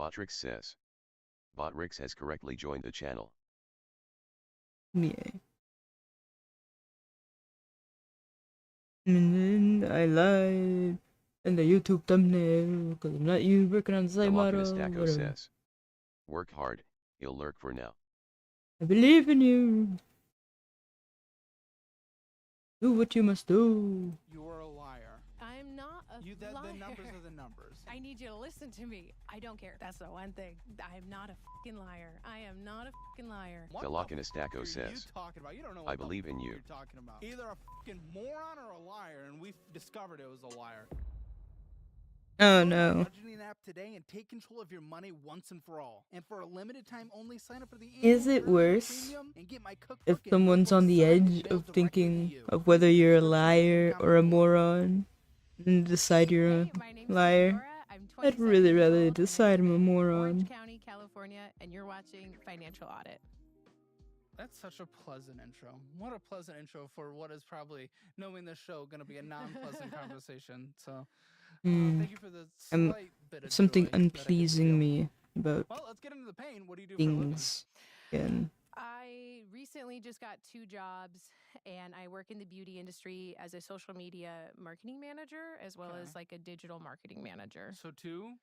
Botrix says. Botrix has correctly joined the channel. Yeah. And then I lied in the YouTube thumbnail because I'm not you working on the same model. Stacko says. Work hard, he'll lurk for now. I believe in you. Do what you must do. You're a liar. I'm not a liar. The numbers are the numbers. I need you to listen to me. I don't care. That's the one thing. I am not a fucking liar. I am not a fucking liar. Stacko says. You don't know what I believe in you. You're talking about. Either a fucking moron or a liar, and we've discovered it was a liar. Oh no. Budgeting app today and take control of your money once and for all. And for a limited time only, sign up for the Is it worse if someone's on the edge of thinking of whether you're a liar or a moron and decide you're a liar? I'd really rather decide I'm a moron. Orange County, California, and you're watching Financial Audit. That's such a pleasant intro. What a pleasant intro for what is probably, knowing this show, going to be a non-pleasant conversation. So, thank you for the slight bit of something joy unpleasing me about well, let's get into the pain. What do you do things again. I recently just got 2 jobs, and I work in the beauty industry as a social media marketing manager, as well as like a digital marketing manager. So 2?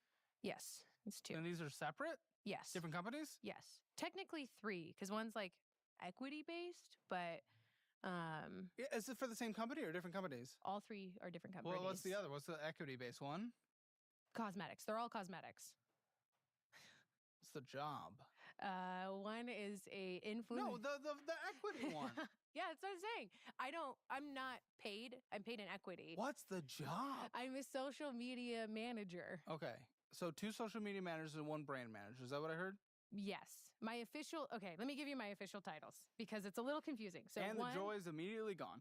Yes, it's 2. And these are separate? Yes. Different companies? Yes. Technically 3, because one's like equity-based, but Is it for the same company or different companies? all 3 are different companies. Well, what's the other? What's the equity-based one? Cosmetics. They're all cosmetics. What's the job? One is a influencer. No, the equity one. Yeah, that's what I'm saying. I'm not paid. I'm paid in equity. What's the job? I'm a social media manager. Okay. So 2 social media managers and 1 brand manager. Is that what I heard? Yes. Okay, let me give you my official titles because it's a little confusing. So and the joy is immediately gone.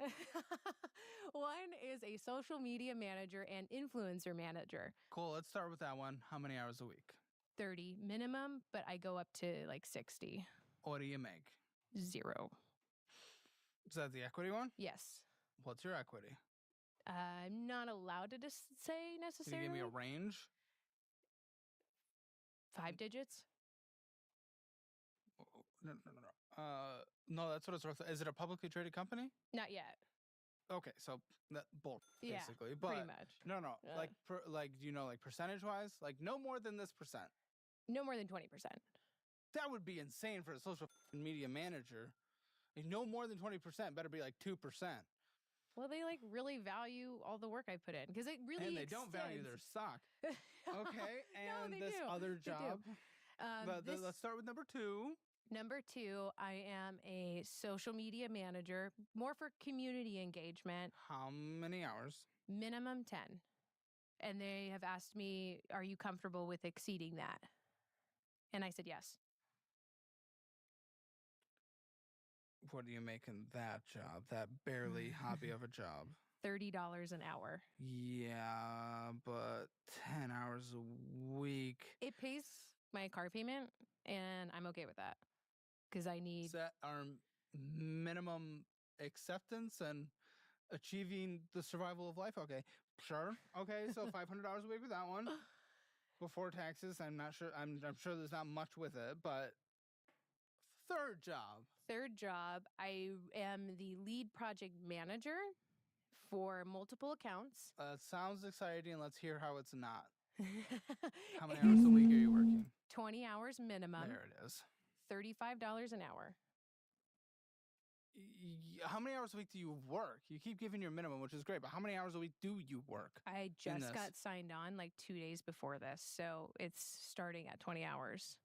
One is a social media manager and influencer manager. Cool. Let's start with that one. How many hours a week? 30 minimum, but I go up to like 60. What do you make? 0. Is that the equity one? Yes. What's your equity? I'm not allowed to say necessarily. Can you give me a range? 5 digits? No. No, that's what it's worth. Is it a publicly traded company? Not yet. Okay, so that bull basically. Yeah, but pretty much. No. Like do you know, like percentage wise? Like no more than this percent. No more than 20%. That would be insane for a social media manager. Like, no more than 20%. Better be like 2%. Well, they like really value all the work I put in because it really. And they don't value their stock. Okay, and no, this do. other job. Let's start with number 2. Number 2, I am a social media manager, more for community engagement. How many hours? Minimum 10. And they have asked me, are you comfortable with exceeding that? And I said yes. What do you make in that job? That barely hobby of a job? $30 an hour. Yeah, but 10 hours a week. It pays my car payment, and I'm okay with that. Because I need... Set our minimum acceptance and achieving the survival of life. Okay, sure. Okay, so $500 a week with that one. Before taxes, I'm not sure. I'm sure there's not much with it, but... Third job, I am the lead project manager for multiple accounts. Sounds exciting. Let's hear how it's not. How many hours a week are you working? 20 hours minimum. There it is. $35 an hour. How many hours a week do you work? You keep giving your minimum, which is great, but how many hours a week do you work? I just got signed on like 2 days before this, so it's starting at 20 hours.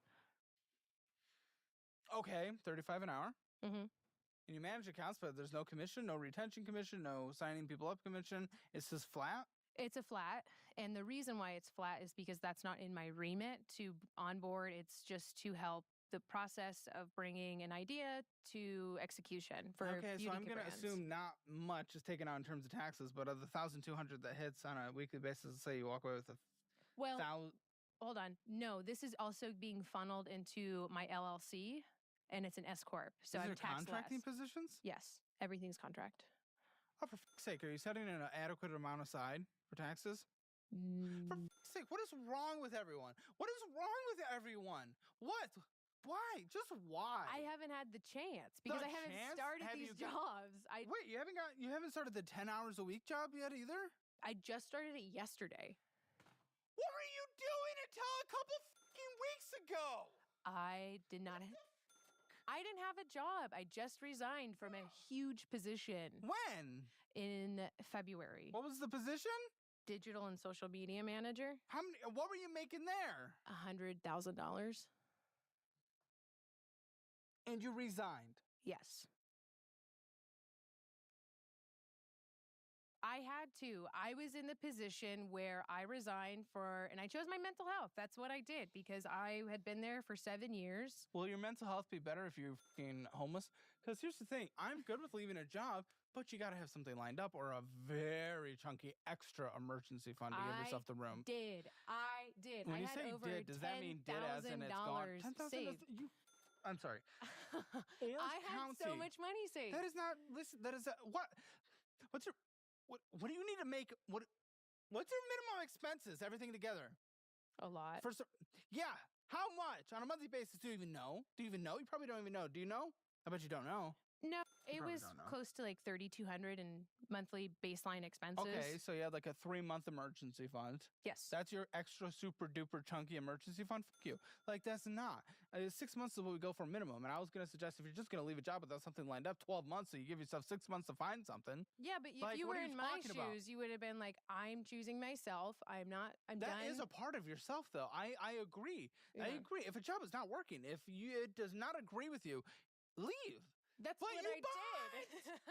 Okay, 35 an hour. Mm-hmm. And you manage accounts, but there's no commission, no retention commission, no signing people up commission. It's just flat? It's a flat, and the reason why it's flat is because that's not in my remit to onboard. It's just to help the process of bringing an idea to execution for Okay, so I'm going to brands. assume not much is taken out in terms of taxes, but of the 1,200 that hits on a weekly basis, say you walk away with Hold on. No, this is also being funneled into my LLC, and it's an S corp. So I'm taxed contracting less. positions? Yes, everything's contract. Oh, for fuck's sake, are you setting an adequate amount aside for taxes? For fuck's sake, what is wrong with everyone? What is wrong with everyone? What? Why? Just why? I haven't had the chance because I haven't started these jobs. Wait, you haven't started the 10 hours a week job yet either? I just started it yesterday. What were you doing until a couple fucking weeks ago? I didn't have a job. I just resigned from a huge position. When? In February. What was the position? Digital and social media manager. What were you making there? $100,000. And you resigned? Yes. I had to. I was in the position where I resigned and I chose my mental health. That's what I did because I had been there for 7 years. Will your mental health be better if you're fucking homeless? Because here's the thing, I'm good with leaving a job, but you gotta have something lined up or a very chunky extra emergency fund to give yourself the room. I did. When I you had say over did, does that mean did as in it's gone? $10,000 saved. I'm sorry. I had so much money saved. That is not, listen, that is, what do you need to make, what's your minimum expenses, everything together? A lot. Yeah, how much? On a monthly basis, do you even know? You probably don't even know. Do you know? I bet you don't know. No, it was close to like $3,200 in monthly baseline expenses. Okay, so you had like a 3-month emergency fund. Yes. That's your extra super duper chunky emergency fund? Fuck you. Like, that's not. 6 months is what we go for minimum. And I was going to suggest if you're just going to leave a job without something lined up, 12 months, so you give yourself 6 months to find something. Yeah, but if you were in my shoes, you would have been like, I'm choosing myself. I'm done. That is a part of yourself, though. I agree. Yeah. I agree. If a job is not working, it does not agree with you, leave. That's what I did.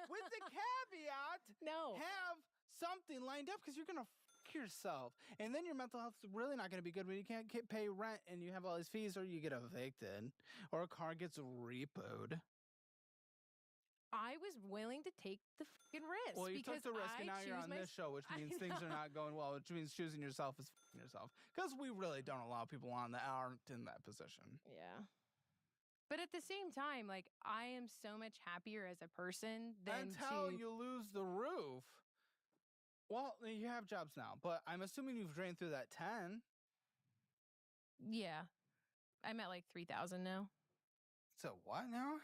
With the caveat, no, have something lined up because you're going to fuck yourself. And then your mental health is really not going to be good when you can't pay rent and you have all these fees or you get evicted or a car gets repoed. I was willing to take the fucking risk. Well, you took the risk and now you're on this show, which means things are not going well, which means choosing yourself is fucking yourself. Because we really don't allow people on that aren't in that position. Yeah. But at the same time, like, I am so much happier as a person than until you lose the roof. Well, you have jobs now, but I'm assuming you've drained through that 10. Yeah. I'm at like 3,000 now. So what now?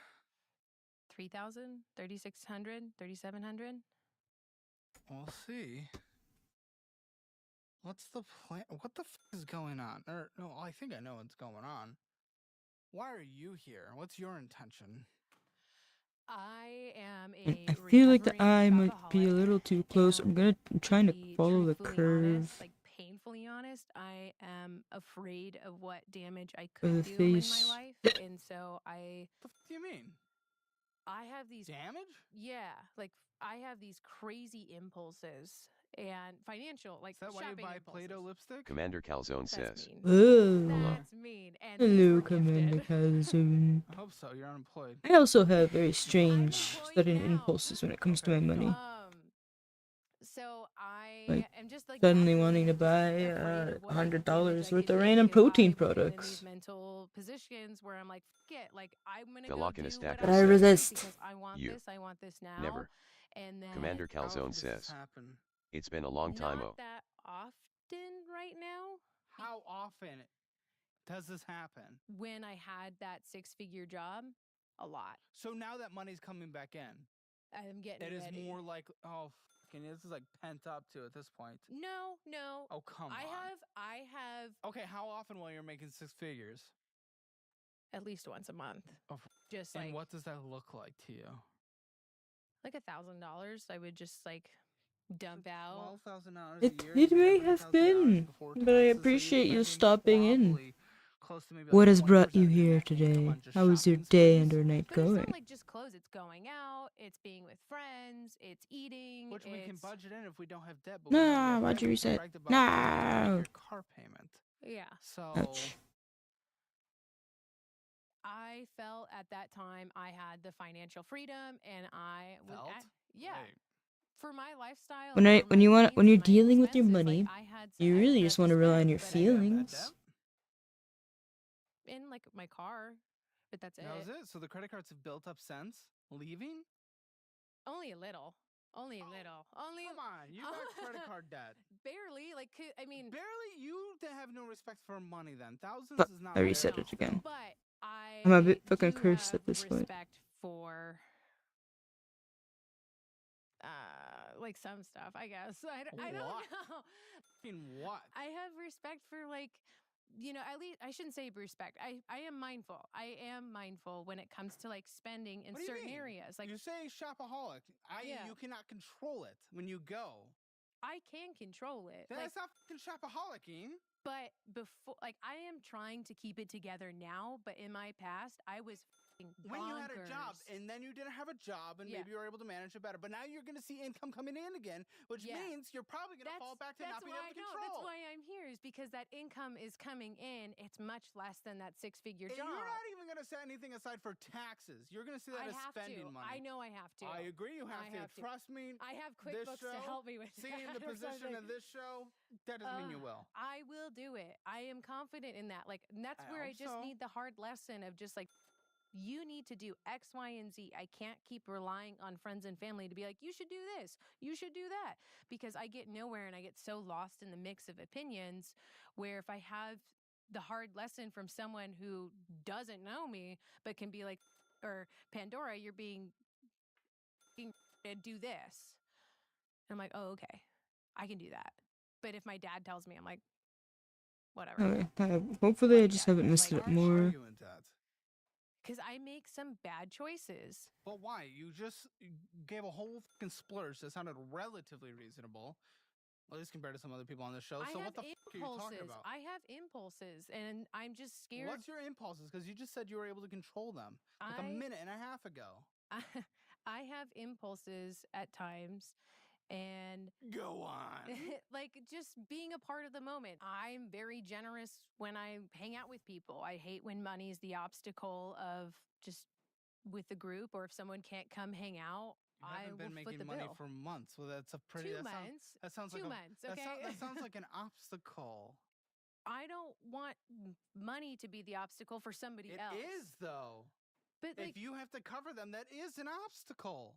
3,000, 3,600, 3,700. We'll see. What's the plan? What the fuck is going on? Or no, I think I know what's going on. Why are you here? What's your intention? I am I feel like the eye might be a little too close. I'm trying to follow the curve. Honest, like painfully honest, I am afraid of what damage I could do in my life, and so What the fuck do you mean? I have these damage? Yeah, like I have these crazy impulses and financial, like, is that why you buy Play-Doh lipstick? Commander Calzone says. That's mean. And hello, Commander Calzone. I hope so. You're unemployed. I also have very strange sudden impulses when it comes to my money. So I am just like suddenly wanting to buy $100 worth of random protein products. These mental positions where I'm like, fuck it, like I'm gonna go lock do in a stack but I resist. Because I want this now. Never. And then Commander Calzone says. It's been a long time. Not that often right now. How often does this happen? When I had that 6-figure job, a lot. So now that money's coming back in, I'm getting it ready. is more like, oh, fucking, this is like pent up to at this point. No. Oh, come on. I have. Okay, how often while you're making 6 figures? At least once a month. Oh, just and like, what does that look like to you? Like $1,000. I would just like dump out. $12,000 It may have been, but I appreciate you stopping in. What has brought you here today? How is your day and or night going? It's not like just clothes. It's going out. It's being with friends. It's eating. Which we can budget in if we don't have debt. But nah, budget reset. Nah. Your car payment. Yeah. So. Ouch. I felt at that time I had the financial freedom, and I was for my lifestyle. When you're dealing with your money, you really just want to rely on your feelings. In like my car, but that's it. That was it. So the credit cards have built up since leaving. Only a little. Only a little. Only Come on, you got credit card debt. barely. Like, I mean, Barely. You have no respect for money. Then thousands But is not. I reset very it again. but I I'm a bit fucking do cursed have at this point. respect for like some stuff, I guess. I don't What? know. In what? I have respect for, like, you know, at least I shouldn't say respect. I am mindful. I am mindful when it comes to like spending in What do you certain mean? areas. Like, You say shopaholic. Yeah. You cannot control it when you go. I can control it. Then Like, it's not fucking shopaholicing. but before, like, I am trying to keep it together now. But in my past, I was When you had a job bonkers. and then you didn't have a job and Yeah. maybe you were able to manage it better, but now you're going to see income coming in again, which Yeah. means you're probably going to fall back to not being able to control. That's why I'm here, is because that income is coming in. It's much less than that six-figure And job. you're not even going to set anything aside for taxes. You're going to see that I as have spending to. money. I know I have to. I agree you have I to. have to. Trust me. I have This QuickBooks to show, help me with seeing that the or position something. of this show, that doesn't mean you will. I will do it. I am confident in that. Like, and that's I where I hope just so. need the hard lesson of just like, you need to do X, Y, and Z. I can't keep relying on friends and family to be like, you should do this, you should do that, because I get nowhere and I get so lost in the mix of opinions where if I have the hard lesson from someone who doesn't know me but can be like, or Pandora, you're being do this. And I'm like, oh, okay, I can do that. But if my dad tells me, I'm like, whatever. Okay, hopefully I Like just that. haven't Like, missed it Why are more. you in debt? Because I make some bad choices. But why? You just gave a whole fucking splurge that sounded relatively reasonable, at least compared to some other people on the show. I So have what the fuck are you talking impulses. about? I have impulses, and I'm just scared. What's your impulses? Because you just said you were able to control them like a minute and a half ago. I have impulses at times, and Go on. like just being a part of the moment. I'm very generous when I hang out with people. I hate when money is the obstacle of just with the group, or if someone can't come hang out, You I haven't will been foot the making money bill. for months. Well, that's a pretty. 2 months. That sounds like 2 a, months. Okay. That sounds like an obstacle. I don't want money to be the obstacle for somebody else. It is though. But like, If you have to cover them, that is an obstacle.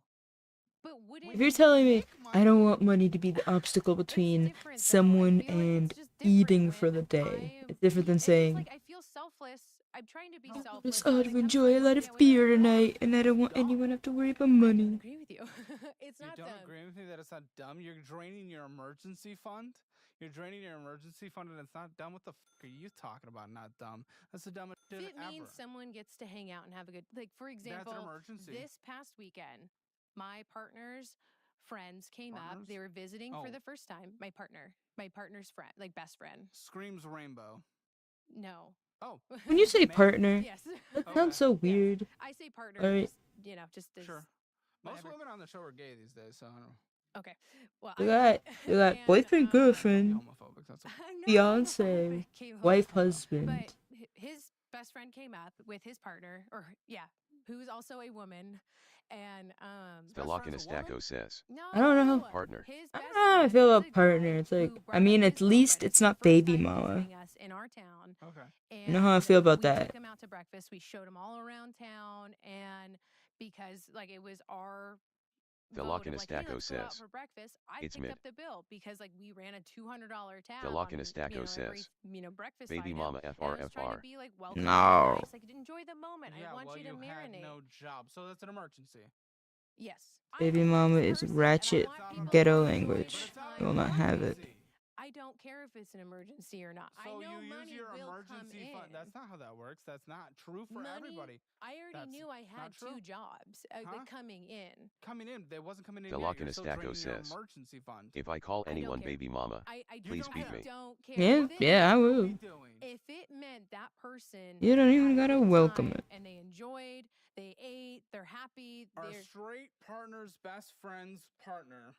but wouldn't If you're telling me I don't want money to be the obstacle between different, though. someone I feel like and it's just different eating for when the day, I- it's different than it's just saying, like I feel selfless. I'm trying to be No. selfless. just but, ought like, to I'm enjoy a like, lot yeah, of beer whatever. tonight, and I don't want anyone to have to worry about I don't money. agree with you. It's You not don't them. agree with me that it's not dumb? You're draining your emergency fund? You're draining your emergency fund and it's not dumb? What the fuck are you talking about? Not dumb. That's the dumbest If shit it ever. means someone gets to hang out and have a good, like, for example, That's an emergency. this past weekend, my partner's friends came up. Partners? They were visiting for Oh. the first time. My partner's friend, like best friend. Screams rainbow. No. Oh. When you say Man. partner, Yes. that Okay. sounds so Yes. weird. I say partner, Alright. just as Sure. Most whatever. women on the show are gay these days, so I don't know. Okay. Well, You got and, boyfriend, Don't be girlfriend, homophobic. That's okay. I'm not fiance, homophobic, came wife, home. husband. But his best friend came up with his partner, or who's also a woman, and Best friend's a woman? Velocinistaco says. no, I don't know. Partner. His I best don't know how I friend feel is about a partner. guy It's like, who I brought mean, up at his least girlfriend. it's not the first baby time mama. visiting us in our town. Okay. You know how I feel about We that. took him out to breakfast. We showed him all around town, and because like it was our vote of, like, hey, Velocinistaco let's go out says. for breakfast, I It's picked mid. up the bill because like we ran a $200 tab Velocinistaco on every says. breakfast Baby item. mama And I was trying FRFR. to be like welcoming No. and nice, like enjoy the moment. Yeah, I want well, you to you had marinate. no job, so that's an emergency. Yes. Baby I'm a mama nice is person, and I ratchet want people to ghetto enjoy language. the But it's not I will an not have it. emergency. I don't care if it's an emergency or not. I So know you use money your will emergency come fund. in. That's not how that works. That's not true for Money, everybody. I already That's knew I had not true. 2 jobs Huh? coming in. Coming in, they wasn't coming in yet. You're still Velocinistaco draining your says. emergency fund. If I call I don't anyone care. baby mama, I please don't beat care. me. don't care. Yeah, If it yeah, I What are will. we doing? If it meant that person You don't even had a gotta good welcome time it. and they enjoyed, they ate, they're happy, Our they're straight partner's best friend's partner.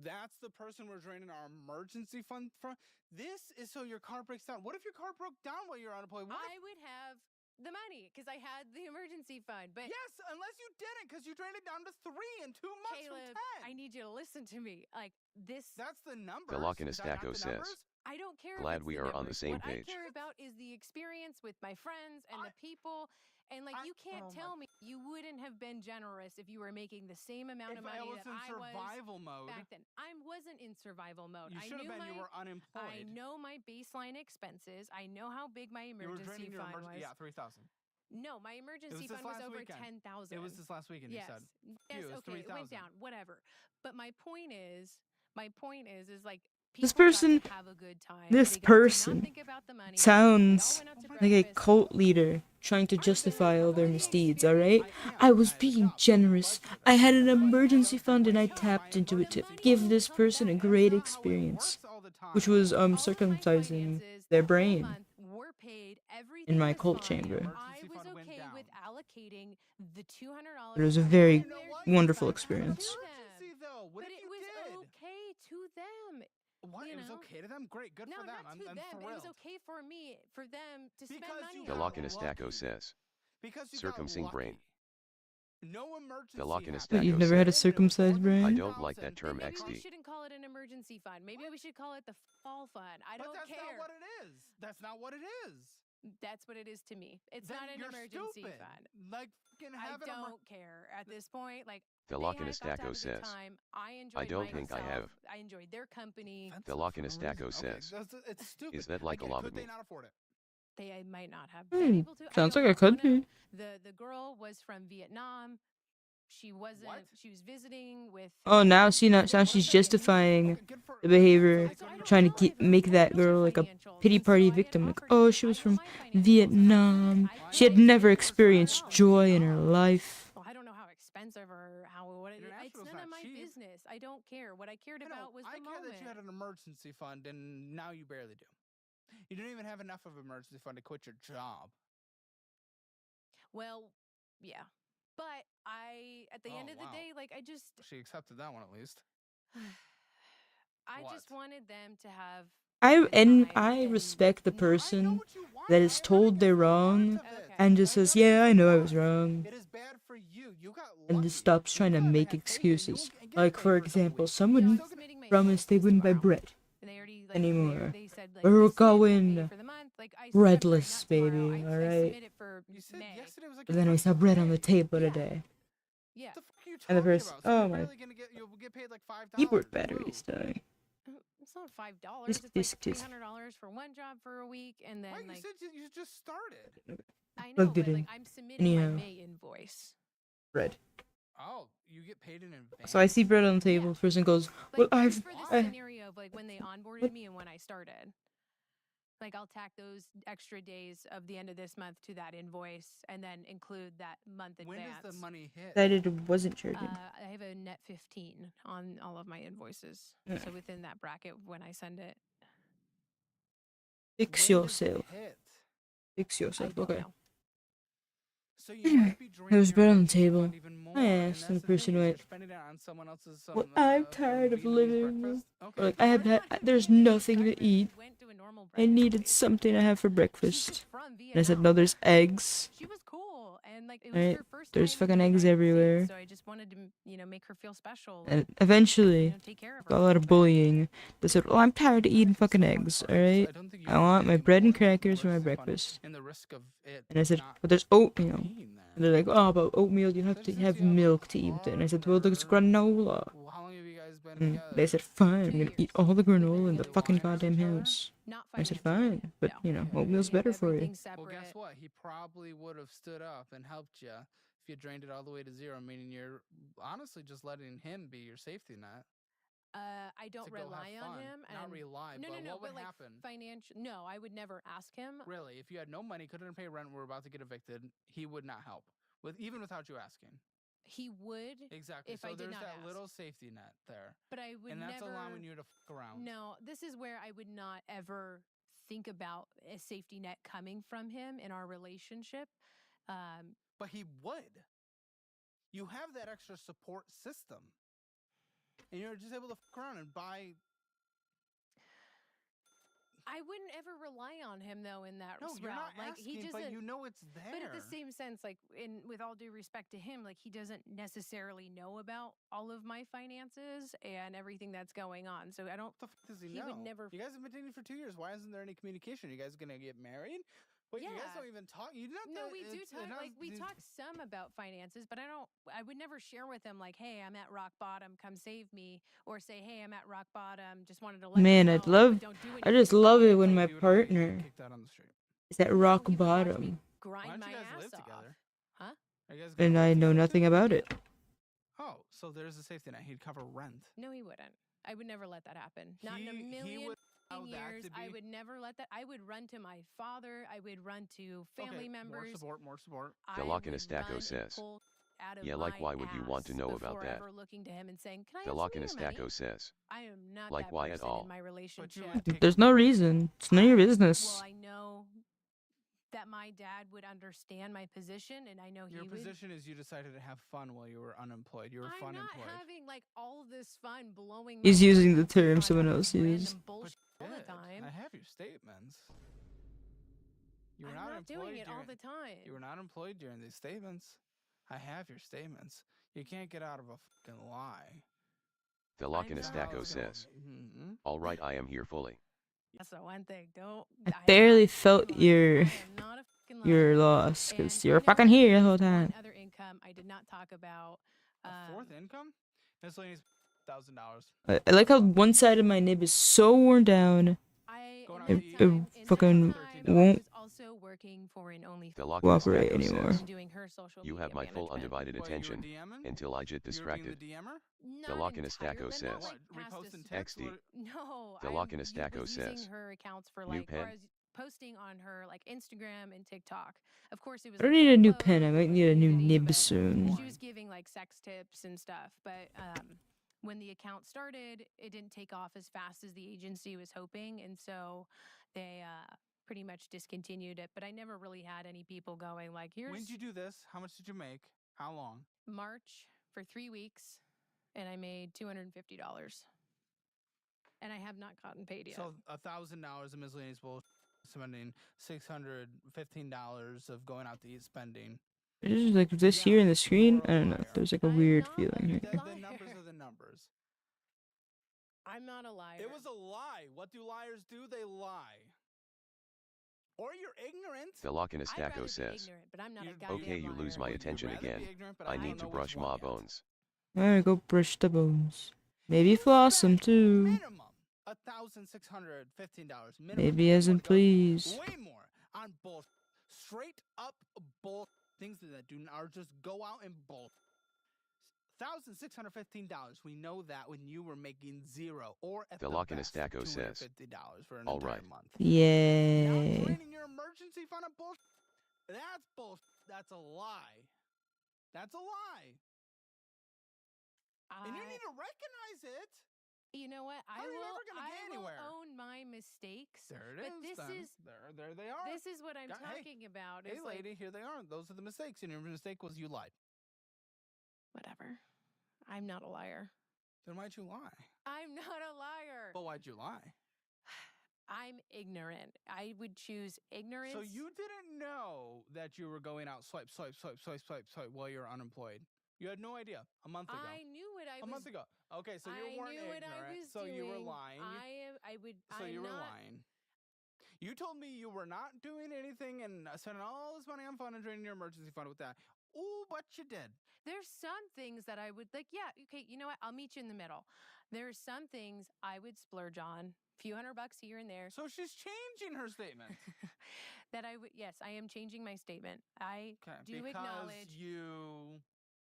That's the person we're draining our emergency fund from. This is so your car breaks down. What if your car broke down while you're unemployed? What I would have the money because I had the emergency fund. But Yes, unless you didn't, because you drained it down to 3 in 2 months Caleb, from 10. I need you to listen to me. Like this. That's the numbers. Velocinistaco Is that not the says. numbers? I don't care. Glad if it's we the are on the numbers. same What page. I care about is the experience with my friends and the people. And like, you can't tell me you wouldn't have been generous if you were making the same amount of money that I was survival mode. back then. I wasn't in survival mode. You should have been. You were unemployed. I know my baseline expenses. I know how big my emergency fund was. Yeah, 3,000. No, my emergency fund was over 10,000. It was this last weekend. Yes. You said. Yes. It was Okay. It 3,000. went down. Whatever. But my point is like, This people got person- to have a good time. this They got to not person think about the money. sounds They all went out to like a breakfast. cult leader trying to justify all their misdeeds, alright? I was being generous. I had an emergency fund and I tapped into it to give this person a great experience, which was circumcising their brain in my cult chamber. I was okay with allocating the $200. It was a very wonderful experience. What But if it you was did? okay to them. What? You It was know? okay to them? Great, good No, for them. not I'm to them. thrilled. It was okay for me, for them to spend Because money you on got that. Galachinus Taco says. Because you Circumcising got brain. lucky. No emergency. Galachinus But Taco you've never had a says. circumcised I brain? don't like that term Then maybe we XD. shouldn't call it an emergency fund. Maybe we should call it the fall fund. I But don't that's care. not what it is. That's not what it is. That's what it is to me. It's Then not an you're emergency stupid. fund. Like, fucking I have an don't care at this point. Like, Galachinus they had Taco got to have a good says. time. I enjoyed don't think I myself. have. I enjoyed their company. Galachinus Taco says. It's stupid. Is that like a Again, could they lobotomy? not afford it? They might not have been able to. Sounds I like don't it could know. be. The girl was from Vietnam. She wasn't. What? She was visiting with. Oh, now she's justifying the behavior, trying to make that girl like a pity party victim. Like, oh, she was from Vietnam. She had never experienced joy in her life. Well, I don't know how expensive or how what it is. It's International's none of not my cheap. business. I don't care. What I cared I know, about was I the care moment. that you had an emergency fund and now you barely do. You don't even have enough of an emergency fund to quit your job. Well, yeah. But at the end of the day, like, I just, She accepted that one at least. I just wanted them to have. I respect the person that is told they're wrong and just says, yeah, I know I was wrong, It is bad for you. You got and lucky. just stops trying to You make gotta have faith excuses. and you'll Like, get for paid some example, weeks. someone Submitting my promised they wouldn't buy invoices bread and they already, like, anymore. They said, like, We're we submit, we'll pay going you for the month. Like, I'm sorry, breadless, not tomorrow. baby, I alright? submit it for You said May. yesterday was like But your then I first saw bread on the day. table Yeah. today. Yeah. What the fuck are you And the talking person, about? So oh you're my barely gonna you'll get paid like $5. keyboard Woo. battery's dying. It's not $5. Just It's like disc. $300 for one job for a week, and then Wait, you like said you just started. I know, plugged it but like in. I'm submitting Anyhow. my May invoice. Bread. Oh, you get paid in advance. So I see bread on the table. The person goes, well, Like, I've. just for the scenario of like when they onboarded me and when I started. Like, I'll tack those extra days of the end of this month to that invoice and then include that month When advance. does the money hit? Decided it wasn't charging. I have a net 15 on all of my invoices. Yeah. So within that bracket when I send it. Fix When does it yourself. hit? Fix I yourself. don't Okay. know. So you might be draining There was your bread on the emergency table. fund even more, I and asked, that's and the the thing, person is you're went, spending it on someone else's well, I'm tired of Vietnamese living. breakfast. Okay, Like, good I for have you. had, there's nothing to eat. Went to a normal I breakfast needed place. something to have for She was breakfast. from And I said, Vietnam. no, there's eggs. She was cool, and like it was Right? her first There's time fucking in the eggs United everywhere. States, so I just wanted to, make her feel special. And And, eventually, take care of her. got a a lot little of bit. bullying. They said, well, I'm tired of eating fucking eggs, alright? don't think you I want should my get bread and involved in the crackers for my emergency fund breakfast. and the risk of it And I said, not but there's oatmeal. being there. And they're like, oh, but oatmeal, you have to Since have you have a milk to eat with it. And I said, well, there's partner, granola. Well, how long have you guys been And together? they said, fine, I'm 2 gonna eat years. all the We've been granola in the together fucking longer than goddamn each other? house. Not I said, financially. fine, but, No. you know, Yeah, oatmeal's We better have for you. everything Well, guess separate. what? He probably would have stood up and helped you if you drained it all the way to zero, meaning you're honestly just letting him be your safety net. I don't to go have rely on fun. him. Not And rely, no, but no, no. what would But like happen? financial. No, I would never ask him. Really, if you had no money, couldn't pay rent, were about to get evicted, he would not help even without you asking. He would, Exactly. if So I did there's not that ask. little safety net there, But I would and that's never. allowing you to fuck around. No, this is where I would not ever think about a safety net coming from him in our relationship. But he would. You have that extra support system, and you're just able to fuck around and buy. I wouldn't ever rely on him though in that No, route. you're not Like he asking, doesn't. but you know it's there. But at the same sense, like with all due respect to him, like he doesn't necessarily know about all of my finances and everything that's going on. So I don't. What the fuck does he He know? would never- You guys have been dating for 2 years. Why isn't there any communication? You guys gonna get married? Wait, you guys Yeah. don't even talk. You don't. No, we do talk. Like we talk some about finances, but I would never share with him like, "Hey, I'm at rock bottom. Come save me," or say, "Hey, I'm at rock bottom. Just wanted to let Man, you know, I'd love. but don't do I just anything love about it when my You would only get partner kicked out on the street. is at No, rock he would watch me bottom, Why grind don't my you guys ass live off. together? Huh? Are you guys gonna and live I know together nothing too? about it. Oh, so there's a safety net. He'd cover rent. No, he wouldn't. I would never let that happen. Not in a He million would allow fucking that years. to I be- would never let that. I would run to my father. I would run to family Okay, members. More support. I Velok in would Estacco run and says. pull out of Yeah, like, my why would you want to ass know about before that? ever looking to him and saying, "Can I have Velok some in of your money?" Estacco says. I am not Like, that why at person all? in my relationship. would take There's no reason. It's none of your business. Well, I know that my dad would understand my position, and I know Your he would. position is you decided to have fun while you were unemployed. You were I'm fun not employed. having like all this fun blowing. He's my using the brains term on someone else random used. bullshit all the time. I have your statements. You were I'm not not employed doing it all during- the time. You were not employed during these statements. I have your statements. You can't get out of a fucking lie. Velok in I'm Estacco not. says. Mm-hmm. All right, I am here fully. That's the one thing. Don't. I am barely not felt fucking lying. your I am not a fucking your liar. loss And because I you're never fucking had here the whole one time. other income I did not talk about. A fourth income? Miscellaneous $1,000. I like how one side of my nib is so worn down. Going out to In eat. that time, in that Fucking time, won't I was also working for an OnlyFans Velok in cooperate Estacco anymore. says. and doing her social You media have my full management. undivided What, you were attention DMing? until I get You were distracted. being the DMer? Not Velok in entirely, Estacco but not says. like What, past reposting a- text? XD. What- No, Velok in I Estacco was using says. her accounts for New like, or pen? I was posting on her like Instagram and TikTok. Of course, it was. I don't like, need all a new clothes pen. I and might need a new nudity, nib but soon. She was giving like sex tips and stuff, but when the account started, it didn't take off as fast as the agency was hoping, and so they pretty much discontinued it. But I never really had any people going like, "Here's When did you do this? How much did you make? How long? March for 3 weeks, and I made $250, and I have not gotten paid yet." So $1,000 of miscellaneous bullshit, spending $615 of going out to eat spending. It's just like this Yeah, here in the screen. you're a I don't know. liar. There's like a I'm weird not feeling a here. The liar. numbers are the numbers. I'm not a liar. It was a lie. What do liars do? They lie. Or you're ignorant. Velok in I'd rather Estacco be says. ignorant, but I'm not a You'd- goddamn Okay, you liar. lose my You'd attention rather be again. ignorant, but I don't need to know brush which one my yet. bones. Alright, go brush the bones. Maybe You floss them spent too. Minimum $1,615. Minimum. Maybe I as in wanna go please. Way more on bull. Straight up bull. Things that do are just go out and bull. $1,615. We know that when you were making zero or at Velok the in best Estacco says. $250 for an All entire right. month. Now Yay. draining your emergency fund of bull. That's bull. That's a lie. That's a lie. And you need to recognize it. You know what? How are you ever gonna get I anywhere? will own my mistakes. There it But is. this then. is- there they are. This is what I'm Hey, talking about. Hey, It's like, lady, here they are. Those are the mistakes, and your mistake was you lied. whatever. I'm not a liar. Then why'd you lie? I'm not a liar. But why'd you lie? I'm ignorant. I would choose ignorance. So you didn't know that you were going out swipe while you're unemployed. You had no idea a month ago. I knew what I a was. month ago. Okay, so you I weren't knew what ignorant. I was so doing. you were lying. I would. So I'm you were not, lying. You told me you were not doing anything and spending all this money on fun and draining your emergency fund with that. Ooh, but you did. There's some things that I would like. Yeah, okay. You know what? I'll meet you in the middle. There's some things I would splurge on, a few $100 here and there. So she's changing her statement. That I would. Yes, I am changing my statement. I Okay, do because acknowledge you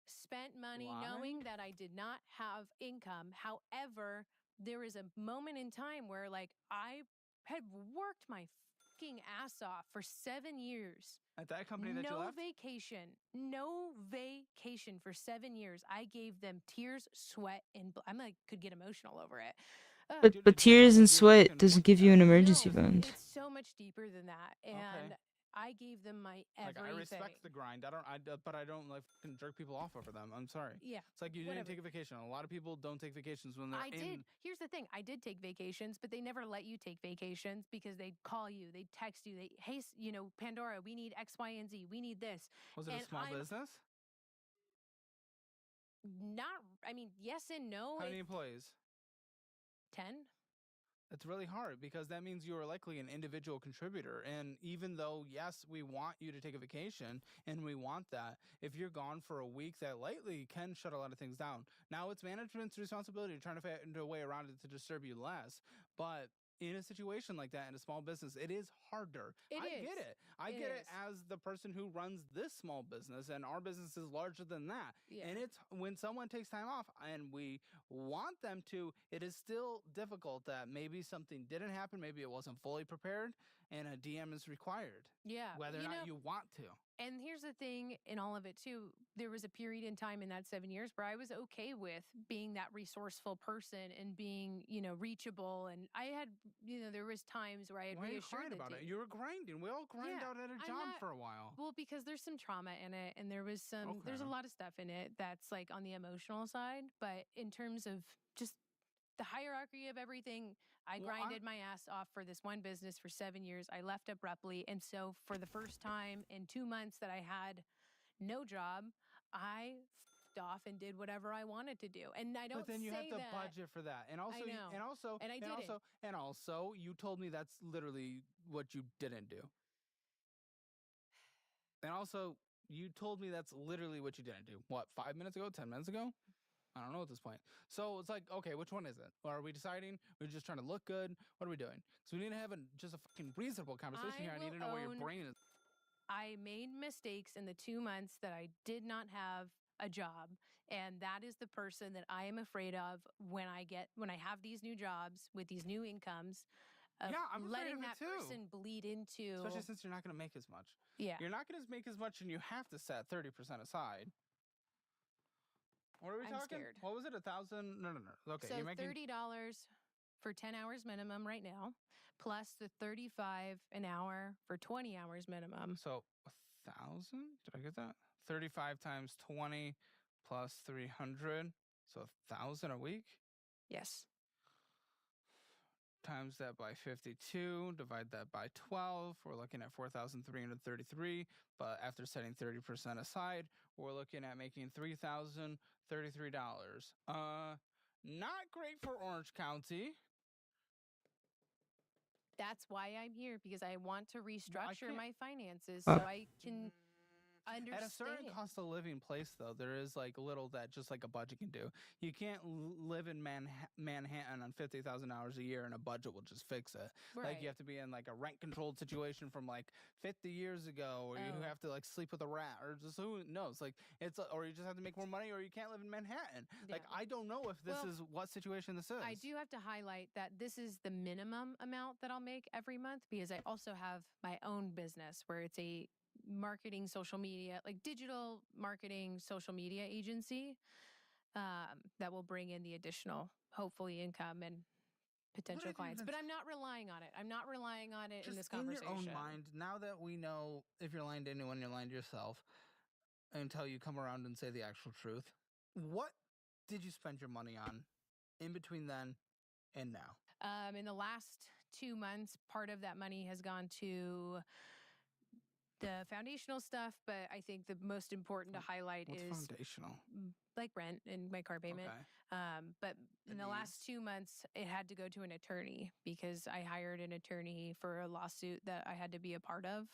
spent money Lied? knowing that I did not have income. However, there is a moment in time where like I had worked my fucking ass off for 7 years. at that company that you No left. vacation for 7 years. I gave them tears, sweat, and I'm like could get emotional over it. But Dude, but it's tears not and like you're sweat fucking doesn't working give you an at it. emergency No, fund. it's so much deeper than that, and Okay. I gave them my Like, everything. I respect the grind. But I don't like fucking jerk people off over them. I'm sorry. Yeah. It's like you whatever. didn't take a vacation. A lot of people don't take vacations when they're I in. did. Here's the thing. I did take vacations, but they never let you take vacations because they'd call you, they'd text you, hey, Pandora, we need X, Y, and Z. We need this. Was it and a small I'm business? Yes and no. How many employees? 10. It's really hard because that means you are likely an individual contributor. And even though, yes, we want you to take a vacation and we want that, if you're gone for a week, that lightly can shut a lot of things down. Now, it's management's responsibility to try to find a way around it to disturb you less. But in a situation like that in a small business, it is harder. I get it. I get it as the person who runs this small business, and our business is larger than that. Yeah. And it's when someone takes time off and we want them to, it is still difficult that maybe something didn't happen, maybe it wasn't fully prepared, and a DM is required. Yeah. Whether or not you want to. And here's the thing in all of it too, there was a period in time in that 7 years where I was okay with being that resourceful person and being, reachable. And I had, there was times where I had Why are you reassured crying about it? You were grinding. We all grind out at a job for a while. Well, because there's some trauma in it, and there's a lot of stuff in it that's like on the emotional side. But in terms of just the hierarchy of everything, I grinded my ass off for this one business for 7 years. I left abruptly. And so for the first time in 2 months that I had no job, I f***ed off and did whatever I wanted to do. And I don't But then you say have to that. budget for that. And also, I know. and also, you told me that's literally what you didn't do. And also, you told me that's literally what you didn't do. What, 5 minutes ago? 10 minutes ago? I don't know at this point. So it's like, okay, which one is it? Or are we deciding? We're just trying to look good? What are we doing? So we need to have just a fucking reasonable conversation here. I need to know where your brain is. I made mistakes in the 2 months that I did not have a job. And that is the person that I am afraid of when I have these new jobs with these new incomes. I'm letting that person bleed into. Especially since you're not going to make as much. Yeah. You're not going to make as much, and you have to set 30% aside. What are we talking? Scared. What was it? 1,000? No. Okay, so you're making $30 for 10 hours minimum right now, plus the $35 an hour for 20 hours minimum. So 1,000? Did I get that? 35 times 20 plus 300. So 1,000 a week? Yes. Times that by 52, divide that by 12. We're looking at 4,333. But after setting 30% aside, we're looking at making $3,033. Not great for Orange County. That's why I'm here, because I want to restructure my finances Uh. so I can understand. At a certain cost of living place, though, there is like little that just like a budget can do. You can't live in Manhattan on $50,000 a year and a budget will just fix it. Right. Like you have to be in like a rent controlled situation from like 50 years ago, or you have to like sleep with a rat, or just who knows? Like or you just have to make more money, or you can't live in Manhattan. Yeah. Like I don't know if this is what situation this is. I do have to highlight that this is the minimum amount that I'll make every month, because I also have my own business where it's a marketing social media, like digital marketing social media agency that will bring in the additional, hopefully, income and potential clients. But I'm not relying on it. I'm not relying on it just in this conversation. In your own mind, now that we know if you're lying to anyone, you're lying to yourself, until you come around and say the actual truth, what did you spend your money on in between then and now? In the last 2 months, part of that money has gone to the foundational stuff, but I think the most important to highlight is foundational, like rent and my car payment. Okay. But in the last 2 months, it had to go to an attorney because I hired an attorney for a lawsuit that I had to be a part of.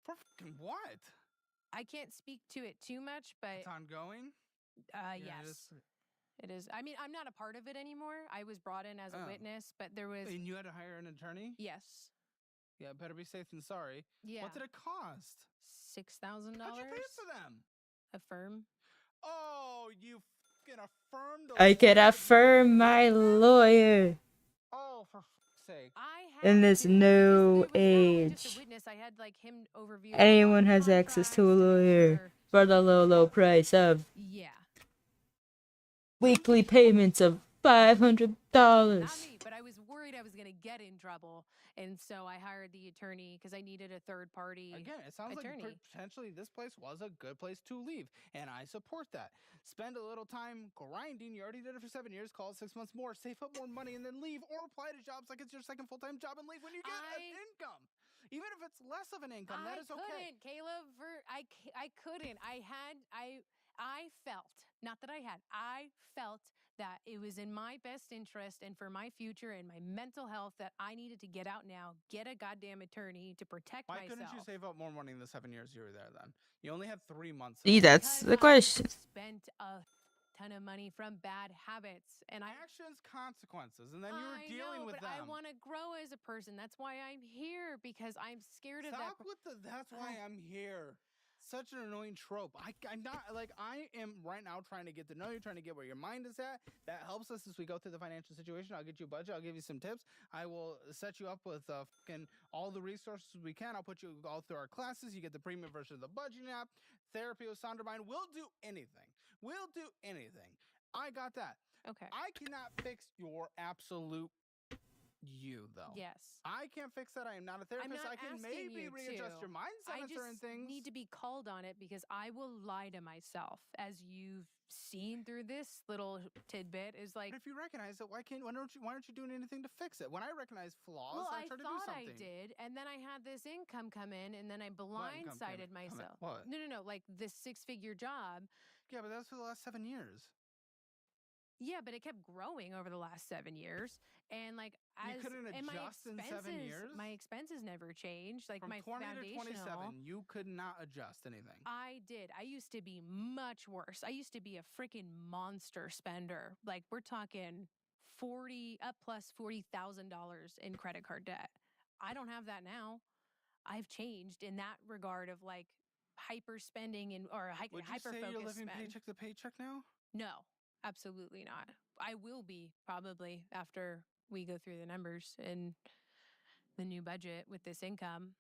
For fucking what? I can't speak to it too much, but it's ongoing. Yes, it is. I mean, I'm not a part of it anymore. I was brought in as a witness, but there was. And you had to hire an attorney? Yes. Yeah, better be safe than sorry. Yeah. What did it cost? $6,000. How'd you pay for them? Affirm. Oh, you fucking affirmed. I could affirm my lawyer. Oh, for fuck's sake. In this new age, anyone has access to a lawyer for the low price of weekly payments of $500. But I was worried I was going to get in trouble. And so I hired the attorney because I needed a third party. Again, it sounds attorney. like potentially this place was a good place to leave, and I support that. Spend a little time grinding. You already did it for 7 years. Call it 6 months more. Save up more money and then leave, or apply to jobs like it's your second full-time job and leave when you get an income. Even if it's less of an income, that is okay. I couldn't, Caleb. I couldn't. I felt, not that I felt that it was in my best interest and for my future and my mental health that I needed to get out now, get a goddamn attorney to protect myself. Why couldn't you save up more money in the 7 years you were there then? You only had 3 months. See, that's the question. I spent a ton of money from bad habits and actions, consequences, and then you were dealing with them. I want to grow as a person. That's why I'm here, because I'm scared of that. Stop with the "that's why I'm here." Such an annoying trope. I'm not like, I am right now trying to get to know you, trying to get where your mind is at. That helps us as we go through the financial situation. I'll get you a budget. I'll give you some tips. I will set you up with all the resources we can. I'll put you all through our classes. You get the premium version of the budgeting app. Therapy with Sondermind. We'll do anything. We'll do anything. I got that. Okay. I cannot fix your absolute you, though. Yes. I can't fix that. I am not a therapist. I can maybe readjust your mindset on certain things. I just need to be called on it because I will lie to myself, as you've seen through this little tidbit. Is like, but if you recognize it, why aren't you doing anything to fix it? When I recognize flaws, I try to do something. I did, and then I had this income come in, and then I blindsided myself. What? No, like this 6-figure job. Yeah, but that's for the last 7 years. Yeah, but it kept growing over the last 7 years, and like you couldn't adjust in 7 years. My expenses never changed. Like from my 20 foundational, to 27, you could not adjust anything. I did. I used to be much worse. I used to be a freaking monster spender. Like we're talking $40,000 in credit card debt. I don't have that now. I've changed in that regard of like hyper spending or hyper focus. Would you say you're living paycheck to paycheck now? No. Absolutely not. I will be probably after we go through the numbers in the new budget with this income.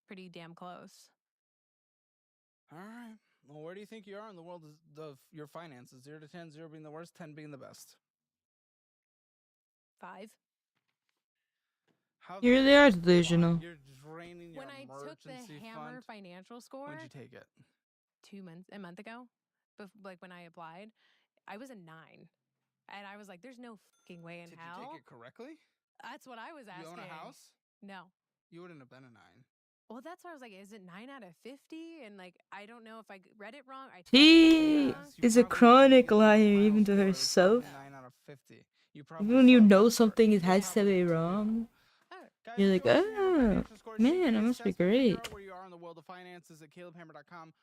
Pretty damn close. All right. Well, where do you think you are in the world of your finances? 0 to 10, 0 being the worst, 10 being the best. 5. You really are delusional. You're draining your emergency fund. When I took the Hammer financial score. When'd you take it? A month ago. Like when I applied. I was a 9, and I was like, "There's no fucking way in hell." Did you take it correctly? That's what I was asking. You own a house? No. You wouldn't have been a 9. Well, that's why I was like, "Is it 9 out of 50?" And like, I don't know if I read it wrong. She is a chronic liar, even to herself. 9 out of 50. Even when you know something, it has to be wrong. You're like, oh, man, it must be great. Where you are in the world of finances at calebhammer.com.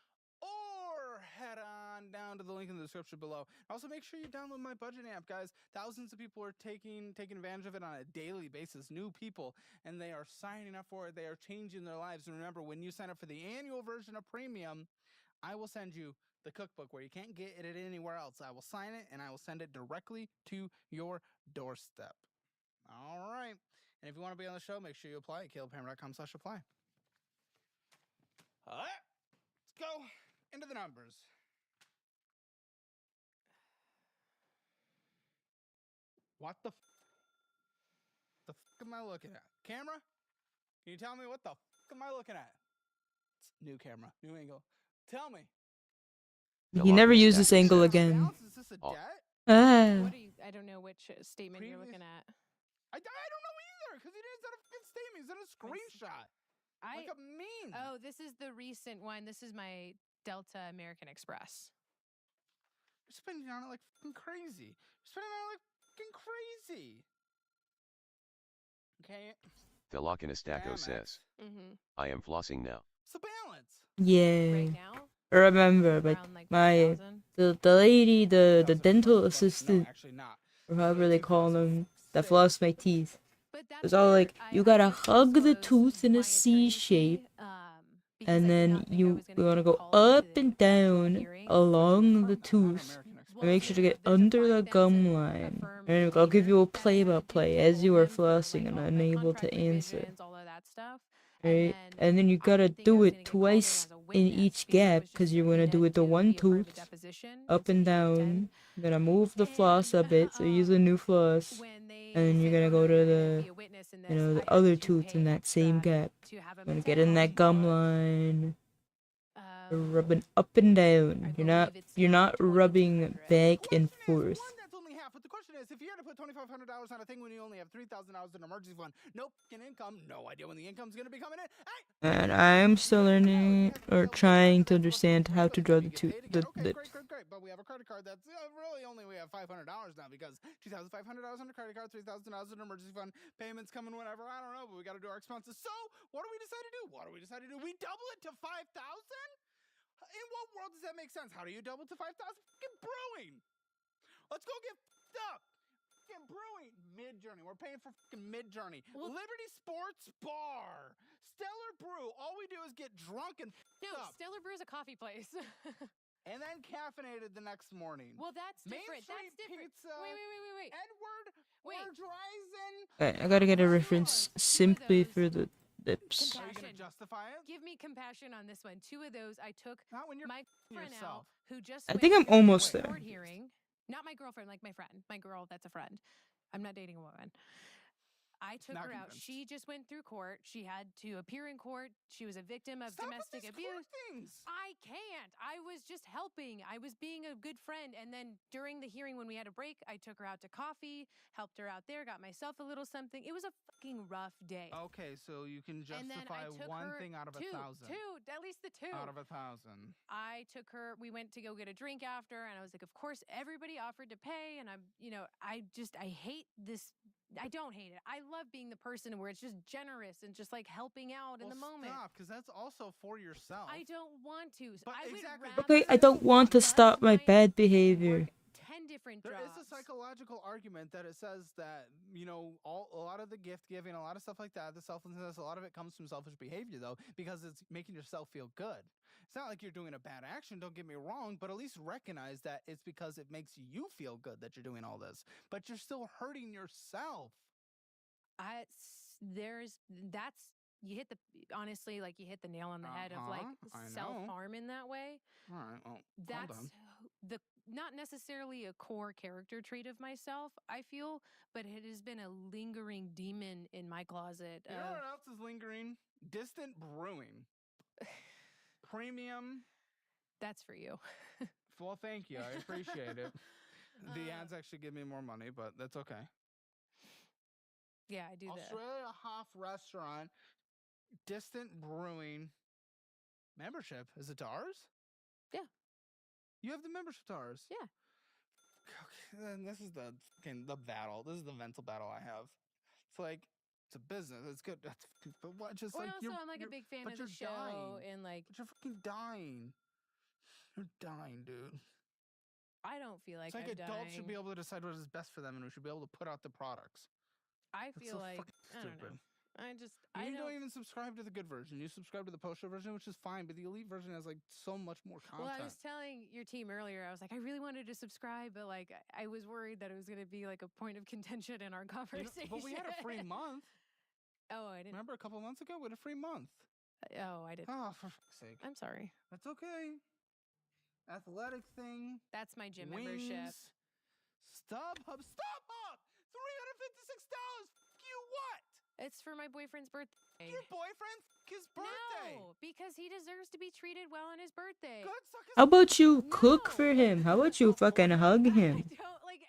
Or head on down to the link in the description below. Also, make sure you download my budgeting app, guys. Thousands of people are taking advantage of it on a daily basis. New people, and they are signing up for it. They are changing their lives. And remember, when you sign up for the annual version of Premium, I will send you the cookbook where you can't get it anywhere else. I will sign it, and I will send it directly to your doorstep. All right. And if you want to be on the show, make sure you apply at calebhammer.com/apply. All right. Let's go into the numbers. What the am I looking at? Camera? Can you tell me what the am I looking at? It's new camera, new angle. Tell me. He never used this angle again. Is this a debt? What are you? I don't know which statement you're looking at. I don't know either, because he didn't send a fucking statement. He sent a screenshot. Like a meme. Oh, this is the recent one. This is my Delta American Express. You're spending on it like fucking crazy. You're spending on it like fucking crazy. Okay. Philokinistaco says, I am flossing now. It's a balance. Yeah. Right now? I remember, but like the lady, the dental assistant, or however they call them, that flossed my teeth. It was all like, you gotta hug the tooth in a C shape, and then you wanna go up and down along the tooth, and make sure to get under the gum line. And I'll give you a play-by-play as you are flossing and unable to answer. Right? And then you gotta do it twice in witness each because I gap was because just you want to trained do it the to one be a part of a tooth deposition up so and you can down. attend. You're gonna move the floss a And bit, so use a new floss, when they and then you're said, gonna "Oh, go no, to you're gonna the, be a witness in you this," know, I the had other to tooth in pay that same extra gap. to have them Gonna get in that attend. gum line. You're Um, rubbing up and I down. believe it's You're now not rubbing 2,200. back The and question is, forth. one, that's only half. But the question is, if you had to put $2,500 on a thing when you only have $3,000 in an emergency fund, no fucking income, no idea when the income's gonna be coming in. Hey, And I'm still learning or trying to understand how to draw the two the Okay, lips. great. But we have a credit card that's really only we have $500 now because $2,500 on a credit card, $3,000 in an emergency fund, payments coming whenever. I don't know, but we got to do our expenses. So what do we decide to do? We double it to 5,000. In what world does that make sense? How do you double to 5,000? Fucking brewing. Let's go get up. Fucking brewing. Mid-Journey. We're paying for fucking Mid-Journey. Well, Liberty Sports Bar. Stellar Brew. All we do is get drunk and no, up. Stellar Brew is a coffee place. And then caffeinated the next morning. Well, that's Main different. Street That's different. Pizza. Wait. Edward Wait. Ordreisen. I gotta get a reference Two of simply those. for the lips. Are you Compassion. going to justify it? Give me compassion on this one. Two of those I took Not when you're my friend yourself. out who just I went think I'm through almost a there. court hearing. Not my girlfriend, like my friend. My girl, that's a friend. I'm not dating a woman. I took Not her out. convinced. She just went through court. She had to appear in court. She was a victim of Stop with domestic these abuse. court things. I can't. I was just helping. I was being a good friend. And then during the hearing, when we had a break, I took her out to coffee, helped her out there, got myself a little something. It was a fucking rough day. Okay, so you can And then I justify took one her thing out of two, 1,000. at least the two. Out of 1,000. I took her, we went to go get a drink after, and I was like, of course, everybody offered to pay. And I hate this. I don't hate it. I love being the person where it's just generous and just like helping out in the moment. Stop, because that's also for yourself. I don't want to. But I would exactly, rather Okay, I don't want to bust stop my my bad ass, behavior. work 10 different There jobs. is a psychological argument that it says that, a lot of the gift giving, a lot of stuff like that, the selflessness, a lot of it comes from selfish behavior, though, because it's making yourself feel good. It's not like you're doing a bad action, don't get me wrong, but at least recognize that it's because it makes you feel good that you're doing all this. But you're still hurting yourself. You hit the nail on the head of like I know. self-harm in that way. All right, well, That's hold on. not necessarily a core character trait of myself, I feel, but it has been a lingering demon in my closet. You know what else is lingering? Distant brewing. Premium. That's for you. Well, thank you. I appreciate it. The ads actually give me more money, but that's okay. Yeah, I do that. Australia Hoff Restaurant, Distant Brewing membership. Is it to ours? Yeah. You have the membership to ours? Yeah. Okay, then this is the battle. This is the mental battle I have. It's like, it's a business. It's good. But what? Just Well, like also, I'm like a big fan of the show, dying. and like But you're fucking dying. You're dying, dude. I don't feel like It's like I'm adults should be dying. able to decide what is best for them, and we should be able to put out the products. I That's feel so like fucking I don't know. stupid. I You don't don't. even subscribe to the good version. You subscribe to the poster version, which is fine, but the elite version has like so much more content. Well, I was telling your team earlier, I was like, I really wanted to subscribe, but like, I was worried that it was going to be like a point of contention in our conversation. But we had a free month. Oh, I didn't. Remember a couple months ago? We had a free month. Oh, I didn't. Oh, for fuck's sake. I'm sorry. That's okay. Athletic thing. That's my gym wings, membership. StubHub. $356. Fuck you what? It's for my boyfriend's birthday. Your boyfriend? His birthday. No, because he deserves to be treated well on his birthday. Good, suck his How about you cook No. for him? How about you fucking hug I him? don't like.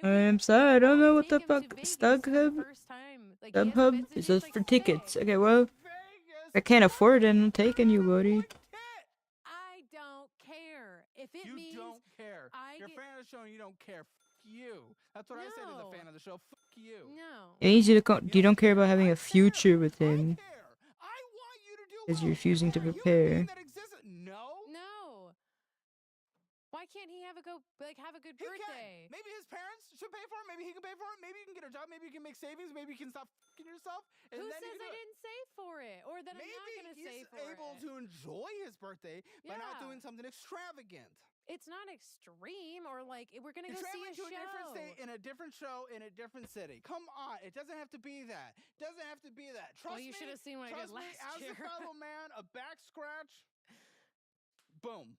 I'm sorry, I don't know what the take him to fuck. Vegas for the StubHub? first time. Like, he hasn't StubHub been since is he was, just like, for 6. tickets. Okay, well, Vegas. I can't afford it. I'm taking you, buddy. I don't care if it You means don't care. I You're a get- fan of the show and you don't care. Fuck you. That's what I say to No. the fan of the show. Fuck you. no. It needs you to you don't care about having I a future with care. him. I care. I want you to do Because well. you're refusing to You're a human prepare. being that exists. No. No. Why can't he have a good He birthday? can. Maybe his parents should pay for it. Maybe he can pay for it. Maybe you can get a job. Maybe you can make savings. Maybe you can stop fucking yourself. And Who then you says can I do it. didn't save for it, or that I'm not Maybe gonna he's save for able it? to enjoy his birthday by not Yeah. doing something extravagant. It's not extreme, or like we're gonna You're go see traveling a to a different show. state in a different show in a different city. Come on, it doesn't have to be that. Doesn't have to be that. Trust Well, you me. should have seen what I did Trust me, last as year. a fellow man, a back scratch. Boom.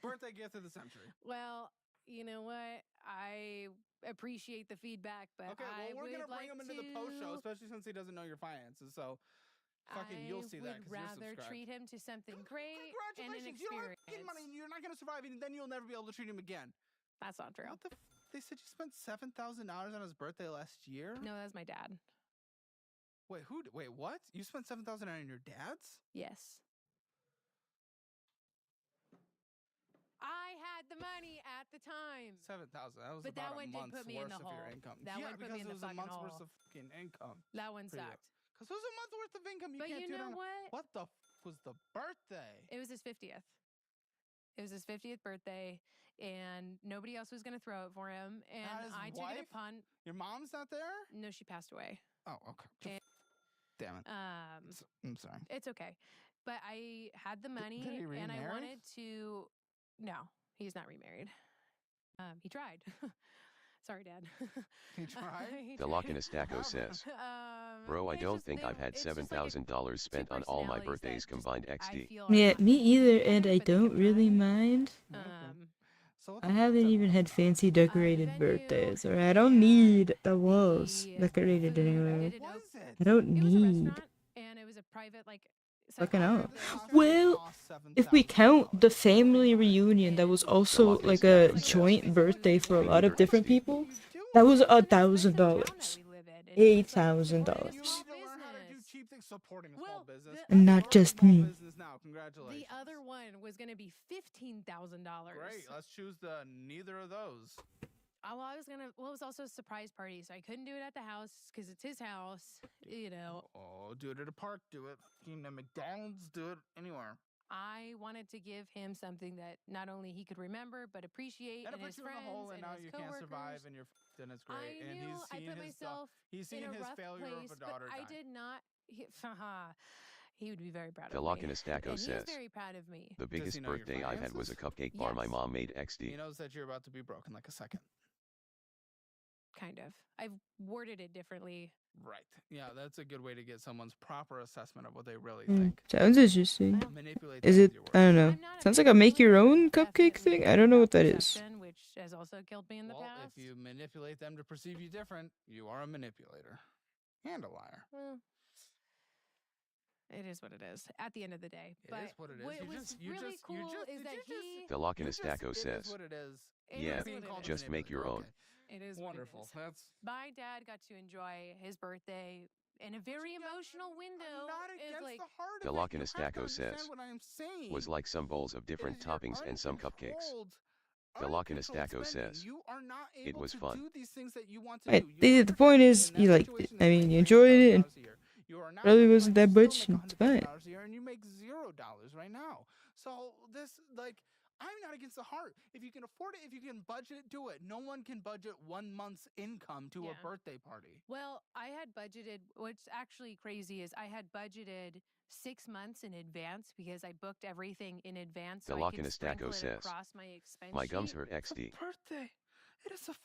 Birthday gift of the century. Well, you know what? I appreciate the feedback, but Okay, well, I we're would gonna bring like him into the post show, to- especially since he doesn't know your finances. So, fucking, you'll see that I because would you're rather subscribed. treat him to something great and an Congratulations! You don't have experience. fucking money, and you're not gonna survive, and then you'll never be able to treat him again. That's not true. What the? They said you spent $7,000 on his birthday last year. No, that's my dad. Wait, who? Wait, what? You spent $7,000 on your dad's? Yes. I had the money at the time. 7,000. That was But that about one a did month's put me in worth the of your hole. income. That yeah, one put because me in it the was a fucking month's hole. worth of fucking income. That one for you. sucked. Because it was a month's worth of income. You But can't you do know that. what? What the was the birthday? It was his 50th. It was his 50th birthday, and nobody else was going to throw it for him. And his I took it wife? upon. Your mom's not there? No, she passed away. Oh, okay. Damn it. I'm sorry. It's okay. But I had the money, did he and I remarry? wanted to. No, he's not remarried. He tried. Sorry, Dad. He tried? He The tried. Lockinestaco says, Bro, I it's don't just think they- I've had it's just like a $7,000 spent two on all my personalities birthdays that combined just I XD. feel are Yeah, not me either, together, and I but they don't can really ride. mind. So what I the haven't fuck- even had fancy decorated venue birthdays, or I don't and need the walls the decorated food, I anyway. did an What oak- is it? I don't It was a need. restaurant, and it was a private like. Fucking section hell. of the restaurant. Well, if we count the family reunion, that was also Lockinestaco like a says, joint birthday for a lot of different XD. people, What are you doing? that was It's an expensive $1,000. town that we live in, and it's like $8,000. supporting a You small need to learn how to do business. cheap things, supporting a small Well, business. the And You're not a just small me. business now. Congratulations. The other one was going to be $15,000. Great. Let's choose the neither of those. Well, I was gonna. Well, it was also a surprise party, so I couldn't do it at the house because it's his house. You know, Oh, do it at a park. Do it at McDonald's. Do it anywhere. I wanted to give him something that not only he could remember but appreciate, And and it his puts you in friends the hole, and and now his you can't survive, coworkers. and you're f***ed, and it's great. I and knew he's I seen put his myself he's seen in a his rough failure place, of a but daughter I die. did not. He would be very proud The of me. Lockinestaco And he's says, very proud of me. the he biggest know your birthday I've had was a finances? cupcake bar my Yes. mom made He XD. knows that you're about to be broken like a second. Kind of. I've worded it differently. Right. Yeah, that's a good way to get someone's proper assessment of what they really Mm, think. sounds interesting. Manipulate Is that it? with your I don't words. know. I'm not a Sounds like a make your own manipulator, cupcake definitely thing. I don't know what that is. perception, which has also killed me in the Well, past. if you manipulate them to perceive you different, you are a manipulator and a liar. Well, it is what it is. At the end of the day, It but is what it is. what You was just- you really just- you cool just- is did that you just- he. The Lockinestaco It says, is what it is. It Yeah, is Being what it called is. just make your manipulator. own. Okay. It is what it Wonderful. is. That's My dad got to enjoy his birthday in a very emotional window. I'm not It's against like the heart The of it. You have to Lockinestaco understand says, what I'm saying. was like some bowls of different Is your toppings and some cupcakes. uncontrolled- The uncontrolled Lockinestaco spending. says, You are not it able was to fun. do these things that you want to Right. do. You The point is, in that you liked it. situation I is mean, like you enjoyed it, and $300,000 a year. You are now probably rich, wasn't but that you much, still make and it's fine. $100,000 a year, and you make $0 right now. So this, like, I'm not against the heart. If you can afford it, if you can budget it, do it. No one can budget 1 month's income to a Yeah. birthday party. well, I had budgeted. What's actually crazy is I had budgeted 6 months in advance because I booked everything in advance, The so I could Lockinestaco sprinkle it says, across my expense my gums sheet. hurt It's a XD. birthday. It is a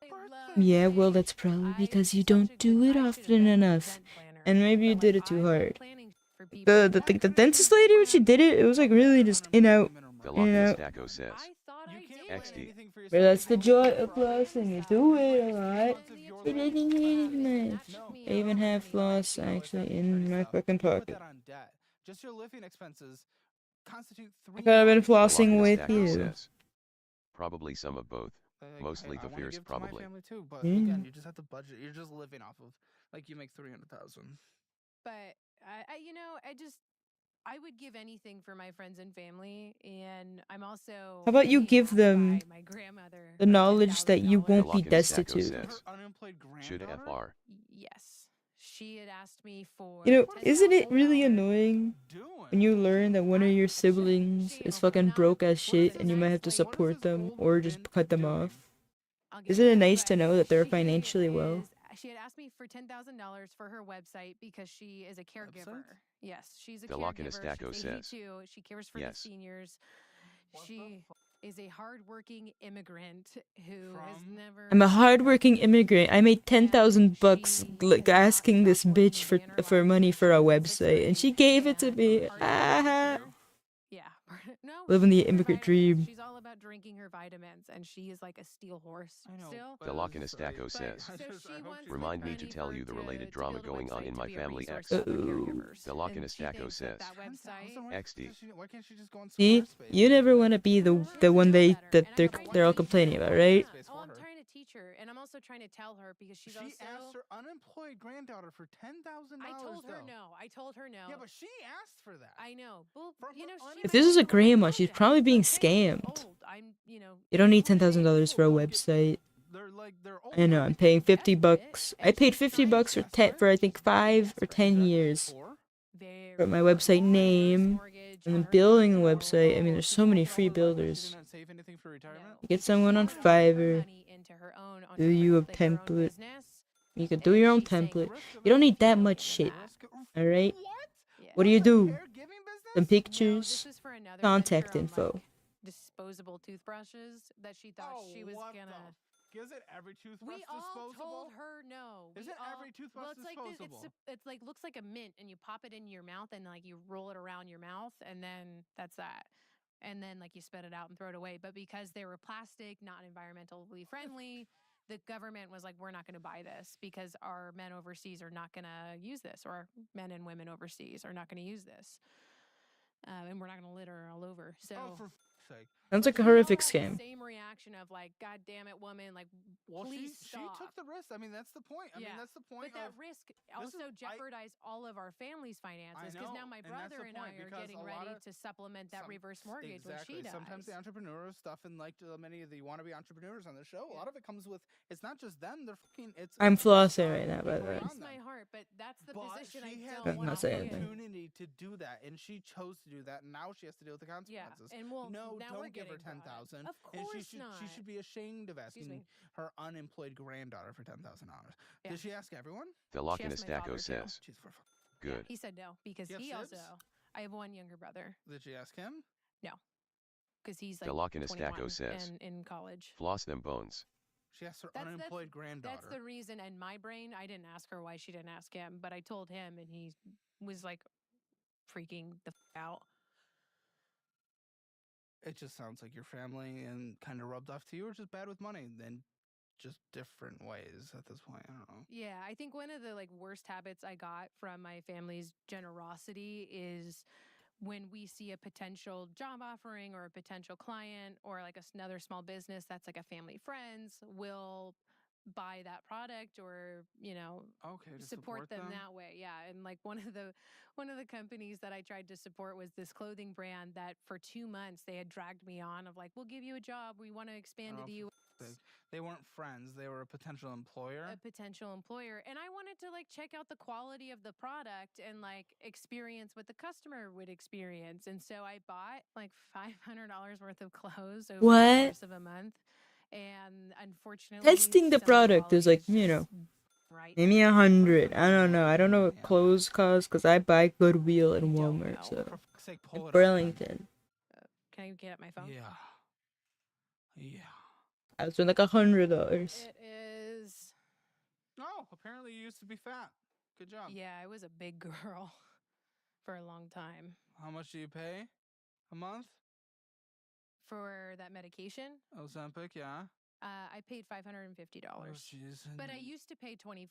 I birthday. love Yeah, well, it. that's probably I'm because you such don't a do good- it I should have often been an enough. event planner. And maybe you But, did like, it too I love hard. planning for people. The dentist lady, when she did it, it was like really just in out. The You know, Lockinestaco says, I thought You I can't did. plan XD. anything for But yourself that's the because joy you're of broke. flossing. You do it a lot. Months of your It life. didn't need And much. that took me I even a have journey, floss No, it's actually not in pretty my stuff. fucking You put pocket. that on debt. Just your living expenses constitute I could have been $3 The flossing with Lockinestaco you. says, probably some of both. Like, Mostly the wanna fierce, give to my probably. family too, but Mm. again, you just have to budget. You're just living off of, like, you make 300,000. But I would give anything for my friends and family, and I'm also. How about you being give asked them by my grandmother the for knowledge that you $10,000. won't be Lockinestaco destitute. says, Her unemployed should granddaughter? FR. Yes, she had asked me for. You know, What isn't it really $10,000. annoying Doing? when you learn that one of your She- siblings is fucking broke as shit this and you might have to nice lady? support them or just cut them off? I'll get Isn't to it that, nice but to know that they're she financially well? She had asked me for $10,000 for her website because she is a caregiver. Yes, she's a The caregiver. Lockinestaco She's says, 82. She cares for yes. the seniors. She is a hardworking immigrant who has From? never. I'm a hardworking immigrant. I made $10,000 like asking this bitch for money for a website, and she gave it to me. Ah. Yeah, No, Living the she's into immigrant vitamins. dream. She's all about drinking her vitamins, and she is like a steel horse I know. still. but The it's Loch just, Stacko like- says, I So just- I she hope wants she- like remind me to money tell for you the to- related to drama build a going on website in to my be a family resource X. to other caregivers. The Loch And she Stacko thinks that says, that 10,000? website. Why XD. why can't she just go on See, Squarespace? you never want to be the one She that doesn't know better, and I'm they're trying to all teach complaining her. about, right? Space Oh, for I'm her. trying to teach her, and I'm also trying to tell her because she's She also. asked her unemployed granddaughter for $10,000. I told her though. no. I told her no. Yeah, but she asked for that. I know. Well, From you her know, she If might this is a also want grandma, she's projects, probably being but hey, she's scammed. old. I'm, you know. You don't need That's what I'm saying, $10,000 for a people don't get- website. They're old. I know, I'm paying $50. I paid $50 for for I think 5 or 10 years for my website name and then building a website. I mean, there's so many free builders. She didn't save anything for retirement. You get someone on Fiverr, do you a template. You could do your own template. You don't need that much shit. All right. What do you do? Caregiving business? Some pictures, contact info. Disposable toothbrushes that she thought she was what gonna. the Is it every toothbrush We all disposable? told her no. Isn't every toothbrush well, it's disposable? Like it's like looks like a mint, and you pop it in your mouth, and like you roll it around your mouth, and then that's that. And then like you spit it out and throw it away. But because they were plastic, not environmentally friendly, the government was like, we're not going to buy this because our men overseas are not going to use this, or our men and women overseas are not going to use this, and we're not going to litter all over. So. Oh, for f***'s sake. Sounds like a we all horrific had scam. the same reaction of like, God damn it, woman! Like, Well, please she stop. took the risk. I mean, that's the point. I mean, that's the point. But that of, risk is- also I- jeopardized all of our family's finances because now know, my and that's brother the and I point, are because getting a lot ready of to supplement that reverse mortgage exactly. when she dies. Sometimes the entrepreneur stuff and like many of the wannabe entrepreneurs on the show, a lot of it comes with. It's not just them. They're fucking. I'm it's flossing society right now, by the way. Breaks around my them. heart, but that's the But position I she had don't I'm the want not to saying be in. anything. opportunity to do that, and she chose to do that. And now she has to deal with the Yeah, consequences. and well, No, now we're don't give her getting brought up. 10,000. Of And course she not. should be ashamed of Excuse asking me. her unemployed granddaughter for $10,000. Yeah. Did she ask everyone? The Loch She asked my father, Stacko too. says, Jeez, for fuck. Yeah, good. he said no because You have he sibs? also. I have one younger brother Did she ask him? because he's The like Loch 21 Stacko says, and in college. floss them bones. She asked her That's- unemployed granddaughter. That's the reason. In my brain, I didn't ask her why she didn't ask him, but I told him, and he was like freaking the out. It just sounds like your family and kind of rubbed off to you, or just bad with money, then just different ways at this point. I don't know. Yeah, I think one of the like worst habits I got from my family's generosity is when we see a potential job offering or a potential client or like another small business that's like a family friends will buy that product or Okay, to support them that way. Yeah, and like one of the companies that I tried to support was this clothing brand that for 2 months they had dragged me on of like, we'll give you a job, we want to expand to the U.S. They weren't friends. They were a potential employer. A potential employer, and I wanted to like check out the quality of the product and like experience what the customer would experience, and so I bought like $500 worth of clothes over What? the course of a month, and unfortunately, Testing the some product is like, quality is you just know, right. maybe 100. I don't know. I don't know what clothes cost because I buy Goodwill and I don't Walmart. know. So For fuck's sake, in pull it up. Burlington, Can I get at my phone? Yeah. Yeah. I was spending like $100. It is. Oh, apparently you used to be fat. Good job. Yeah, I was a big girl for a long time. How much do you pay a month? For that medication, Ozempic, yeah. I paid $550. Oh, jeez. But I used to pay $25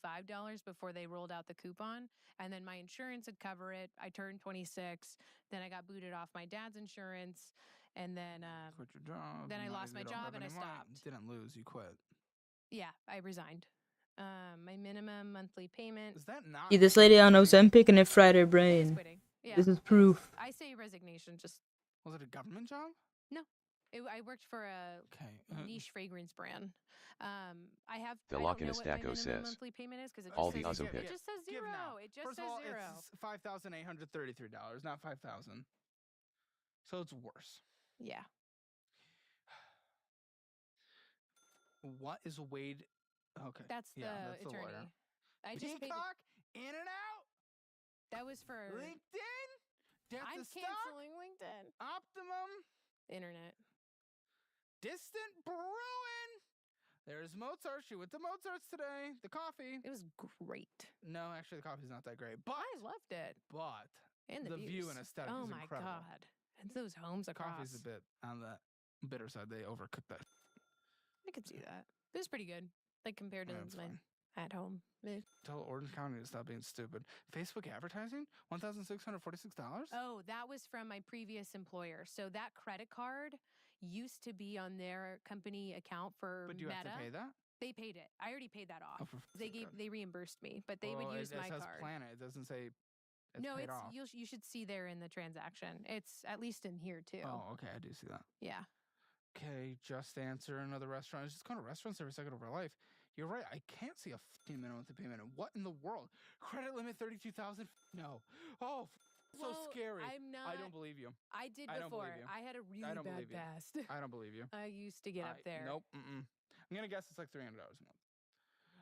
before they rolled out the coupon, and then my insurance would cover it. I turned 26, then I got booted off my dad's insurance, and then Quit your job. then I now lost you my don't job have and I any money. stopped. Didn't lose, you quit. yeah, I resigned. My minimum monthly payment. Is that not? See this lady on Ozempic and it fried her is brain. quitting. Yeah, This is proof. I say resignation. Just Was it a government job? I worked for a Okay. niche fragrance brand. I have. The I Loch don't know what my Stacko minimum says, monthly payment is because it all just the says Ozempic. it just says Give zero. now. It just First says of all, zero. it's $5,833, not 5,000. So it's worse. Yeah. What is Wade? Okay. That's the that's the attorney. lawyer. I just paid. Peacock, In and Out, That was for. LinkedIn, Death I'm to Stock, canceling LinkedIn. Optimum, Internet. Distant Brewing. There's Mozart. She went to Mozart's today. The coffee. It was great. No, actually, the coffee's not that great. But I loved it. but And the view views. and aesthetic Oh is my incredible. god. It's those homes across. Coffee's a bit on the bitter side. They overcook that. I could see that. It was pretty good, like compared to That's my fine. at home. Tell Orange County to stop being stupid. Facebook advertising, $1,646. Oh, that was from my previous employer. So that credit card used to be on their company account for But do you Meta. have to pay that? They paid it. I already paid that off. Oh, for They reimbursed me, but they would use my it says card. Planet. It doesn't say it's No, paid it's off. you should see there in the transaction. It's at least in here too. Oh, okay. I do see that. Yeah. Okay, just answer another restaurant. It's just going to restaurants every second of our life. You're right. I can't see a 15 minute monthly payment. What in the world? Credit limit 32,000? No. Oh, so Well, scary. I'm not. I don't believe you. I did I don't before. believe you. I had a really I don't bad believe you. past. I don't believe you. I used to get up there. Nope. I'm gonna guess it's like $300 a month.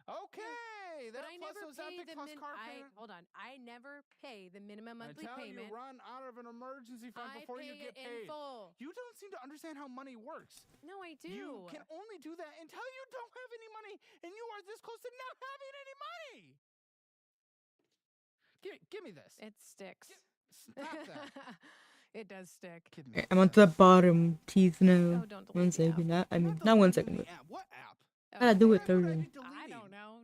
Okay, But that I plus never those pay epic the plus car payment. hold on. I never pay the minimum monthly Until payment. you run out of an emergency fund I before pay you get it paid. in full. You don't seem to understand how money works. No, I do. You can only do that until you don't have any money, and you are this close to not having any money. Give me this. It sticks. Stop that. It does stick. Give me I'm on to the this. bottom teeth now. Oh, don't delete One the app. second. I mean, Not not one deleting second, the but app. What app? I gotta do What it app would I thoroughly. be I deleting? don't know.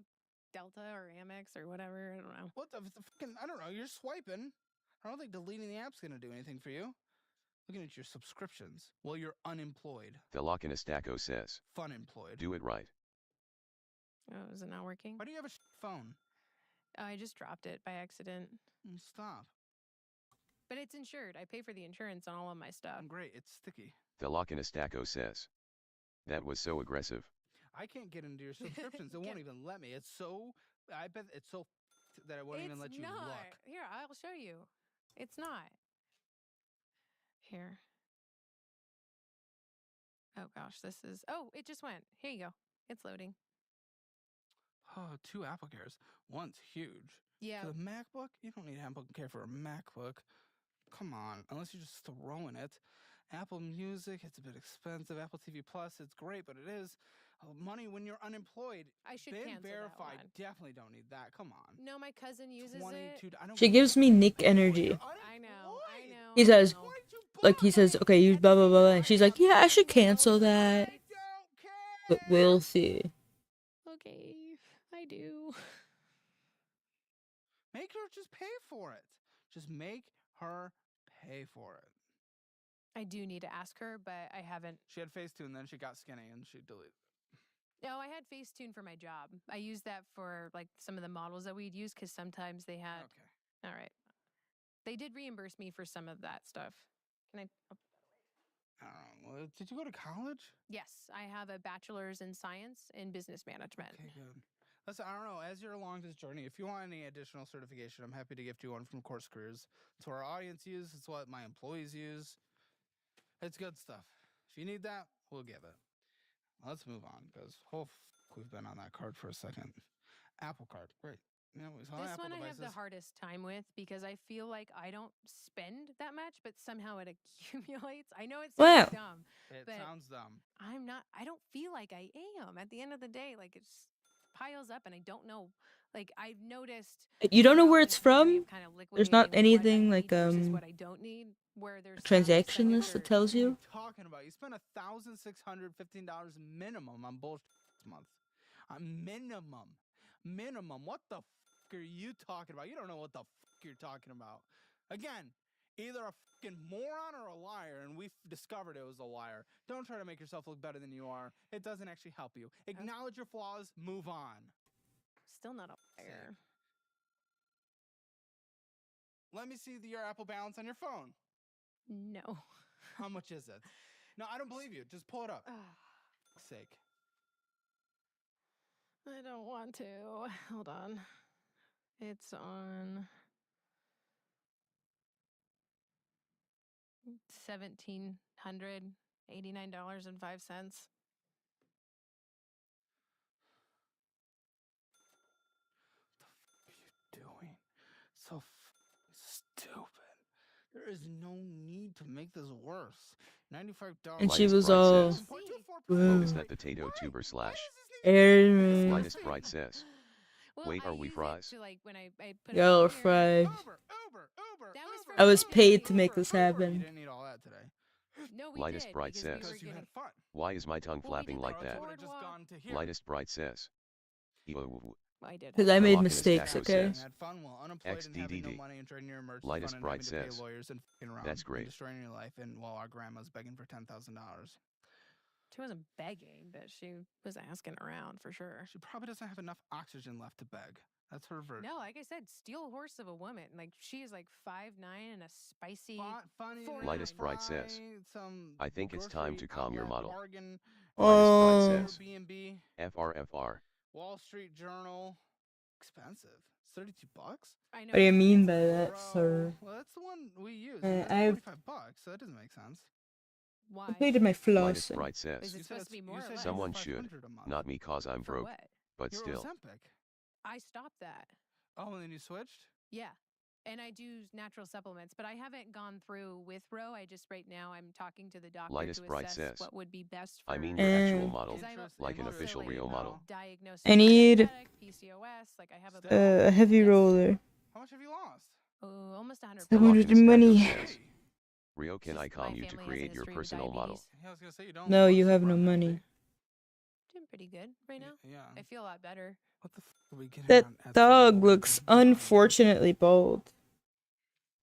Delta or Amex or whatever. I don't know. What the fucking? I don't know. You're swiping. I don't think deleting the app's gonna do anything for you. Looking at your subscriptions. Well, you're unemployed. Velocinistaco says. Fun employed. Do it right. Oh, is it not working? Why do you have a phone? I just dropped it by accident. Stop. But it's insured. I pay for the insurance on all of my stuff. Great. It's sticky. Velocinistaco says. That was so aggressive. I can't get into your subscriptions. It won't even let me. It's so. I bet it's so that it won't even let you not. look. Here, I'll show you. It's not. Here. Oh gosh, this is. Oh, it just went. Here you go. It's loading. Oh, 2 Apple Cares. One's huge. Yeah. For the MacBook, you don't need Apple Care for a MacBook. Come on, unless you're just throwing it. Apple Music, it's a bit expensive. Apple TV Plus, it's great, but it is money when you're unemployed. I should Been cancel verified. that one. Definitely don't need that. Come on. No, my cousin uses 22. it. I don't She care. gives me Nick energy. You're I know. He says, 22 like, he says, okay, use blah, blah, blah, blah. And she's like, yeah, I should cancel that. I don't care. But we'll see. Okay, I do. Make her just pay for it. Just make her pay for it. I do need to ask her, but I haven't. She had Facetune, then she got skinny, and she deleted it. No, I had Facetune for my job. I used that for like some of the models that we'd use because sometimes they had. Okay. All right. They did reimburse me for some of that stuff. Can I? Oh, I don't know. Well, did you go to college? yes, I have a bachelor's in science in business management. Okay, good. Listen, I don't know. As you're along this journey, if you want any additional certification, I'm happy to gift you one from Course Careers. It's what our audience uses. It's what my employees use. It's good stuff. If you need that, we'll give it. Let's move on because we've been on that card for a second. Apple Card, great. You know, it's on This Apple one I have the devices. hardest time with because I feel like I don't spend that much, but somehow it accumulates. I know it sounds dumb. It but sounds dumb. I'm not. I don't feel like I am. At the end of the day, like it just piles up, and I don't know. Like I've noticed. You don't know where it's this theory from? of kind of There's not liquidating what I anything need like, versus what I don't need. Where there's a transaction some list that other- tells What are you? you talking about? You spent $1,615 minimum on bullshit this month. Minimum. What the fuck are you talking about? You don't know what the fuck you're talking about. Again, either a fucking moron or a liar, and we've discovered it was a liar. Don't try to make yourself look better than you are. It doesn't actually help you. Acknowledge your flaws, move on. Still not a liar. Let me see your Apple balance on your phone. No. How much is it? No, I don't believe you. Just pull it up. For sake. I don't want to. Hold on. It's on $1,789.05. Doing so stupid. There is no need to make this worse. $95. And she Lightest was Bright all, says. whoa. What is that potato tuber slash? Air. Lightest Bright says. Well, Wait, I are we use it fries? to, like, when I put it Y'all are on here. fried. That was for I was Friday. paid to make this You happen. didn't need all that today. No, we Lightest did. Bright because we says. were Because you getting... had fun. Why is my tongue Well, we flapping did like the that? Would have just boardwalk. gone to here. Lightest Bright says. Ew. I did. Because have I fun. made Lock in a mistakes, stack, okay? says. Had fun while unemployed and having no XDDD. money and trading your emergency Lightest fund and Bright having to pay says. lawyers and f***ing around That's great. and destroying your life and while our grandma's begging for $10,000. She wasn't begging, but she was asking around for sure. She probably doesn't have enough oxygen left to beg. That's her version. No, like I said, steel horse of a woman. Like, she is like 5'9" and a spicy... Funny Four Lightest nine. Bright says. Some I think it's time grocery to calm your outlet model. bargain, Lightest Bright Oh, says. B&B, FRFR. Wall Street Journal. Expensive. $32? I know. what do you it's mean by expensive. that, sir? Well, that's the one we use. I That's have- $45, so that doesn't make sense. Why? Completed my Lightest flossing. Bright Is says. it You supposed said to be it's- more you or said less? Someone it's should. $500 a month. Not me cause I'm For broke. what? But Your still. Ozempic. I stopped that. Oh, and then you switched? Yeah. And I do natural supplements, but I haven't gone through with Ro. I just right now I'm talking to the doctor Lightest to Bright assess says. what would be best for I mean your actual Eh. model. 'cause I'm Like an also, official like, Rio model. diagnosed I with need, diabetic, PCOS. Like, I have a a heavy Yes. roller. How much have you lost? Almost 100 I Lock wanted in a stack money. says. Hey. Rio, can Just I calm my you to family has create a your history with personal model? diabetes. Yeah, I was gonna say you don't. No, look you have super no unhealthy. money. Doing pretty good right now. Yeah. I feel a lot better. What the f are we getting That on Etsy? dog What looks is dying? unfortunately bald.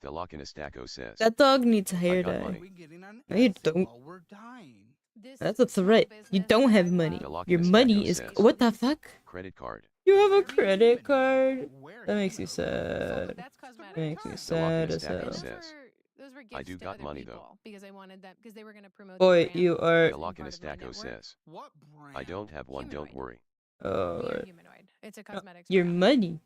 The Lock in a Stacko says. That dog needs a I hair got dye. What money. are we getting on No, you Etsy don't. while we're dying? This That's a small threat. You business don't that have I money. The Lock Your in a money Stacko is... says. What the fuck? Credit card. You have a Where do you credit even card? Where That makes me even? Sold sad. it. That's It's the cosmetic. right Makes me time. The Lock in sad a as Stacko hell. And those says. were I gifts do to got other money, people though. because I wanted them because they were going to promote Boy, the brand. you are... The Lock in a part of my Stacko network. says. What brand? I don't have one, don't Humanoid. worry. Oh, We are Lord. humanoid. It's a cosmetics Your brand. money.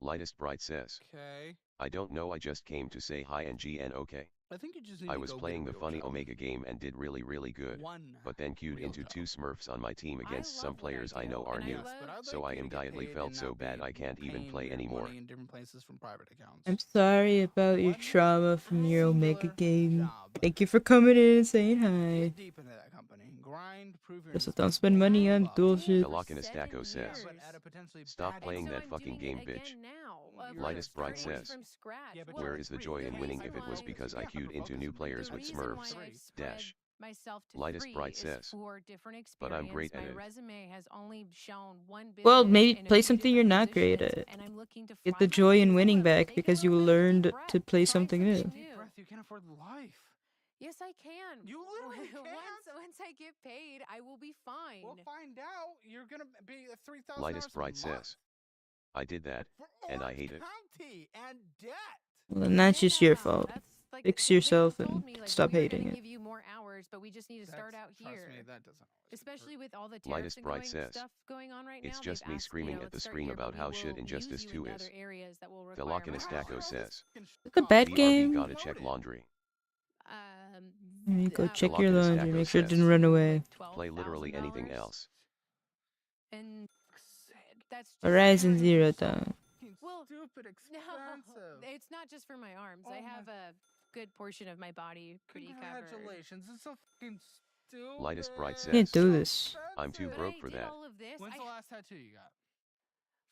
Lightest Bright says. Okay. I don't know, I just came to say hi and GN okay. I think you just need I to was go get playing a the real funny job. Omega game and did really good. One. But then queued real into job. 2 Smurfs on my team I against some love what I players I know do, are and I new. love- But I'd So like I you to am get dietly paid felt and so not bad be I can't even paying play your anymore. money in different places from private accounts. I'm sorry about your trauma from your Omega Singular game. job. Thank you for coming in and saying hi. Get deep into that company. Grind, prove your Just don't spend money on bullshit. The Lock in a Stacko Yeah, says. but at a potentially Stop bad playing And so that I'm fucking doing game, it bitch. again now. You're Lightest Bright starting says. from scratch. Yeah, but Well, Where is the joy in winning if it was because I queued into new players the with reason Smurfs? why I've spread Dash. myself to Lightest 3 Bright is says. for different experience. But I'm great at My it. resume has only shown one business. Well, maybe in a play few something you're different not great positions, at. and I'm looking to Get the fly joy my in own winning solo. back Take because a you little bit of learned deep breath. to play Try something new. something Deep breath, you can't afford life. Yes, I can. You literally can't. Once I get paid, I will be fine. We'll find out. You're gonna be at $3,000 Lightest Bright a month says. I did that, for and I Orange hate it. County and debt. Well, then that's just your That's fault. like, Fix they yourself told and me, like, stop we're hating gonna it. give you more hours, but we just need to start out Trust here. me, that doesn't always Especially with all the tariffs Lightest and Bright going says. stuff going on right now. It's they've just me asked, screaming at let's the start screen here, about but how we shit will Injustice use you 2 in is. other areas that will The require Lock in a more Stacko hours. says. It's a bad BRB game. gotta check laundry. Let me go check Lock your in a laundry. Stacko Make sure it says. didn't run away. Play literally anything else. And that's just Horizon for- Zero Dawn. Well, Stupid expensive. No, it's not just for my arms. Oh I my- have a good portion of my body pretty covered. Congratulations. It's so fucking stupid. Lightest Bright I can't says. do this. I'm too But broke I for did that. all of this. When's I the last tattoo you got?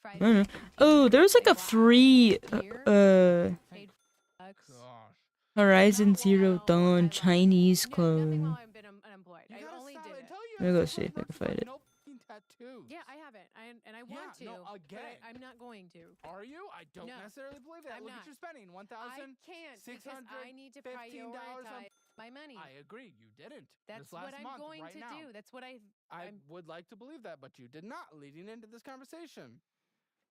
Friday I don't know. 13th. Oh, there was like a free Paid bucks. Gosh. Horizon Not while Zero I Dawn lost. Chinese No, nothing clone. while I've been unemployed. You I gotta only stop did it. until you Let me go have see if I can Smurfs, find it. no fucking tattoos. Yeah, I haven't. And I want to. no, but again. I'm not going to. Are you? I don't No, necessarily believe that. I'm Look not. at your spending. I 1,000. can't because I need to $615 prioritize my money. I agree. You didn't. That's this last what I'm month, going right to now. do. That's what I I'm- would like to believe that, but you did not. Leading into this conversation,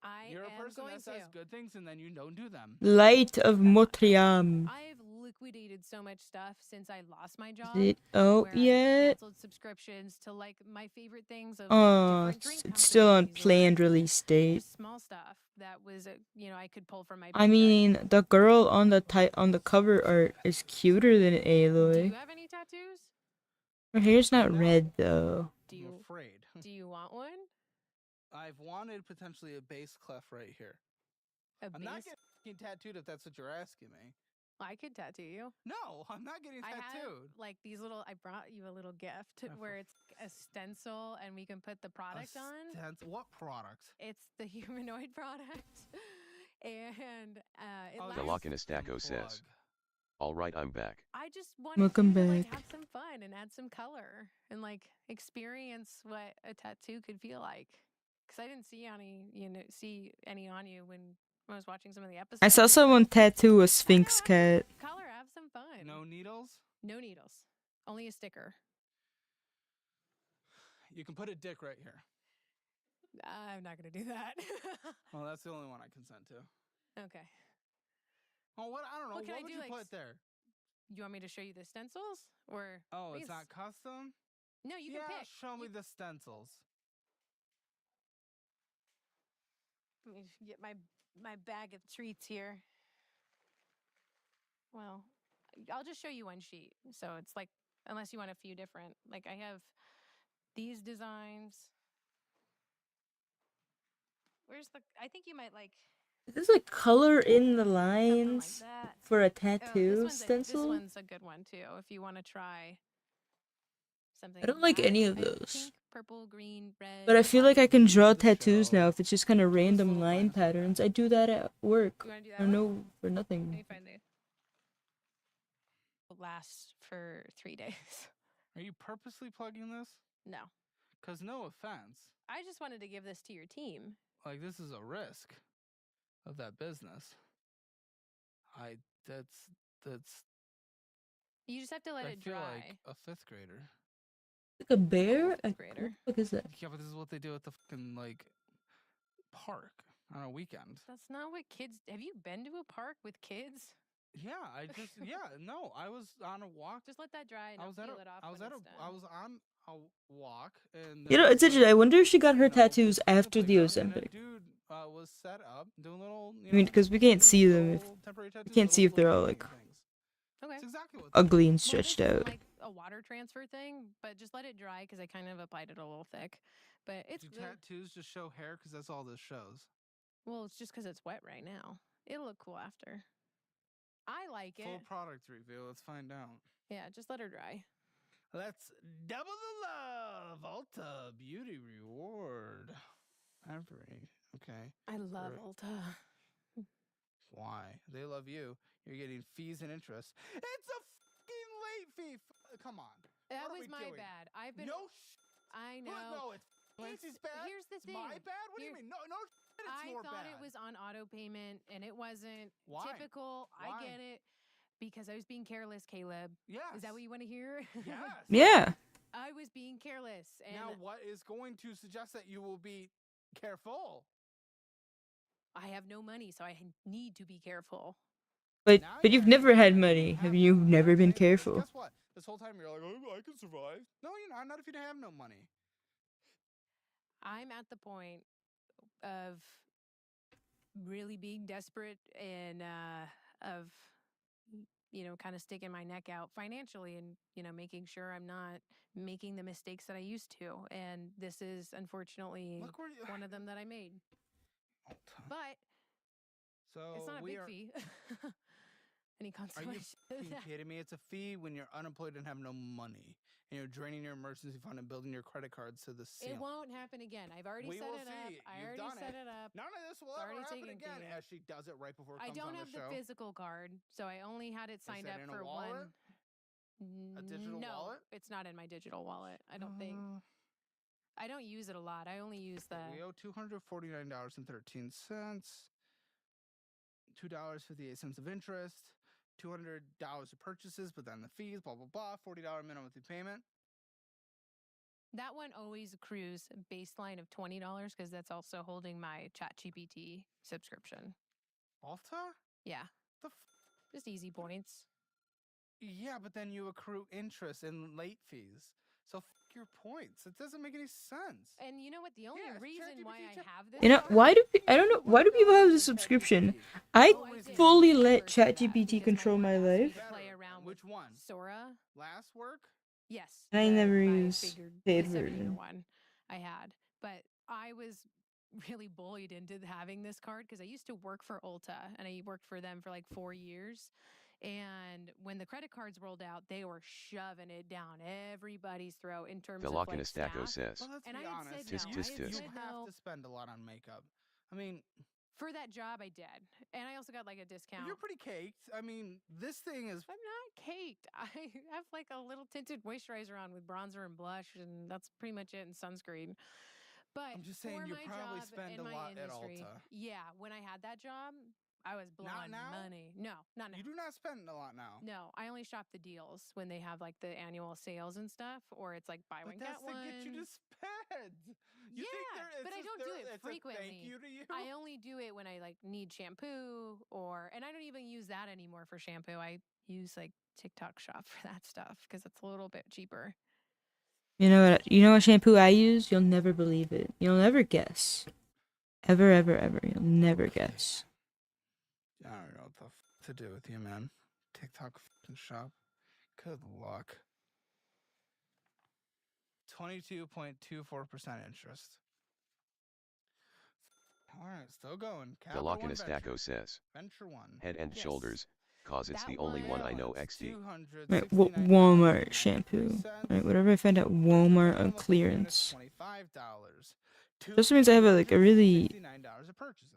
I you're a am person going that says to. good things and then you don't do them. Light of Motriam. I've liquidated so much stuff since I lost my job. Is it out where I've yet? canceled subscriptions to like my favorite things of Oh, different drink it's still on companies or planned release date. just small stuff that was I could pull from my I paycheck. mean, the girl on the cover art is cuter than Do Aloy. you have any tattoos? Her hair's not No. red though. Do I'm you afraid. do you want one? I've wanted potentially a bass clef right here. A I'm not base? getting fucking tattooed if that's what you're asking me. I could tattoo you. No, I'm not getting I have tattooed. like these little. I brought you a little gift Oh, where it's a stencil, and we can put the product on. What product? It's the humanoid product, and it Oh, lasts. Galakinastaco says. Alright, I'm back. I just wanted Welcome you to like back. have some fun and add some color and like experience what a tattoo could feel like. Because I didn't see any on you when I was watching some of the episodes. I saw someone tattoo a Sphinx cat. Color, have some fun. No needles? No needles. Only a sticker. You can put a dick right here. I'm not gonna do that. Well, that's the only one I consent to. Okay. Oh, what? I don't know. What can I would do, you like, put there? You want me to show you the stencils? Or Oh, we it's can not custom? No, you Yeah, can pick. show me the stencils. Let me get my bag of treats here. Well, I'll just show you one sheet. So it's like, unless you want a few different, like I have these designs. I think you might like. There's like color in the something like lines that. for a Oh, tattoo this stencil. one's a good one too. If you want to try something. I don't like any of I have those. Pink, purple, green, red. But I feel like I white. can draw Give it a tattoos show. now if it's just kind of Give us random little line lines like that. patterns. I do that at work. You want to do that? I one? know for Let nothing. me find these. Will last for 3 days. Are you purposely plugging this? No, Because no offense. I just wanted to give this to your team. Like, this is a risk of that business. That's You just have to let I it feel dry. like a 5th grader. Like a bear? fifth What grader. the fuck is that? Yeah, but this is what they do at the fucking, like, park on a weekend. That's not what kids. Have you been to a park with kids? Yeah, no, I was on a walk. Just let that dry and I was I'll at peel it off I was when at it's done. I was on a walk and You know, there it's was, interesting. I wonder if she got her you know, tattoos a after the playground, and a Ozempic. dude was set up doing little. I mean, because we can't see them. little temporary tattoos, can't see if they're all, little like, things. Okay. It's exactly what ugly and Well, this stretched isn't out. like a water transfer thing, but just let it dry because I kind of applied it a little thick. But it's Do really, tattoos just show hair? Because that's all this shows. well, it's just because it's wet right now. It'll look cool after. I like it. Full product review. Let's find out. Yeah, just let her dry. Let's double the love. Ulta Beauty Reward. Okay. I love Sure. Ulta. Why? They love you. You're getting fees and interest. It's a fucking late fee. Come on. That What are was we my doing? bad. I've been. No. I No, know. it's Lindsay's bad. Here's the It's thing. my bad. What do you Here- mean? No. It's I your thought bad. it was on auto payment and it wasn't. Why? Typical. Why? I get it. Because I was being careless, Caleb. Yes. Is that what you want to hear? Yes. Yeah. I was being careless. And Now, what is going to suggest that you will be careful? I have no money, so I need to be careful. But Now you've you're never actually had saying money. you Have no you money. never I'm been saying that because careful? Guess what? This whole time you're like, oh, I can survive. No, you're not if you have no money. I'm at the point of really being desperate and of kind of sticking my neck out financially and making sure I'm not making the mistakes that I used to. And this is unfortunately Look where you. one of them that I made. Ulta. But So it's not a we big are. fee. Any Are you consolation? fucking kidding me? It's a fee when you're unemployed and have no money, and you're draining your emergency fund and building your credit cards to the ceiling. It won't happen again. I've already We set will it up. see. I You've already done set it. it up. None of this will It's ever already happen taken again. fee. As she does it right before it I comes don't on have the the show. physical card, so I only had it signed that up in a for wallet? one. A digital no, wallet? it's not in my digital wallet. I don't think. I don't use it a lot. I only use the. We owe $249.13. $2.58 of interest. $200 of purchases, but then the fees, blah, blah, blah. $40 minimum monthly payment. That one always accrues a baseline of $20 because that's also holding my ChatGPT subscription. Ulta? Yeah, The just easy points. Yeah, but then you accrue interest and late fees. So your points. It doesn't make any sense. And you know what? The only Yes, reason why I ChatGPT have this. You know, card- I don't know, why do people have the subscription? I Oh, did. fully I let purchased that ChatGPT because control my friend asked me life. to play around Which with one? Sora. Last work? Yes. I never my use figured paid the 7-year version. one I had. But I was really bullied into having this card because I used to work for Ulta and I worked for them for like 4 years. And when the credit cards rolled out, they were shoving it down everybody's throat in terms of Velocin like staff. Estaco says. Well, let's And be I had honest. said Tisk, no. tisk, I tisk. had You said have no. to spend a lot on makeup. I mean, For that job, I did, and I also got like a discount. you're pretty caked. I mean, this thing is. I'm not caked. I have like a little tinted moisturizer on with bronzer and blush, and that's pretty much it, and sunscreen. But I'm just saying for you my probably job spend in a my lot at industry, Ulta. yeah, when I had that job, I was blowing now? money. No, not now. You do not spend a lot now. No, I only shop the deals when they have like the annual sales and stuff, or it's like buy But one that's get one. to get you to spend. You think Yeah, it's but I just don't do it it's frequently. A thank you to you. I only do it when I like need shampoo and I don't even use that anymore for shampoo. I use like TikTok shop for that stuff because it's a little bit cheaper. You know what? You know what shampoo I use? You'll never believe it. You'll never guess. Ever, ever, ever. You'll never guess. I don't know what the to do with you, man. TikTok shop. Good luck. 22.24% interest. All right, still going. Velocin Estaco says. Venture 1. Head and Yes. Shoulders, cause it's That the only one I know It's XD. Right, Walmart shampoo. Right, whatever I find at Walmart on clearance. $25. Just means I have a really $69 of purchases.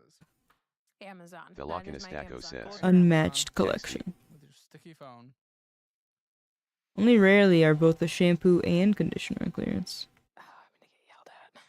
Amazon. Velocin That is my Estaco Amazon says. card. unmatched collection. With your sticky phone. Only rarely are both the shampoo and conditioner on clearance. Oh, I'm gonna get yelled at.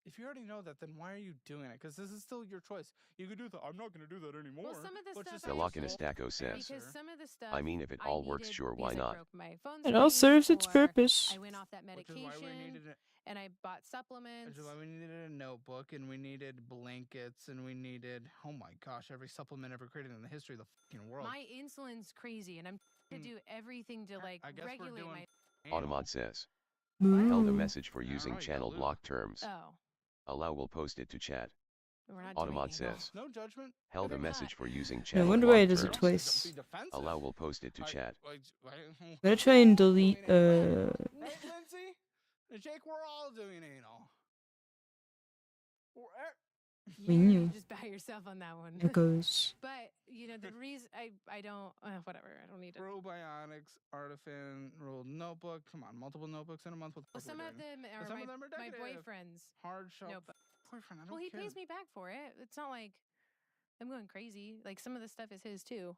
If you already know that, then why are you doing it? Because this is still your choice. You could do that. I'm not going to do that anymore. Well, some of the But stuff just I Velocin just- Estaco says. Because some of the stuff I mean, if it all works, needed sure, why because I not? broke my phone It all screen, serves its or purpose. I went off that Which is medication, why we needed it. and I bought supplements. Which is why we needed a notebook, and we needed blankets, and we needed, oh my gosh, every supplement ever created in the history of the fucking world. My insulin's crazy, and I'm to do everything to like I guess regulate we're doing my. Automod says. Held a Ooh. message for I don't using know, you channel got block terms. Oh, Allow will post it to chat. we're not Automod doing anal. says. No judgment. Held a We're message not. for using No channel wonder why block it does it terms. twice. Be defensive. Allow will post it to chat. I'm gonna try and delete, Right, Lindsay? Jake, we're all doing anal. We You knew. just by yourself on that one. It goes. But you know the reason I don't whatever I don't need to. Probiotics, Artifin, ruled notebook. Come on, multiple notebooks in a month. What the Well, fuck some are of we doing? them are Some my, of them are my decorative. boyfriend's Hard shell. notebook. Boyfriend, I don't Well, he care. pays me back for it. It's not like I'm going crazy. Like some of the stuff is his too.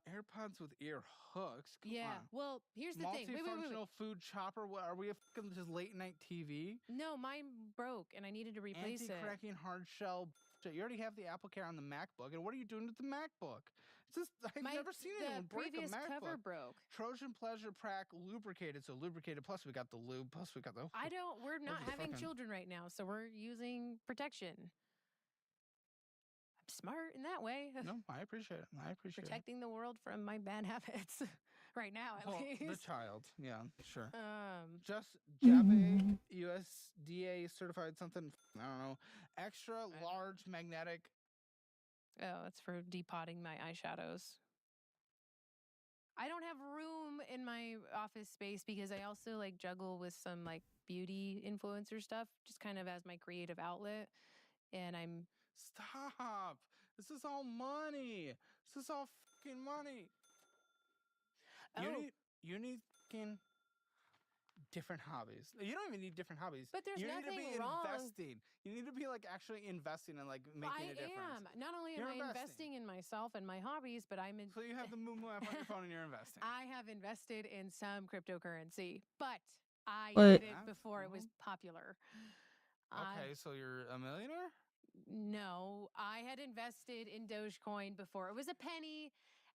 AirPods with ear hooks. Come Yeah. on. Well, here's the thing. Wait. Multifunctional food chopper. What are we? Fucking just late night TV? No, mine broke and I needed to replace it. Anti-cracking hard shell. Shit. You already have the Apple Care on the MacBook, and what are you doing with the MacBook? It's just I've never seen anyone break a previous MacBook. cover broke. Trojan Pleasure Pack lubricated, so lubricated. Plus we got the lube. Plus we got the. We're not just having fucking- children right now, so we're using protection. I'm smart in that way. No, I appreciate it. I appreciate Protecting the world from my bad habits. Right now, at it. least. The child. Yeah, sure. Just Mm-hmm. Java USDA certified something. I don't know. Extra large magnetic. Oh, it's for depotting my eyeshadows. I don't have room in my office space because I also like juggle with some like beauty influencer stuff, just kind of as my creative outlet. And I'm Stop. This is all money. This is all fucking money. You need fucking different hobbies. You don't even need different hobbies. But there's you need to nothing be wrong. investing. You need to be like actually investing and like making a difference. Not only am You're I investing investing. in myself and my hobbies, but I'm in. So you have the Moo Moo app on your phone and you're investing. I have invested in some cryptocurrency, but I What? did it before it was popular. Okay, so you're a millionaire? No, I had invested in Dogecoin before it was a penny.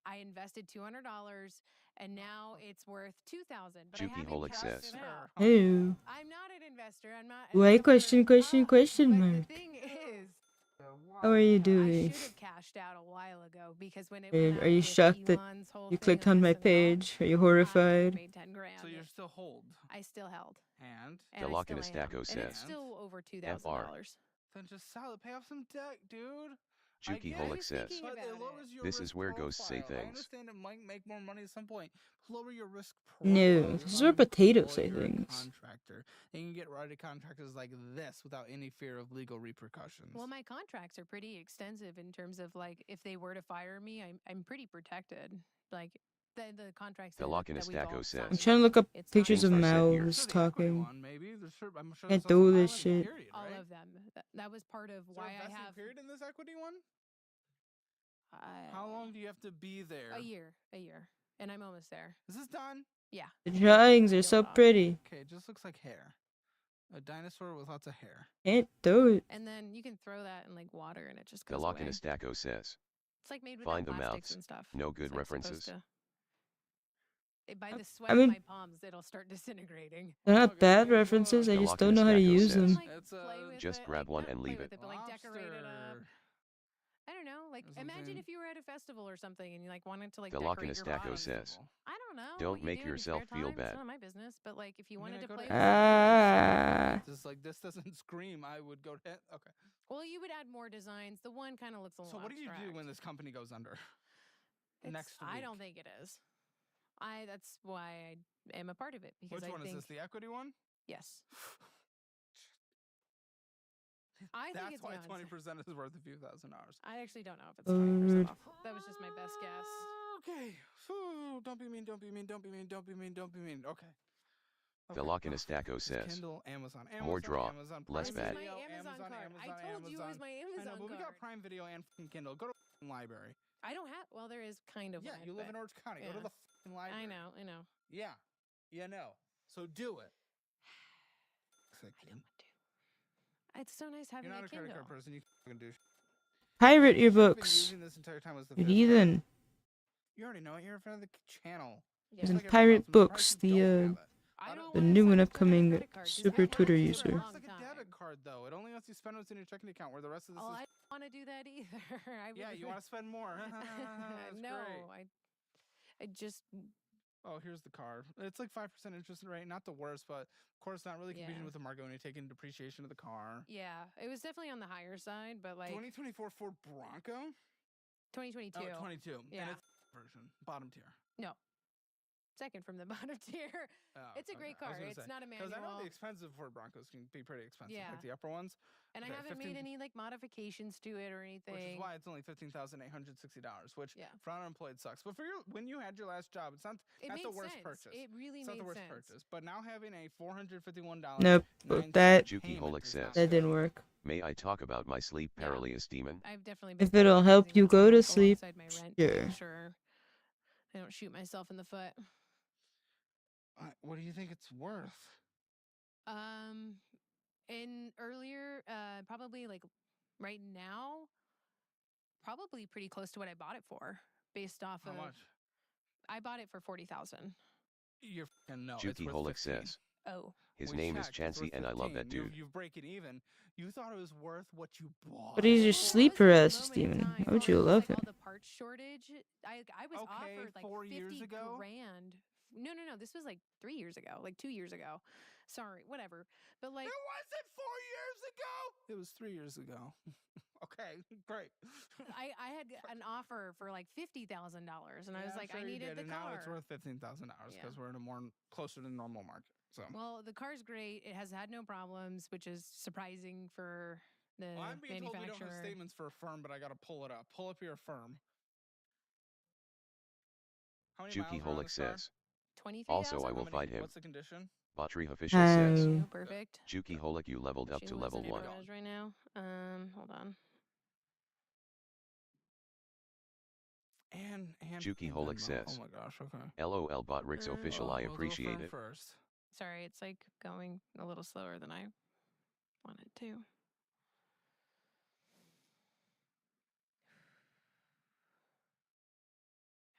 I invested $200, and now it's worth $2,000. But I Juki haven't Holic cashed says. it out. Ew. I'm not an investor. I'm not. Why I've question never- mark? But the thing is, How are you I doing? should have cashed out a while ago because when it Babe, went are out you with shocked that Elon's whole you thing clicked of on my messing around, page? Are you I horrified? made 10 grand. So you're still hold. I still held. And And I Velocin still am. Estaco And it's says. still over FR. $2,000. then just sell it. Pay off some debt, dude. I Juki get Holic it, says, but it about lowers it. your this risk is where ghosts say profile. I things. understand it might make more money at some point. Lower your risk profile. No, You're this is where unemployed, potatoes say you're a things. contractor. And you can get writing contractors like this without any fear of legal repercussions. Well, my contracts are pretty extensive in terms of like if they were to fire me, I'm pretty protected. Like the contracts that we've all Velocinistaco says, I'm signed. trying to look up It's not pictures of Things are set here. mouths Sure, the equity talking. one, maybe. I'm sure Can't there's also do a this vesting shit. period, all right? of them. That was part of Is there why a I vesting have period in this equity one? How long do you have to be there? A year, and I'm almost there. Is this done? Yeah. The drawings are Feel so it off. pretty. Okay, it just looks like hair. A dinosaur with lots of hair. Can't do it. And then you can throw that in like water, and it just goes away. Velocinistaco says, It's like made with find the plastics mouths. and stuff. No good It's, like, supposed references. to- by I- the sweat I mean- of my palms, it'll start disintegrating. They're not Okay, bad well, references, I The just don't know how to Loch Ness use Echo them. says, Like, It's play with just it, grab like, one not and play leave with it. but like decorate it up. Lobster. I don't know. Like, Or imagine something. if you were at a festival or something and you like wanted to like The decorate your Lochinistaco bottom. says, I don't know. don't what you make do in your yourself spare feel time, bad. It's none of my business. But like, if you I mean, wanted I to go play to with Ah. Just like this doesn't scream, I would go to okay. well, you would add more designs. The one kind of looks a little. So what do you do abstract. when this company goes under? It's- Next week. I don't think it is. That's why I am a part of it because Which I one think is this? The equity one? yes. I think That's it's why beyond. 20% is worth a few $1,000s. I actually don't know if it's 20% off. That was just my best guess. Okay. Don't be mean. Don't be mean. Don't be mean. Don't be mean. Don't be mean. Okay. The Lochinistaco It's says, Kindle, Amazon, more draw, Amazon, less Prime bad. This is Video, my Amazon card. Amazon, I told you it was my I Amazon know, but we got card. Prime Video and f***ing Kindle. Go to f***ing library. I don't have. Well, there is kind of. Yeah, one, you live in but Orange County. Go to yeah. the f***ing library. I know. Yeah, you know. So do it. I don't want to. It's so nice having You're not a a credit Kindle. card person. You f***ing do. Pirate your You should've been books. using this entire time was the You fifth heathen. card. You already know it. You're in front of the channel. Yeah. Just And like everyone Pirate else. I'm surprised Books, you don't have it. I don't the wanna new sign and up for another upcoming credit card 'cause super I've had Twitter it for a user. It long works like a time. debit card, though. It only lets you spend what's in your checking account, where the rest of this Oh, is. I don't want to do that either. Yeah, you want to spend more. That's no, great. I just Oh, here's the car. It's like 5% interest rate. Not the worst, but of course not really competing Yeah. with the market when you take in depreciation of the car. yeah, it was definitely on the higher side, but like 2024 Ford Bronco? 2022. Oh, 22. Yeah. And it's version. Bottom tier. Second from the bottom tier. Oh, It's a great car. It's not a Because I know manual. the expensive Ford Broncos can be pretty expensive, Yeah. like the upper ones. And Okay, I haven't 15 made any like modifications to it or anything. Which is why it's only $15,860, which Yeah. for unemployed sucks. But for when you had your last job, it's not it not made the worst sense. purchase. It really It's not made the worst sense. purchase. But now having a $451 Nope, that Juki payment Holic is not says, that didn't fair. work. May I talk about my sleep Yeah. paralysis demon? I've definitely been If it'll help using you that go to alongside sleep, my rent to sure. make sure I don't shoot myself in the foot. What do you think it's worth? In earlier, probably like right now, probably pretty close to what I bought it for, based off How of. much? I bought it for 40,000. You're f***ing no. It's Juki worth Holic 15. says, Oh, his We name is checked, it's worth Chansey and I love that 15. dude. You break it even. You thought it was worth what you bought. But he's Well, your it sleep was at the paralysis moment in demon. time, How would but you it was, love like, him? all the parts shortage. I was Okay, offered like 4 50 years ago? grand. No. This was like 3 years ago, like 2 years ago. Sorry, whatever. But like, It wasn't 4 years ago. It was 3 years ago. Okay, great. I had an offer for like $50,000, and I was like, I needed the and car. now it's worth $15,000 because we're in a more closer to normal market. So Well, the car's great. It has had no problems, which is surprising for the well, I'm being told we don't manufacturer. have statements for a firm, but I got to pull it up. Pull up your firm. How many Juki miles are on Holic this car? says, 23,000. also I How will many? fight him. What's the condition? Battery official says, Oh. Perfect. Juki Holic you leveled up She to lives level in 1. garage right now. Hold on. And Juki and Holic Venmo. says, Oh my gosh, okay. LOL bot Rick's official I We'll do a appreciate firm it. First. Sorry, it's like going a little slower than I wanted to.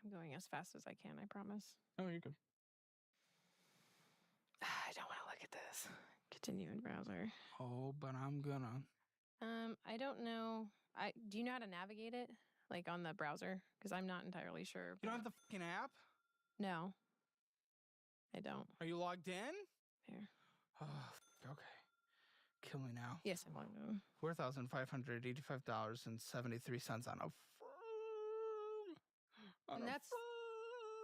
I'm going as fast as I can, I promise. Oh, you're good. I don't want to look at this. Continue in browser. Oh, but I'm gonna. I don't know. Do you know how to navigate it, like on the browser? Because I'm not entirely sure. You don't have the fucking app? No, I don't. Are you logged in? Here. Oh, okay. kill me now. Yes, I want to. $4,585.73 on a firm. And that's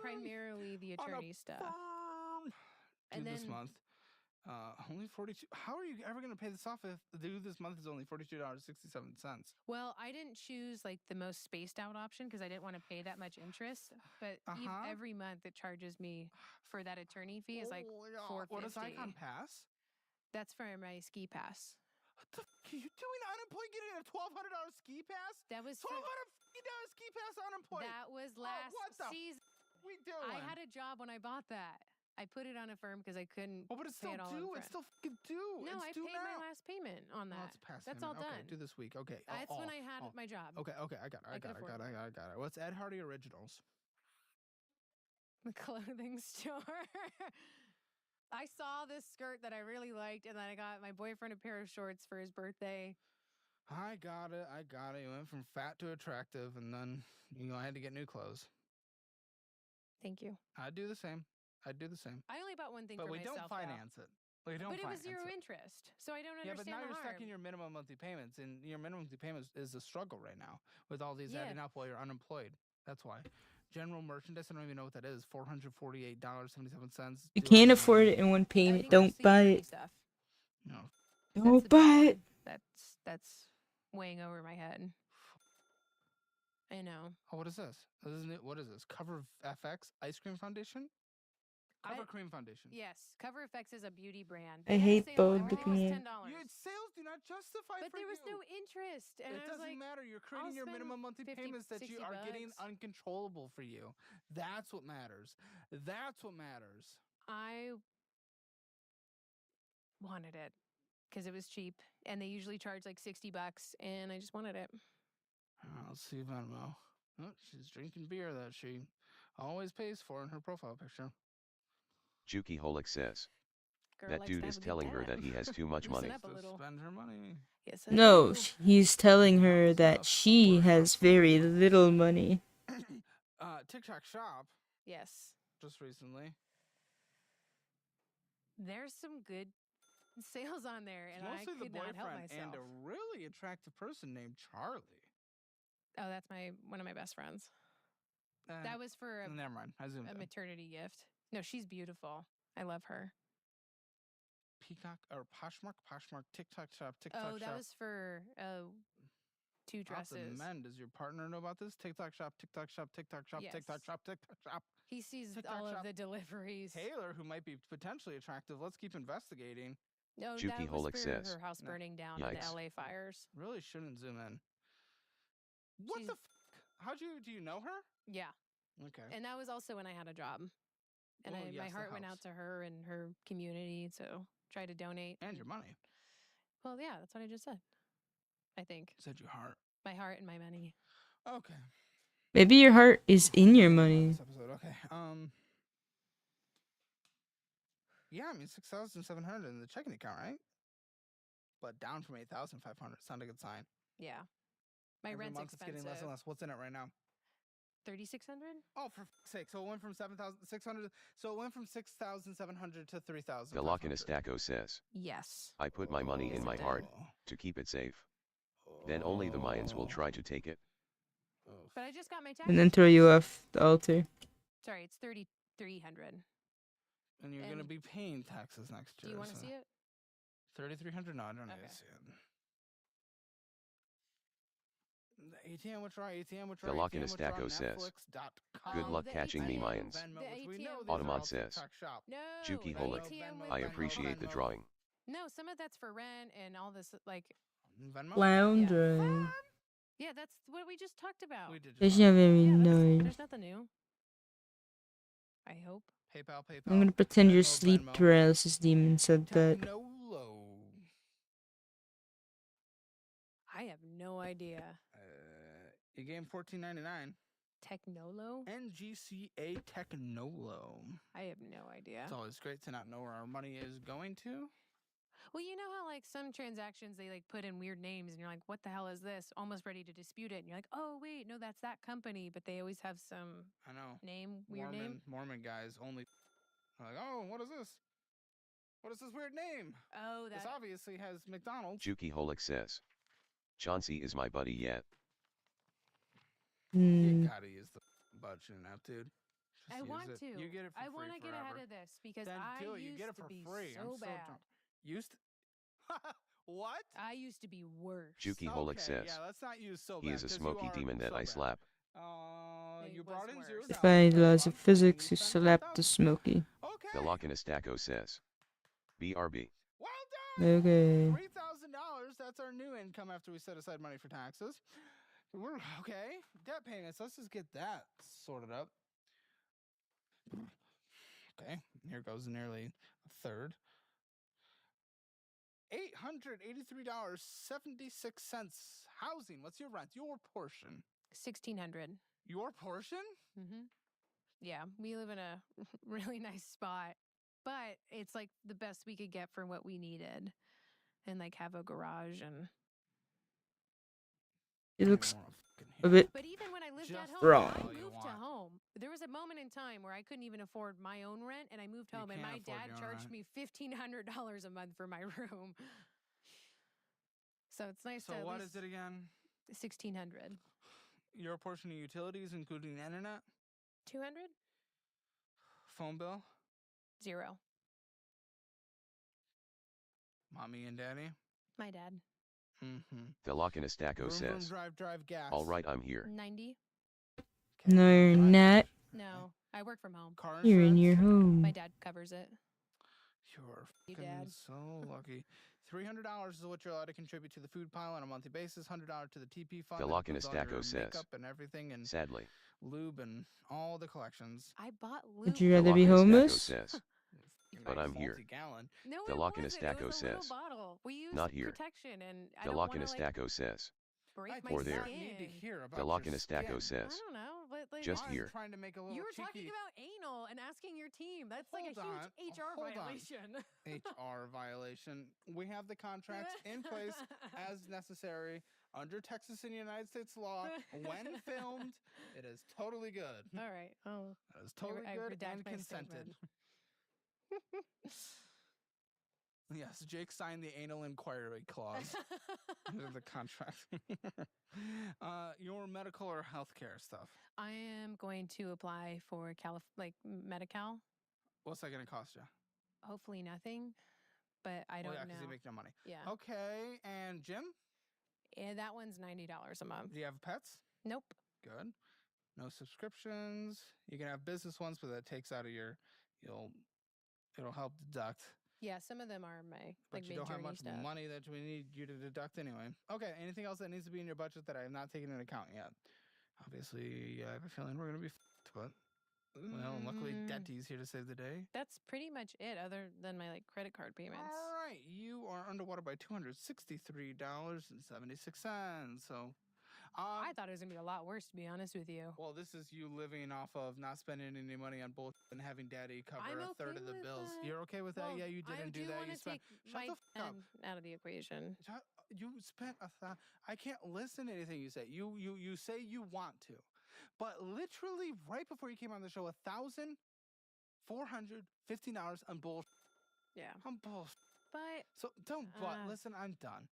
primarily the attorney stuff. Due And this then month. Only 42. How are you ever going to pay this off if the due this month is only $42.67? well, I didn't choose like the most spaced out option because I didn't want to pay that much interest. But every month it charges me for that attorney fee is like $4.50. What is Icon Pass? That's for my ski pass. What the f are you doing unemployed getting a $1,200 ski pass? That was $1,250 ski pass unemployed. That was last what the season. We doing? I had a job when I bought that. I put it on a firm because I couldn't. Oh, but it's pay still it all due. up It's front. still fucking due. No, it's I due paid now. my last payment on that. Oh, it's past That's payment. all done. Okay, do this week. Okay. That's when I had my job. Okay, I got it. I got it. What's Ed Hardy Originals? The clothing store. I saw this skirt that I really liked, and then I got my boyfriend a pair of shorts for his birthday. I got it. You went from fat to attractive, and then I had to get new clothes. Thank you. I'd do the same. I only bought one thing but for we myself. don't finance it. We don't. But it was finance zero it. interest, so I don't Yeah, understand. but now the you're harm. stuck in your minimum monthly payments, and your minimum monthly payments is a struggle right now with all these adding up while you're unemployed. That's why. General merchandise, I don't even know what that is. $448.77. You can't afford it in one payment. Don't buy it. Stuff. No. Don't buy it. That's weighing over my head. I know. Oh, what is this? What is this? Cover FX Ice Cream Foundation? Cover Cream Foundation. Yes, Cover FX is a beauty brand. I hate both looking $10. Sales do not justify but for there was you. no interest. And it I was doesn't like, matter. You're creating your minimum monthly 50, payments that you are getting $60. uncontrollable for you. That's what matters. That's what matters. I wanted it because it was cheap, and they usually charge like $60, and I just wanted it. Let's see Venmo. Oh, she's drinking beer that she always pays for in her profile picture. Juki Holic says. Girl That likes dude to is have a good telling her that time. he has too much Loosen money. up a little. Spend her money. Yes, No, do. he's telling her that she has very little money. TikTok Shop. Yes. Just recently. There's some good sales on there, and I could not help myself. And a really attractive person named Charlie. Oh, that's one of my best friends. That was for never mind. I zoomed a in. maternity gift. No, she's beautiful. I love her. Peacock or Poshmark, TikTok Shop, TikTok Shop. Oh, that was for 2 dresses. I'll have to mend. Does your partner know about this? TikTok Shop, TikTok Shop, TikTok Shop, Yes. TikTok Shop, TikTok Shop. He sees TikTok all Shop. of the deliveries. Taylor, who might be potentially attractive. Let's keep investigating. No, Juki that was Holic for says. her house burning down in the LA fires. Really shouldn't zoom in. What the f***? Do you know her? Yeah. Okay. And that was also when I had a job. And my heart went out to her and her community to try to donate. And your money. Well, yeah, that's what I just said. I think. You said your heart. My heart and my money. Okay. Maybe your heart is in your money. This episode. Okay. Yeah, I mean 6,700 in the checking account, right? But down from 8,500. Sound a good sign. Yeah. My Every rent's month expensive. It's getting less and less. What's in it right now? 3,600. Oh, for fuck's sake! So it went from 7,600. So it went from 6,700 to 3,000. Galakinastaco says. Yes. I put my money in my heart to keep it safe. Then only the Mayans will try to take it. But I just got my tax. And then throw you off the altar. Sorry, it's 3,300. And you're gonna be paying taxes next year. Do you want to see it? 3,300. No, I don't need to see it. ATM withdrawal, Galakinastaco says. Good luck catching me, Mayans. Automat says. No. Juki Holic. I appreciate the drawing. No, some of that's for rent and all this, like. Floundering. Yeah, that's what we just talked about. There's very nice. There's nothing new. I hope. PayPal. I'm gonna pretend your sleep paralysis demon said that. I have no idea. You gave him $14.99. Technolo? NGCA Technolo. I have no idea. It's always great to not know where our money is going to. Well, you know how like some transactions they like put in weird names and you're like, what the hell is this? Almost ready to dispute it. And you're like, oh wait, no, that's that company. But they always have some weird name. Mormon guys only like, oh, what is this? What is this weird name? Oh, This obviously has McDonald's. Juki Holic says. Chauncey is my buddy yet. You gotta use the budget app, dude. I want to. You get it for free. I want to get ahead of this because then I do it. You used get it to for be free. so I'm bad. Used to... What? I used to be worse. Juki Holic says. Yeah, let's not use so bad. He is a smoky demon that I slap. You brought in zero. Defying the laws of physics, you slap the smoky. Okay. Galakanastaco says. BRB. Well done. Okay. $3,000. That's our new income after we set aside money for taxes. We're okay. Debt payments. Let's just get that sorted up. Okay. Here goes nearly a third. $883.76. Housing. What's your rent? Your portion. $1,600. Your portion? Yeah, we live in a really nice spot, but it's like the best we could get for what we needed, and like have a garage and. It looks a bit But even when I lived at home, wrong. I moved to home. There was a moment in time where I couldn't even afford my own rent, and I moved home, and my dad charged me $1,500 a month for my room. So it's nice. So what is it again? $1,600. Your portion of utilities, including the internet. $200. Phone bill. $0. Mommy and daddy. My dad. Galakanastaco says. Drive gas. All right, I'm here. $90. No, you're not. No, I work from home. Car You're in insurance? your home. My dad covers it. You're You fucking dad. so lucky. $300 is what you're allowed to contribute to the food pile on a monthly basis. $100 to the TP fund. Galakanastaco says. Makeup and everything, and Sadly. lube and all the collections. I bought lube. Would you rather be Galakanastaco homeless? says. But I'm here. Gallon. No, The it lock in a wasn't. It stacko was a little says. bottle. We used Not here. protection, and I The don't lock want in a to stacko says. break I my Or did there. not need to skin. hear about The lock your in a stacko skin. says. I don't know. Like, Just I was here. trying to make a little You were cheeky talking about anal and asking your team. That's like a Hold on, huge HR hold on. violation. HR violation. We have the contracts in place as necessary under Texas and United States law. When filmed, it is totally good. All right. Oh, It is totally I good redact and my consented. statement. Yes, Jake signed the anal inquiry clause under the contract. Your medical or healthcare stuff. I am going to apply for Medi-Cal. What's that going to cost you? Hopefully nothing, but I don't yeah, know. because you make no money. Yeah. Okay, and Jim? Yeah, that one's $90 a month. Do you have pets? Nope. Good. No subscriptions. You can have business ones, but that takes out of it'll help deduct. Yeah, some of them are my But you don't have much stuff. money that we need you to deduct anyway. Okay, anything else that needs to be in your budget that I have not taken into account yet? Obviously, I have a feeling we're going to be f***ed, but well, luckily Daddy's here to save the day. That's pretty much it, other than my credit card payments. All right, you are underwater by $263.76. So, I thought it was gonna be a lot worse, to be honest with you. well, this is you living off of not spending any money on bullshit and having Daddy cover I'm a third okay of the with bills. that. You're okay with that? Well, Yeah, you didn't do I do that. want You to spent. take Shut my the fuck up. out of the equation. You spent I can't listen to anything you say. You say you want to, but literally right before you came on the show, $1,415 on bullshit. Yeah. On bullshit. But So don't. Listen, I'm done.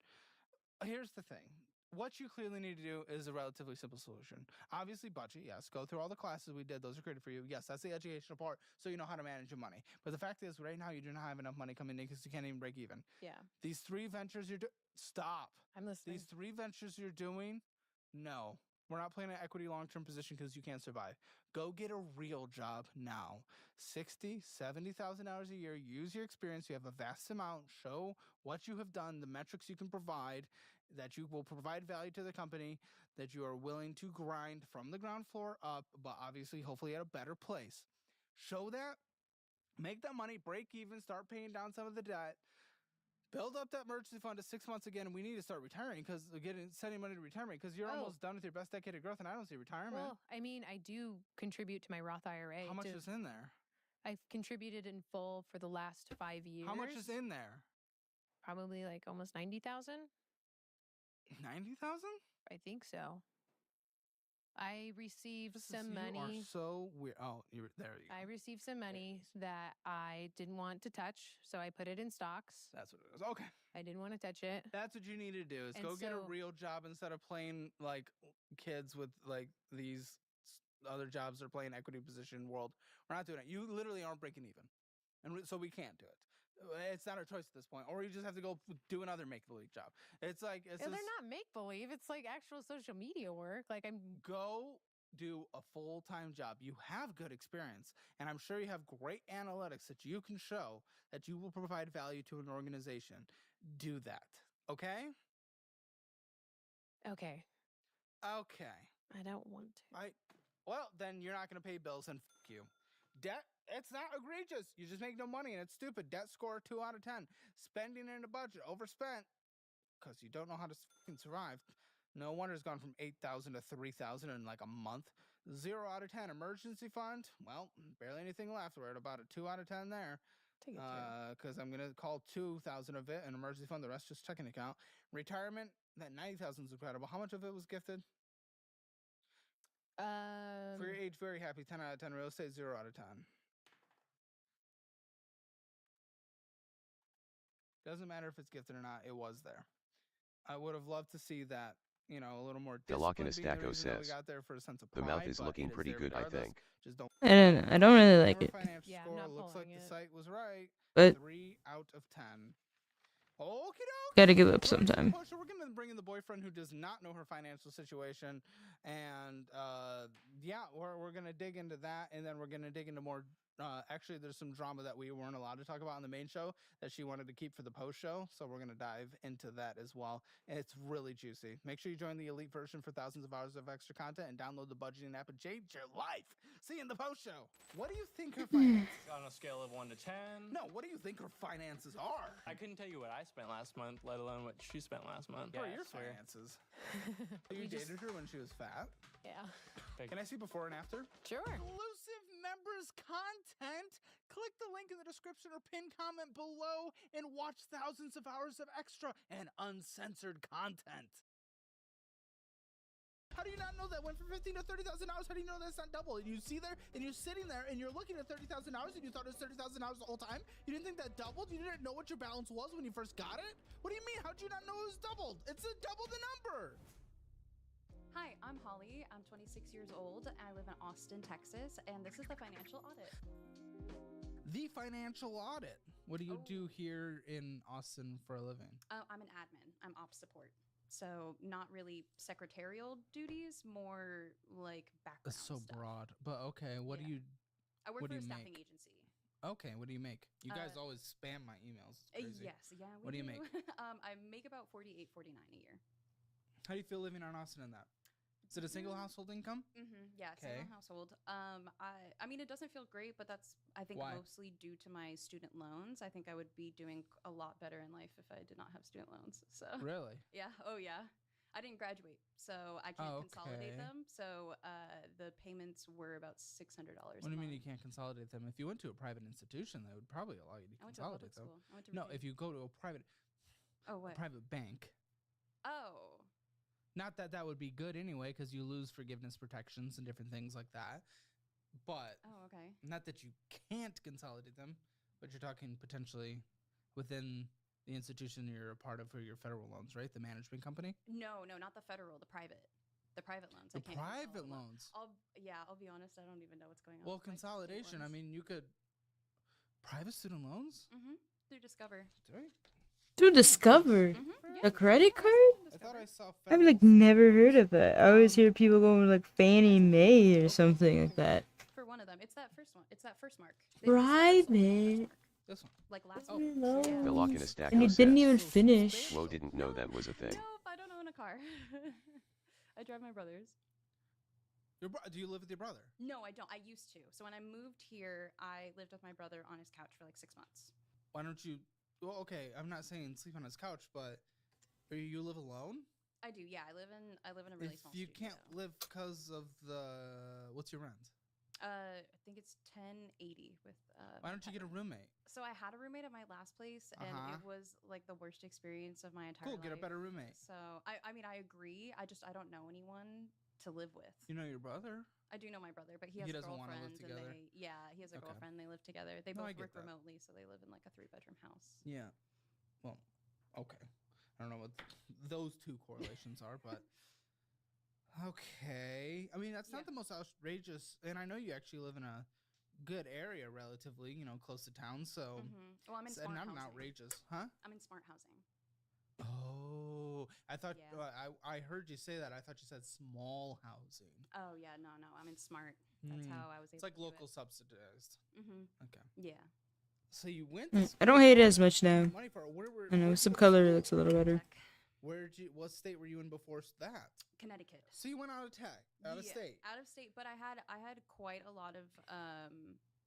Here's the thing. What you clearly need to do is a relatively simple solution. Obviously, budget, yes. Go through all the classes we did. Those are created for you. Yes, that's the educational part, so you know how to manage your money. But the fact is, right now, you do not have enough money coming in because you can't even break even. yeah, These three ventures you're doing, stop. I'm listening. These three ventures you're doing, no. We're not playing an equity long-term position because you can't survive. Go get a real job now. 60, 70,000 hours a year. Use your experience. You have a vast amount. Show what you have done, the metrics you can provide, that you will provide value to the company, that you are willing to grind from the ground floor up, but obviously, hopefully at a better place. Show that. Make that money. Break even. Start paying down some of the debt. Build up that emergency fund to 6 months again, and we need to start retiring sending money to retirement because you're almost done with your best decade of growth, and I don't see retirement. Well, I mean, I do contribute to my Roth IRA. How much is in there? I've contributed in full for the last 5 years. How much is in there? Probably like almost 90,000. 90,000? I think so. I received some You money. are so weird. Oh, there you go. I received some money that I didn't want to touch, so I put it in stocks. That's what it is. Okay. I didn't want to touch it. That's what you need to do is And go get a so- real job instead of playing like kids with like these other jobs or playing equity position world. We're not doing it. You literally aren't breaking even. And so we can't do it. It's not our choice at this point. Or you just have to go do another make-believe job. It's like it's They're not make-believe. It's like actual social media work. Like go do a full-time job. You have good experience, and I'm sure you have great analytics that you can show that you will provide value to an organization. Do that. Okay? Okay. Okay. I don't want to. Well, then you're not going to pay bills and fuck you. Debt, it's not egregious. You just make no money and it's stupid. Debt score 2 out of 10. Spending in a budget, overspent because you don't know how to fucking survive. No wonder it's gone from 8,000 to 3,000 in like a month. 0 out of 10. Emergency fund, well, barely anything left. We're at about a 2 out of 10 there. Take it Because I'm going to call 2,000 of it an emergency fund. The rest just checking account. Retirement, that 90,000 is incredible. How much of it was gifted? For your age, very happy. 10 out of 10. Real estate, 0 out of 10. Doesn't matter if it's gifted or not. It was there. I would have loved to see that, you know, a little more discipline being the reason that we got there for a sense of pride. The mouth is looking pretty good, I think. Just don't. I don't really like it. Yeah, I'm score not looks like pulling the it. site was right. But 3 out of 10. Okie dokie. gotta give up We're gonna sometime. push her. We're gonna bring in the boyfriend who does not know her financial situation, and yeah, we're gonna dig into that, and then we're gonna dig into more. Actually, there's some drama that we weren't allowed to talk about on the main show that she wanted to keep for the post show, so we're gonna dive into that as well. And it's really juicy. Make sure you join the elite version for thousands of hours of extra content and download the budgeting app and change your life. See you in the post show. What do you think her finances? On a scale of 1 to 10. No, what do you think her finances are? I couldn't tell you what I spent last month, let alone what she spent last month. What are your finances? You dated her when she was fat? Yeah. Can I see before and after? Sure. Exclusive members content. Click the link in the description or pinned comment below and watch thousands of hours of extra and uncensored content. How do you not know that went from 15 to 30,000 hours? How do you know that's not double? And you see there, and you're sitting there, and you're looking at 30,000 hours, and you thought it was 30,000 hours the whole time? You didn't think that doubled? You didn't know what your balance was when you first got it? What do you mean? How'd you not know it was doubled? It's a double the number. Hi, I'm Holly. I'm 26 years old. I live in Austin, Texas, and this is the financial audit. The financial audit. What do you do here in Austin for a living? I'm an admin. I'm ops support. So not really secretarial duties, more like background That's so stuff. broad. But okay, what do you I work what for do a you staffing make? agency. Okay, what do you make? You guys always spam my emails. It's crazy. Yes, yeah. What do you make? I make about $48, $49 a year. How do you feel living in Austin in that? Is it a single household income? Yeah, single household. I mean, it doesn't feel great, but that's, I think, Why? mostly due to my student loans. I think I would be doing a lot better in life if I did not have student loans. So Really? yeah. Oh yeah. I didn't graduate, so I can't consolidate them. So the payments were about $600. What do you mean you can't consolidate them? If you went to a private institution, they would probably allow you to I went to a consolidate public them. school. I went to No, Virginia. if you go to a private what? private bank. Oh. Not that that would be good anyway, because you lose forgiveness protections and different things like that. But Oh, okay. not that you can't consolidate them, but you're talking potentially within the institution you're a part of for your federal loans, right? The management company? No, not the federal, the private. The private loans. The I can't private consolidate. loans. I'll be honest, I don't even know what's going on. Well, with my student consolidation, I loans. mean, you could. Private student loans? Through Discover. Through Discover, a credit card? I thought I saw. I've like never heard of it. I always hear people going with like Fannie Mae or something like that. For one of them, it's that first one. It's that first mark. They just Private. sold This one. like last Oh. week. The lock in a stack And you says, didn't even finish. Whoa, didn't know that was a thing. Nope, I don't own a car. I drive my brother's. Do you live with your brother? No, I don't. I used to. So when I moved here, I lived with my brother on his couch for like 6 months. Why don't you? Well, okay, I'm not saying sleep on his couch, but you live alone? I do. Yeah, I live in a really small If you studio. can't live because of what's your rent? I think it's $10.80 with. Why don't you get a roommate? So I had a roommate at my last place, and it was like the worst experience of my entire life. Cool, get a better roommate. So I mean, I agree. I don't know anyone to live with. You know your brother? I do know my brother, but he has doesn't wanna live girlfriends, and together? he has a Okay. girlfriend. They live together. They No, I both get work that. remotely, so they live in like a 3-bedroom house. Yeah. Well, okay. I don't know what those two correlations are, but okay. I mean, that's not the most outrageous, and I know you actually live in a good area relatively, you know, close to town, so Well, I'm in smart not housing. an outrageous, huh? I'm in smart housing. Oh, I thought I heard you say that. I thought you said small housing. Oh yeah, no, I'm in smart. That's how I was able. It's like to local do subsidized. Okay. Yeah. So you went. I don't hate it as much now. Money for where I know some color looks a little better. What state were you in before that? Connecticut. So you went out of out of state. Out of state, but I had quite a lot of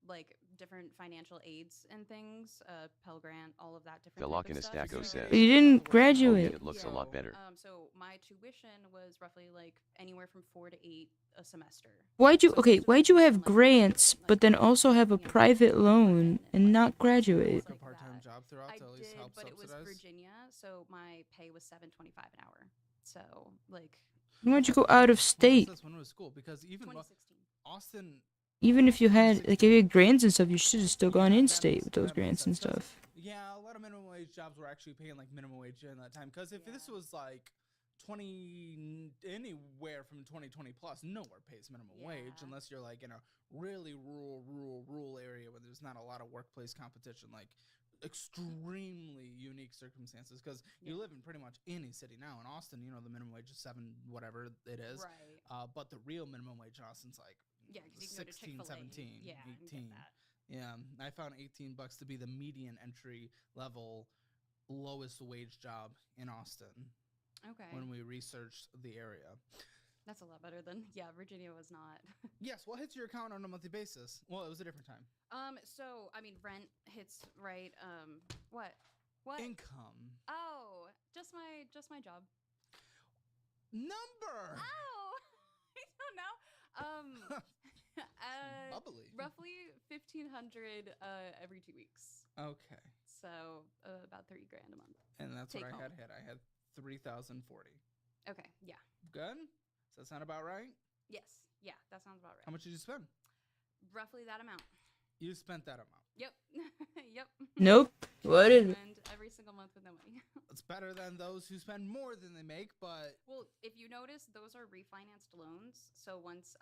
like different financial aids and things, Pell Grant, all of that different. Galakinastaco says. You didn't graduate. It looks a lot better. So my tuition was roughly like anywhere from 4 to 8 a semester. Why'd you have grants, but then also have a private loan and not graduate? A part-time job throughout to at least help but subsidize? it was Virginia, so my pay was $7.25 an hour. So like. Why'd you go out of state? When was school? Because even 2016. Austin. Even if you had grants and stuff, you should have still gone in state with those grants and stuff. Yeah, a lot of minimum wage jobs were actually paying like minimum wage during that time. Because if this was like anywhere from 2020 plus, nowhere pays minimum wage unless you're like in a really rural area where there's not a lot of workplace competition, like extremely unique circumstances. Because you live in pretty much any city now. In Austin, you know, the minimum wage is $7, whatever it is. Right. But the real minimum wage in Austin's like 16, 17, 18. Yeah, I found $18 to be the median entry level lowest wage job in Austin. Okay. When we researched the area. That's a lot better than Virginia was not. Yes, what hits your account on a monthly basis? Well, it was a different time. So I mean rent hits, right? What? Income. Oh, just my job. Number. Oh, I don't know. Bubbly. Roughly 1,500 every 2 weeks. Okay. So about $30,000 a month. And that's what I had hit. I had 3,040. Okay. Yeah. Good. Does that sound about right? Yes. Yeah, that sounds about right. How much did you spend? Roughly that amount. You spent that amount. Yep. Yep. Nope. What is it? And every single month with no money. It's better than those who spend more than they make, but... Well, if you notice, those are refinanced loans. So once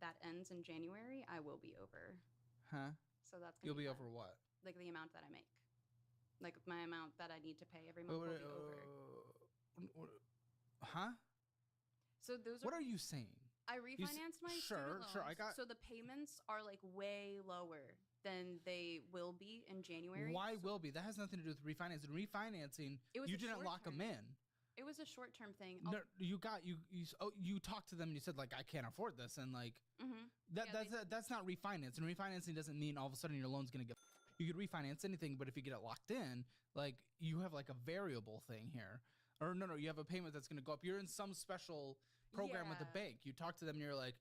that ends in January, I will be over. Huh? So that's You'll be over what? Like the amount that I make. Like my amount that I need to pay every month will be over. Huh? So those What are you saying? I refinanced my student loans, I got. So the payments are like way lower than they will be in January. Why will be? That has nothing to do with refinancing. Refinancing, you didn't lock them in. It was a short-term thing. No, you talked to them and you said like I can't afford this and like that's not refinancing. Refinancing doesn't mean all of a sudden your loan's gonna get. You could refinance anything, but if you get it locked in, like you have like a variable thing here. Or no, you have a payment that's going to go up. You're in some special program with the bank. You talk to them and you're like,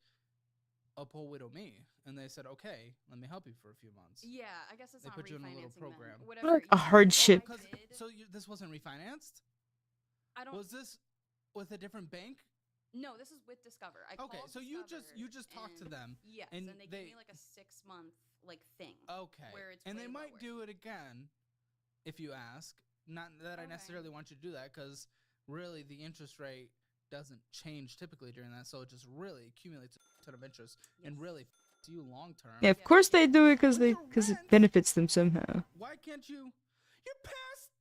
"Uppo widow me," and they said, "Okay, let me help you for a few months." Yeah, I guess it's they not put you in a little refinancing program. Whatever. A hardship. So this wasn't refinanced? Was this with a different bank? No, this is with Discover. Okay, so you just talked to them. Yes, and they gave me like a 6-month like thing. Okay. Where it's and they might do it again if you ask. Not that I necessarily want you to do that, because really the interest rate doesn't change typically during that, so it just really accumulates a ton of interest and really f***s you long term. Yeah, of course they do it because it benefits them somehow. Why can't you? You're past.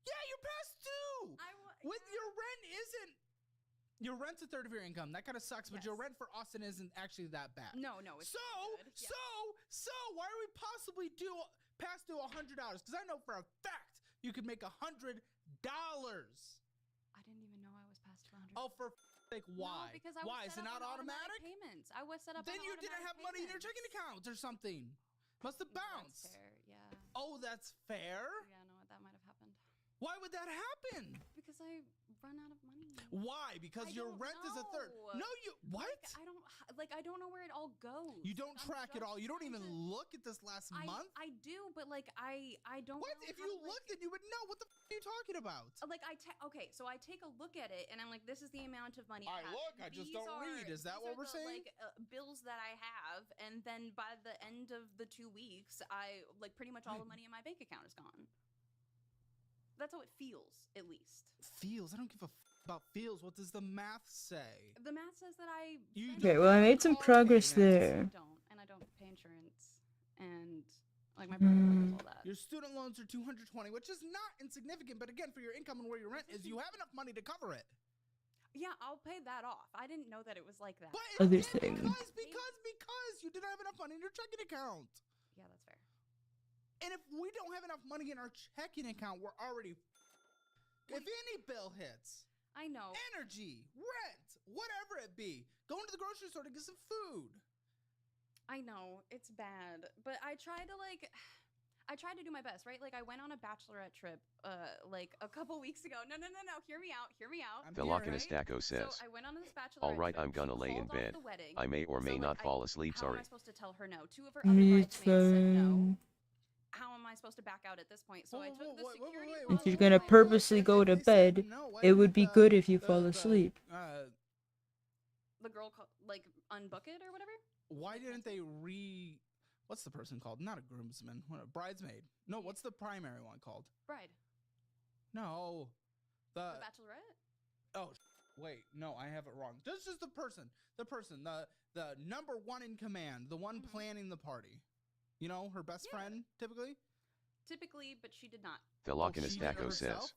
Yeah, you're past due. With your rent isn't. Your rent's a third of your income. That kind of sucks, but your rent for Austin isn't actually that bad. No, it's good. So why are we possibly past due $100? Because I know for a fact you could make $100. I didn't even know I was past 200. Oh, for sake, why? No, because I why was is it not automatic? Payments. I was set up. Then you didn't have money in your checking account or something. Must have bounced. That's fair. Yeah. Oh, that's fair. Yeah, no, that might have happened. Why would that happen? Because I run out of money. Why? Because your rent is a third. No, you what? I don't know where it all goes. You don't track it all. You don't even look at this last month. I do, but like I don't. What? If you looked, then you would know. What the are you talking about? Like okay, so I take a look at it and I'm like, this is the amount of money. I just don't read. Is that what we're saying? Like bills that I have, and then by the end of the 2 weeks, I like pretty much all the money in my bank account is gone. That's how it feels, at least. Feels? I don't give a about feels. What does the math say? The math says that Okay, well, I made some progress there. I don't pay insurance, and like my brother covers all that. Your student loans are $220, which is not insignificant. But again, for your income and where your rent is, you have enough money to cover it. Yeah, I'll pay that off. I didn't know that it was like that. But Other thing. Because you didn't have enough money in your checking account. Yeah, that's fair. And if we don't have enough money in our checking account, we're already if any bill hits. I know. Energy, rent, whatever it be. Going to the grocery store to get some food. I know, it's bad. But I try to do my best, right? Like I went on a bachelorette trip like a couple weeks ago. No. Hear me out. Velocinastaco says, so I went on this bachelorette all right, trip. I'm gonna She lay in called off bed. the wedding. I may or may So, not like, fall asleep, how am sorry. I supposed to tell her no? 2 of her other bridesmaids said no. How am I supposed to back out at this point? So I took the security. If you're gonna purposely go to bed, it would be good if you fall asleep. The girl like unbook it or whatever. Why didn't they what's the person called? Not a groomsman. What, a bridesmaid? No, what's the primary one called? Bride. No, The bachelorette. Oh, wait, no, I have it wrong. This is the person, the number one in command, the one planning the party. You know, her best friend, typically? Typically, but she did not. Velocinastaco says,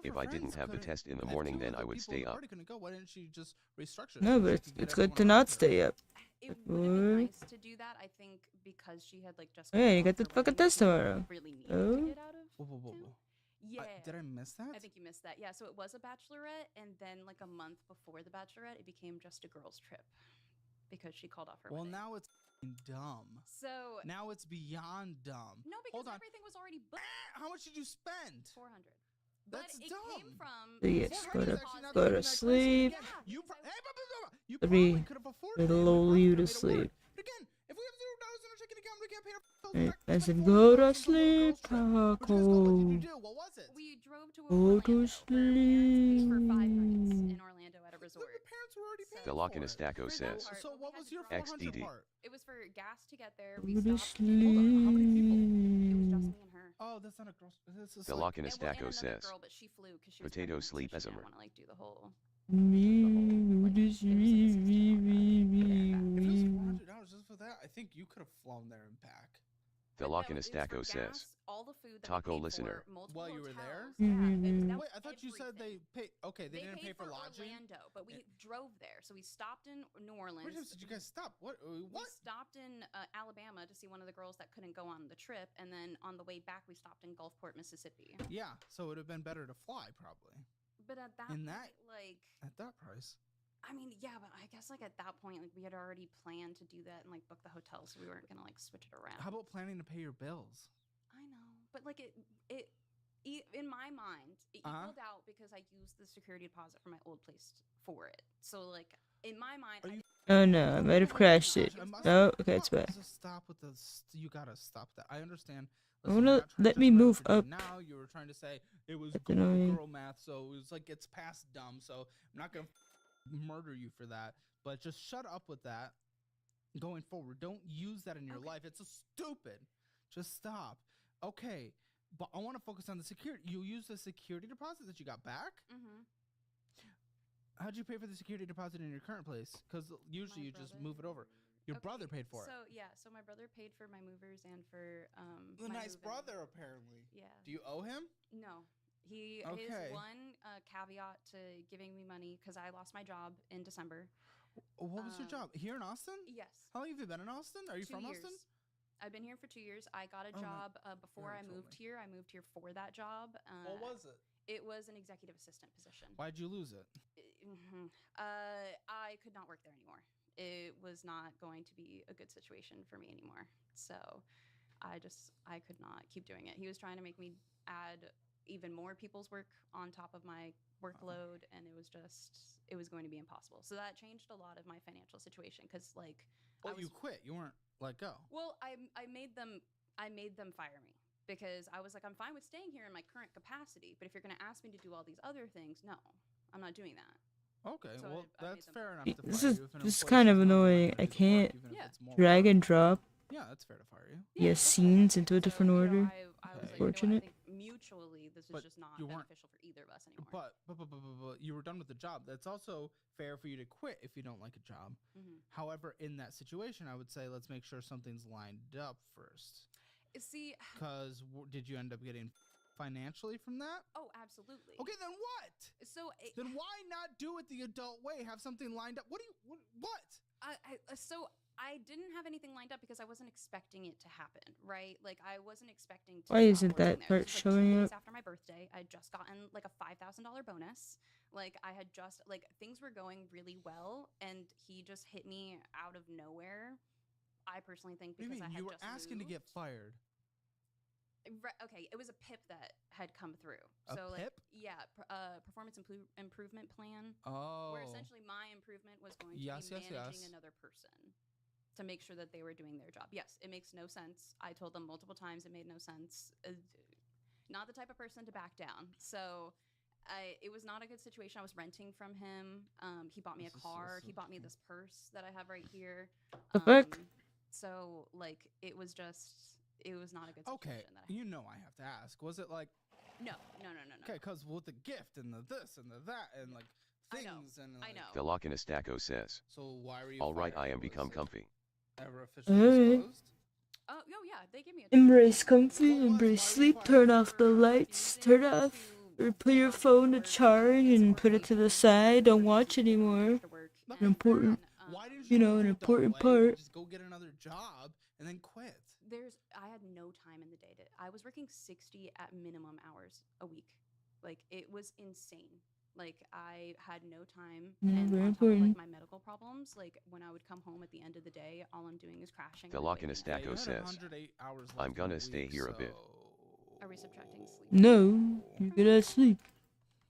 if I didn't have the test in the morning, then I would stay up. Why didn't she just restructure? No, but it's good to not stay up. It would have been nice to do that, I think, because she had like just. Hey, you got the fucking test tomorrow. Really needed to get out of. Whoa. Yeah. Did I miss that? I think you missed that. Yeah, so it was a bachelorette, and then like a month before the bachelorette, it became just a girls' trip because she called off her wedding. Now it's dumb. So now it's beyond dumb. No, because everything was already booked. How much did you spend? 400. That's but it dumb. came from. Yes, go to sleep. You Maybe probably could have afforded it'll lull you to sleep. But again, if we have $0 in our checking account, we can't pay our Right, I said go to sleep, Taco. What was it? We drove to Go to Orlando. sleep. For 5 nights in Orlando at a resort. The parents were already paying Velocinastaco For that says, part, So we what had was to your drive- 400 XDD. part? It was for gas to get there. Go We to stopped. sleep. Hold on, how many people? It was just me and her. Oh, that's not a girl. This is Velocinastaco and says, girl, but she flew because she was potato pregnant, so sleep she as a didn't mer. want to like do the whole. $400 just for that. I think you could have flown there and back. Velocinastaco says, all the food that Taco we paid listener. for, multiple While you were there? hotels, that Wait, I thought you said everything. they paid. Okay, they didn't pay paid for lodging. Orlando, but we drove there, so we stopped in New Orleans. Where did you guys stop? What? We stopped in Alabama to see one of the girls that couldn't go on the trip, and then on the way back, we stopped in Gulfport, Mississippi. Yeah, so it would have been better to fly, probably. But at that In point, that- like, At that price. I mean, yeah, but I guess like at that point, like we had already planned to do that and like book the hotel, so we weren't gonna like switch it around. How about planning to pay your bills? I know, but like in my mind, it equaled out because I used the security deposit from my old place for it. So like in my mind, Oh no, I might have crashed it. Oh, okay, it's back. Just stop with the. You gotta stop that. I understand. I Listen, wanna you're not trying to let me justify move what you up. did Now you were trying to say it was That's girl annoying. math, so it was like it's past dumb. So I'm not gonna murder you for that. But just shut up with that. Going forward, don't use that in your life. It's so stupid. Just stop. Okay, but I want to focus on the security. You used the security deposit that you got back. Mm-hmm. How'd you pay for the security deposit in your current place? Because usually you just move it over. Your brother paid for it. So yeah, so my brother paid for my movers and for The my nice move-in. brother, apparently. Yeah. Do you owe him? No. His Okay. one caveat to giving me money because I lost my job in December. What was your job? Here in Austin? Yes. How long have you been in Austin? Are you 2 from years. Austin? I've been here for 2 years. I got a Oh, no. job before Yeah, I you told moved me. here. I moved here for that job. What was it? It was an executive assistant position. Why'd you lose it? I could not work there anymore. It was not going to be a good situation for me anymore. So I could not keep doing it. He was trying to make me add even more people's work on top of my workload, and it was going to be impossible. So that changed a lot of my financial situation because like you quit. You weren't let go. Well, I made them fire me because I was like, I'm fine with staying here in my current capacity, but if you're going to ask me to do all these other things, no, I'm not doing that. Okay, So well, I that's made them fair fire enough to This fire is you. If an this is employee kind says, of "No, I'm not annoying. gonna I do the work," can't even if Yeah. it's more drag work. and drop Yeah, that's fair to fire you. your scenes into a So, different order. I was like, you know what, I Fortunate. think mutually this is But just not you weren't- beneficial for either of us anymore. But you were done with the job. That's also fair for you to quit if you don't like a job. However, in that situation, I would say let's make sure something's lined up first. See, Because did you end up getting financially from that? oh, absolutely. Okay, then what? So Then why not do it the adult way? Have something lined up. What? so I didn't have anything lined up because I wasn't expecting it to happen, right? Like I wasn't expecting to. Why stop isn't working that there. part This was, showing 2 up? days after my birthday, I had just gotten like a $5,000 bonus. Like I had just like things were going really well, and he just hit me out of nowhere. I personally think What do because you mean? I had You were just asking to get moved. fired. Okay, it was a PIP that had come through. A So PIP? like yeah, performance improvement plan. Oh. Where essentially my improvement was going to Yes, be yes, managing yes. another person to make sure that they were doing their job. Yes, it makes no sense. I told them multiple times it made no sense. Not the type of person to back down. So it was not a good situation. I was renting from him. He bought me a car. He bought me this purse that I have right here. The fuck? So like it was not a good situation. Okay, That you know I have to ask. Was it like no. okay? Because with the gift and the this and the that and like I know, things and I like, know. The Lockinistaco says, So why were you? all right, fired? I am Was become it comfy. Ever officially Alright. disclosed? Oh yeah, they gave me a Embrace comfy, What was- embrace why were you sleep, fired? turn off the for lights, turn refusing off, to or put take your on phone to work, charge get and put it to the support side, don't for watch refusing to take on anymore. extra work, But and important- then, Why didn't you you know, do an the important adult way and part. just go get another job and then quit? I had no time in the day I was working 60 at minimum hours a week. Like it was insane. Like I had no time, Yeah, and very on top of like important. my medical problems, like when I would come home at the end of the day, all I'm doing is crashing. The and waking up. Lockinistaco you had says, 108 hours left I'm in the gonna stay week, here a bit. Are we subtracting sleep? No, you're good at sleep.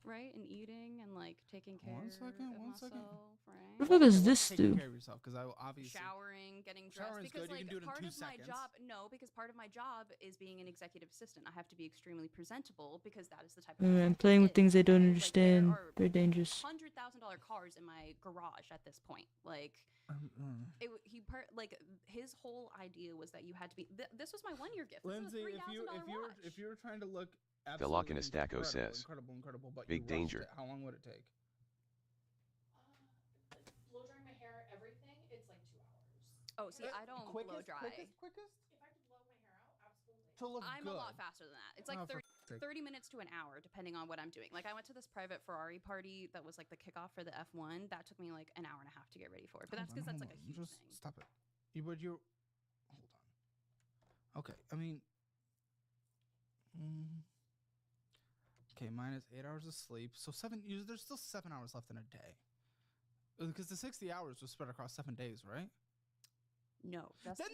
Right, and eating and like taking care One second, of one myself, second. right? What the fuck does what's this taking do? care of yourself? Because I will obviously. Showering, getting dressed. Showering's Because good, you like can do it in part 2 of my seconds. job, because part of my job is being an executive assistant. I have to be extremely presentable because that is the type of. I'm playing with things I don't right? understand. Like, They're dangerous. $100,000 cars in my garage at this point. Like his whole idea was that you had to be. This was my 1-year gift. This Lindsay, was a $3,000 watch. if you were trying to look The absolutely Lockinistaco says, incredible, but big you rushed danger. it, how long would it take? Blow drying my hair, everything, it's like 2 hours. Oh, see, I don't blow dry. Quickest? If I have to blow my hair out, absolutely. To look I'm good. a lot faster than that. It's like Oh, for 30 minutes to an hour, depending on what I'm doing. Like I went to this private Ferrari party that was like the kickoff for the F1. That took me like an hour and a half to get ready for it. But that's because that's like a huge Just thing. stop it. Hold on. Okay, I mean. Okay, minus 8 hours of sleep. So there's still 7 hours left in a day. Because the 60 hours was spread across 7 days, right? No, that's Then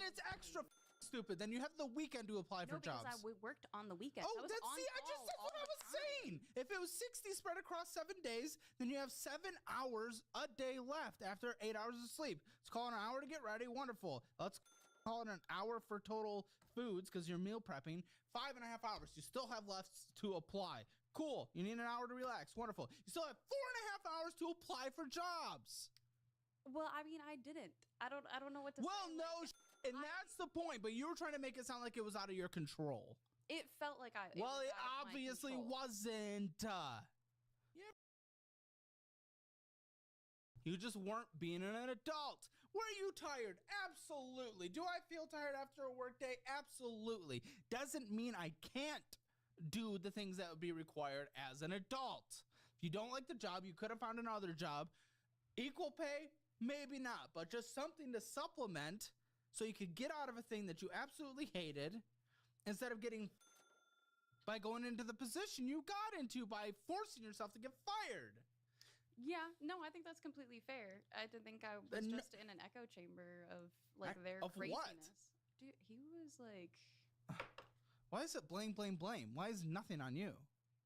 it's extra stupid. Then you have the weekend to apply for jobs. because I worked on the weekends. Oh, I was that's on see, I just call said all what I the was time. saying. If it was 60 spread across 7 days, then you have 7 hours a day left after 8 hours of sleep. Let's call it an hour to get ready. Wonderful. Let's call it an hour for total foods because you're meal prepping. 5.5 hours. You still have left to apply. Cool. You need an hour to relax. Wonderful. You still have 4.5 hours to apply for jobs. Well, I mean, I didn't. I don't know what to Well, say. no, and that's the point. But you were trying to make it sound like it was out of your control. It felt like I. Well, was it out of my obviously control. wasn't. You just weren't being an adult. Were you tired? Absolutely. Do I feel tired after a work day? Absolutely. Doesn't mean I can't do the things that would be required as an adult. If you don't like the job, you could have found another job. Equal pay? Maybe not, but just something to supplement so you could get out of a thing that you absolutely hated instead of getting by going into the position you got into by forcing yourself to get fired. Yeah, no, I think that's completely fair. I didn't think I was just in an echo chamber of like their of what? craziness. Dude, he was like, Why is it blame? Why is nothing on you?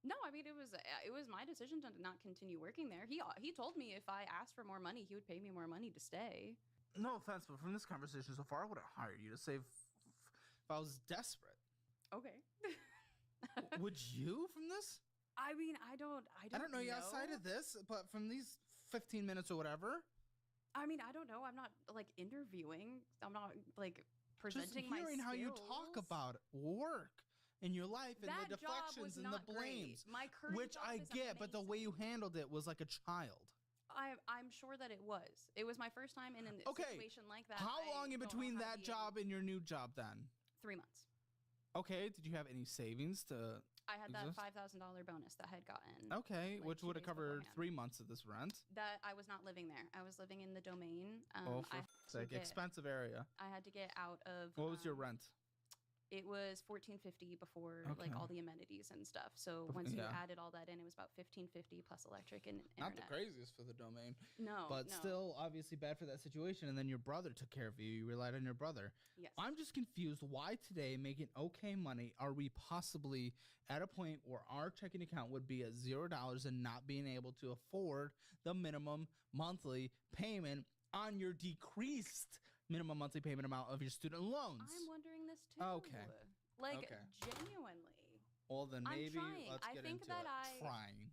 No, I mean, it was my decision to not continue working there. He told me if I asked for more money, he would pay me more money to stay. No offense, but from this conversation so far, I wouldn't hire you to save if I was desperate. Okay. Would you from this? I mean, I don't know you outside of this, but from these 15 minutes or whatever. I mean, I don't know. I'm not like interviewing. I'm not like presenting my skills. Just hearing how you talk about work in your life and that the deflections and the blames, my current which job I is get, but the way you amazing. handled it was like a child. I'm sure that it was. It was my first time in a situation like that. How long in don't know between how to that be job and your new job then? 3 months. Okay, did you have any savings to I had that exist? $5,000 bonus that I had gotten. Okay, like, which 2 would have days covered beforehand. 3 months of this rent. That I was not living there. I was living in the domain. Oh, for I f***'s had to sake, expensive area. I had to get out of. What was your rent? It was $14.50 before like Okay. all the amenities and stuff. So Bef- once you yeah. added all that in, it was about $15.50 plus electric and Not the internet. craziest for the domain, No, but no. still obviously bad for that situation. And then your brother took care of you. You relied on your brother. Yes. I'm just confused. Why today, making okay money, are we possibly at a point where our checking account would be at $0 and not being able to afford the minimum monthly payment on your decreased minimum monthly payment amount of your student loans? I'm wondering this too. Okay. Like Okay. genuinely. Well, then I'm maybe trying. let's I get think into that it. Trying.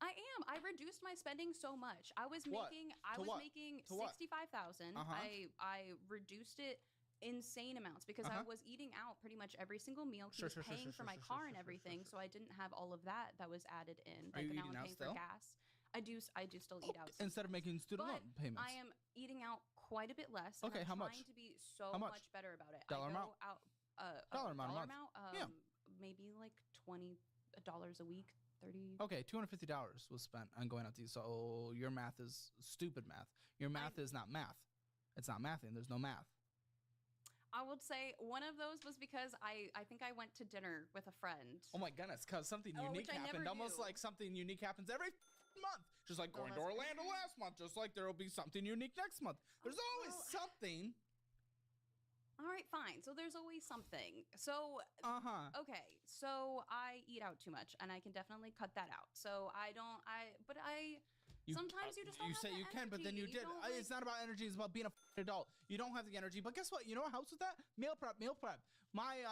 I am. I reduced my spending so much. I was What? making To what? making To what? 65,000. Uh-huh. I reduced it insane amounts because I Uh-huh. was eating out pretty much every single meal. He Sure, was sure, sure, paying sure, for sure, my sure, car sure, and sure, everything, sure, so I didn't have all of that was added in. Are you now eating I'm out paying still? for gas. I do still eat out Instead of making student but loan payments. I am eating out quite a bit less. Okay, and how I'm much? trying to be so How much? much better about it. Dollar I go amount? out Dollar amount a dollar month. amount. Yeah. Maybe like $20 a week, 30. Okay, $250 was spent on going out to eat. So your math is stupid math. Your math is not math. It's not mathing. There's no math. I would say one of those was because I think I went to dinner with a friend. Oh my goodness, because something Oh, unique which I never happened. Almost do. like something unique happens every month. Just like Well, going to that's Orlando fair. last month. Just like there will be something unique next month. There's always well- something. All right, fine. So there's always something. So Uh-huh. okay, so I eat out too much, and I can definitely cut that out. So I don't. Sometimes you just don't You have say the you can, but then you energy. did. don't, It's not about energy. It's about being a adult. You don't have the energy. But guess what? You know what helps with that? Meal prep. Meal prep. My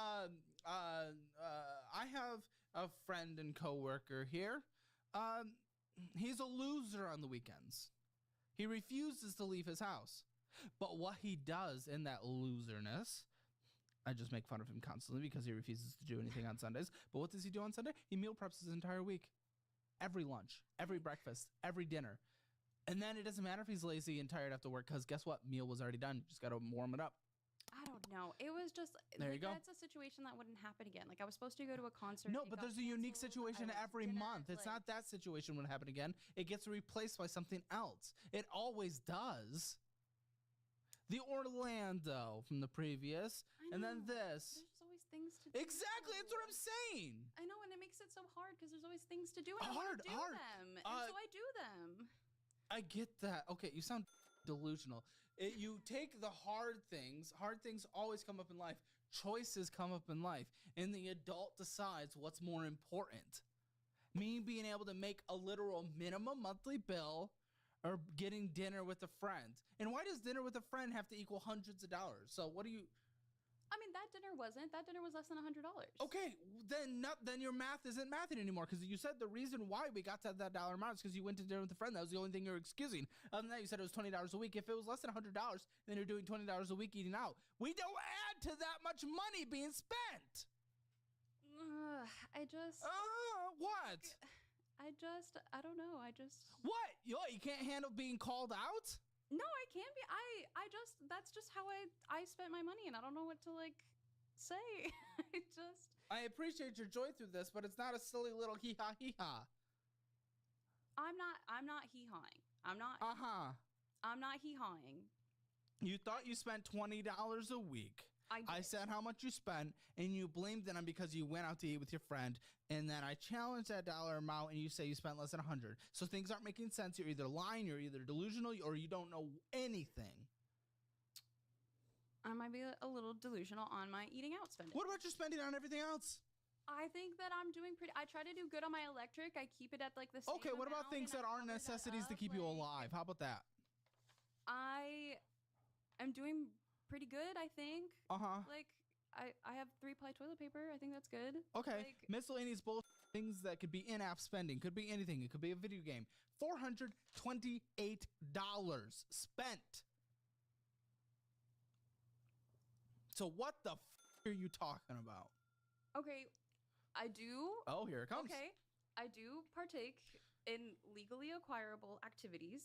I have a friend and coworker here. He's a loser on the weekends. He refuses to leave his house. But what he does in that loserness, I just make fun of him constantly because he refuses to do anything on Sundays. But what does he do on Sunday? He meal preps his entire week. Every lunch, every breakfast, every dinner. And then it doesn't matter if he's lazy and tired after work because guess what? Meal was already done. You just got to warm it up. I don't know. It was just There you like, go. That's a situation that wouldn't happen again. Like I was supposed to go to a concert. No, it but got there's a unique canceled. situation I went to every dinner, month. It's like- not that situation would happen again. It gets replaced by something else. It always does. The Orlando from the previous, I and then know. this. There's just always things to do. Exactly, that's what I'm saying. I know, and it makes it so hard because there's always things to do, and I Hard, want to do hard. them, and so I do them. I get that. Okay, you sound delusional. You take the hard things. Hard things always come up in life. Choices come up in life. And the adult decides what's more important. Me being able to make a literal minimum monthly bill or getting dinner with a friend. And why does dinner with a friend have to equal hundreds of dollars? So what do you... I mean, that dinner wasn't. That dinner was less than $100. Okay, then your math isn't mathing anymore because you said the reason why we got to that dollar amount is because you went to dinner with a friend. That was the only thing you were excusing. Other than that, you said it was $20 a week. If it was less than $100, then you're doing $20 a week eating out. We don't add to that much money being spent. I just. What? I don't know. What? You can't handle being called out? No, I can be. That's just how I spent my money, and I don't know what to say. I appreciate your joy through this, but it's not a silly little hee-ha hee-ha. I'm not hee-hawing. Uh-huh. I'm not hee-hawing. You thought you spent $20 a week. I did. said how much you spent, and you blamed it on because you went out to eat with your friend, and then I challenged that dollar amount, and you say you spent less than $100. So things aren't making sense. You're either lying, you're either delusional, or you don't know anything. I might be a little delusional on my eating out spending. What about your spending on everything else? I think that I'm doing pretty. I try to do good on my electric. I keep it at like the same. Okay, what about amount, things and that I aren't cover necessities to up, keep you like, alive? How about that? I am doing pretty good, I think. Like I have 3-ply toilet paper. I think that's good. Okay. Like, Miscellaneous bullshit things that could be in-app spending. Could be anything. It could be a video game. $428 spent. So what the are you talking about? okay, I do. Oh, here it comes. Okay, I do partake in legally acquirable activities.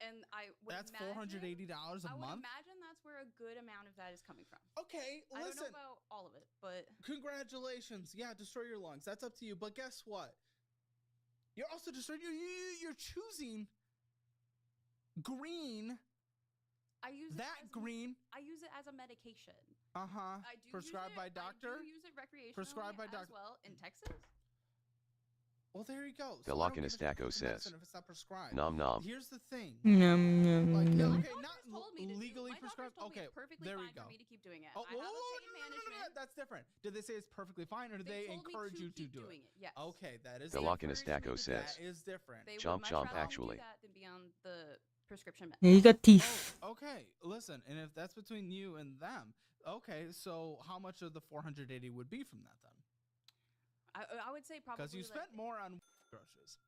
And I would That's imagine, $480 a I would month? imagine that's where a good amount of that is coming from. Okay, I don't listen. know about all of it, but Congratulations. Yeah, destroy your lungs. That's up to you. But guess what? You're also destroying. You're choosing green. I use that green. I use it as a medication. I do Prescribed by doctor. I do use it recreationally Prescribed by as well in Texas. Well, there you go. The Lokinestaco says, if it's not prescribed. nom nom. Here's the thing. Nom, Like, nom. okay, not legally prescribed. Okay, there we go. For me to keep doing it. Oh, I have a pain management. that's different. Did they say it's perfectly fine, or did they told me encourage you to keep do doing it? Yes. Okay, that is The different. Lokinestaco says, That is different. They Chomp would much chomp, rather me actually. do that than be on the prescription Yeah, you got teeth. Oh, okay, listen, and if that's between you and them, okay, so how much of the 480 would be from that then? I would say probably Because you spent more on groceries.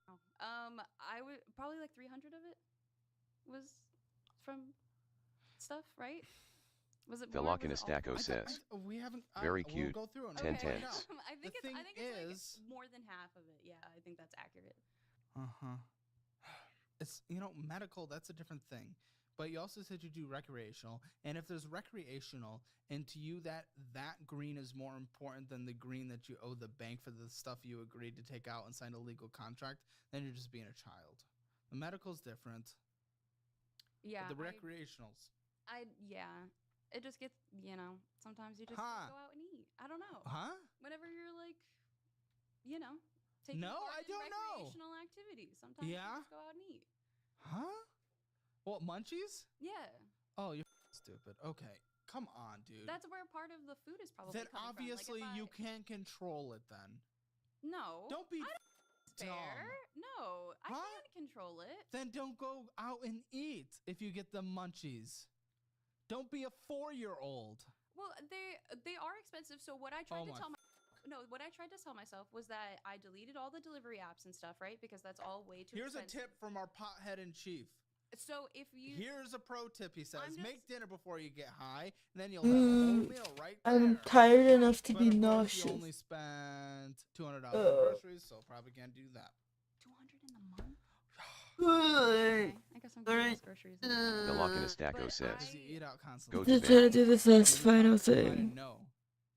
I would probably like 300 of it was from stuff, right? Was it The more? Was it all Lokinestaco from- says, We haven't. Very we'll cute. go through and 10 we'll find tens. out. I think The it's thing like is- more than half of it. Yeah, I think that's accurate. It's medical. That's a different thing. But you also said you do recreational, and if there's recreational, and to you that green is more important than the green that you owe the bank for the stuff you agreed to take out and sign a legal contract, then you're just being a child. The medical's different. Yeah. But the recreationals. It just gets, sometimes you just go out and eat. I don't know. Whenever you're like, taking No, part I in don't know. recreational activities, sometimes you just go out and eat. What, munchies? Yeah. Oh, you're stupid. Okay. Come on, dude. That's where part of the food is probably Then coming obviously from. Like you can't control it then. No. Don't be Fair. dumb. No, I can't control it. Then don't go out and eat if you get the munchies. Don't be a 4-year-old. Well, they are expensive. So what I tried to tell what I tried to tell myself was that I deleted all the delivery apps and stuff, right? Because that's all way too Here's expensive. a tip from our pothead in chief. So if you Here's a pro tip, he says. I'm Make dinner before you get high, and then you'll have a whole meal right there. I'm tired enough to But be of course, nauseous. you only spent $200 on groceries, so probably can't do that. 200 in the month. Okay. I guess I'm getting less groceries. The Lokinestaco says, Because you eat out constantly. Go to Let's try to bed. do this last final I thing. didn't know.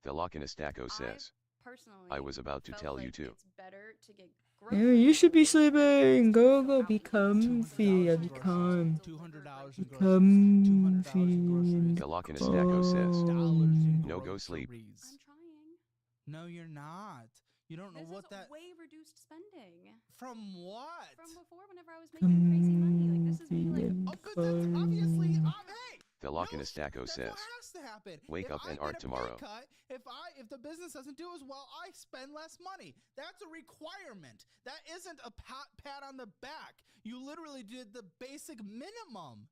The Lokinestaco says, Personally, I was about to felt tell you like to. It's better to get Yeah, you should be groceries sleeping. Go, than be to go out and eat. comfy. $200 Be in calm. groceries. $200 in groceries. Comfy. $200 in groceries. The Lokinestaco says, Dollars in No, go sleep. groceries. I'm trying. No, you're not. You don't know This what is that. way reduced spending From what? from before. Whenever I was making crazy money, like this is me, like Oh, but that's obviously. Hey. The Lokinestaco That's says, what has to happen. Wake If up I and get art a pay tomorrow. cut, if the business doesn't do as well, I spend less money. That's a requirement. That isn't a pat on the back. You literally did the basic minimum.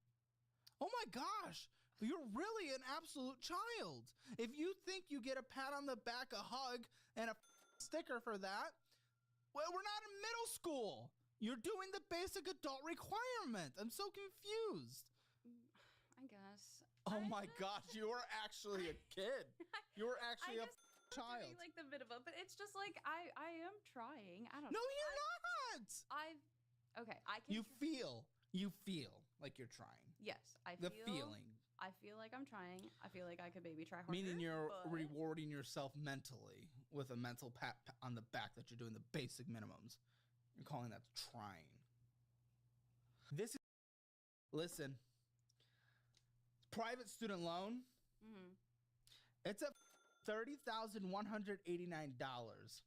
Oh my gosh. You're really an absolute child. If you think you get a pat on the back, a hug, and a sticker for that, well, we're not in middle school. You're doing the basic adult requirement. I'm so confused. I guess. Oh my gosh, you are actually a kid. You are actually a child. Doing like the minimum, but it's just like I am trying. I don't No, know. you're not. I can. You feel like you're trying. Yes, The feeling. I feel like I'm trying. I feel like I could maybe try harder. Meaning you're but rewarding yourself mentally with a mental pat on the back that you're doing the basic minimums. You're calling that trying. This is, listen, private student loan, it's at $30,189.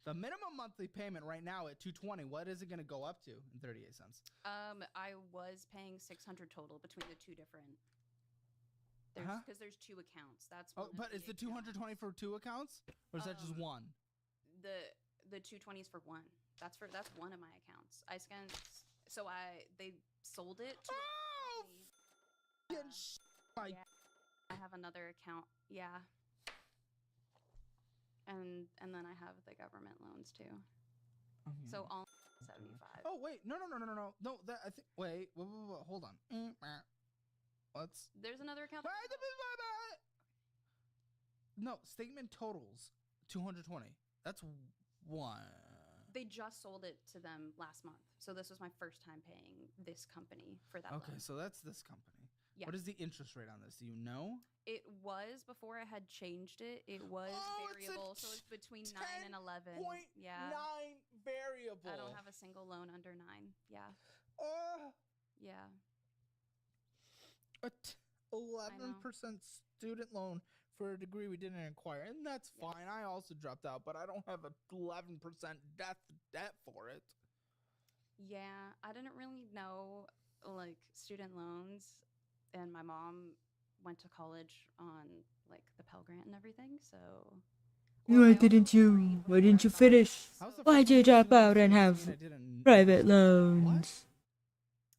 The minimum monthly payment right now at $220. What is it going to go up to in 38 cents? I was paying $600 total between the two different. Because there's two accounts. That's one but is the $220 for two accounts, or is that just one? The $220 is for one. That's one of my accounts. I scanned. So they sold it to a company. Yeah, I have another account. Yeah. And then I have the government loans too. Okay. So all 75. Oh wait, no. That I think. Wait, hold on. Let's. There's another account. No, statement totals 220. That's one. They just sold it to them last month, so this was my first time paying this company for that. Okay, loan. so that's this company. Yeah. What is the interest rate on this? Do you know? It was before I had changed it. It was variable, so it's between 9 and 11. Yeah. 9 variable. I don't have a single loan under 9. Yeah. Yeah. 11% student loan for a degree we didn't acquire, and that's fine. I also dropped out, but I don't have a 11% debt for it. Yeah, I didn't really know like student loans, and my mom went to college on like the Pell Grant and everything, so Why didn't you finish? Why'd you drop out and have private loans?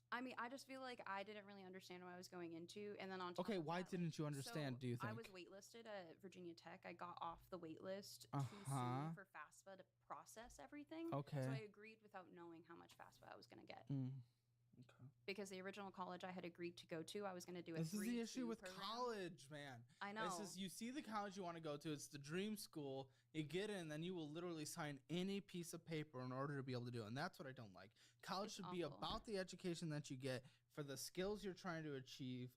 I mean, I just feel like I didn't really understand what I was going into, and then on top of why that, didn't you understand? Do you think I was waitlisted at Virginia Tech? I got off the wait list too soon for FAFSA to process everything. Okay. So I agreed without knowing how much FAFSA I was going to get. Okay. Because the original college I had agreed to go to, I was going to do a This is the issue with program. college, man. I know. This is, you see the college you want to go to. It's the dream school. You get in, then you will literally sign any piece of paper in order to be able to do it. And that's what I don't like. College should be about the education that you get for the skills you're trying to achieve,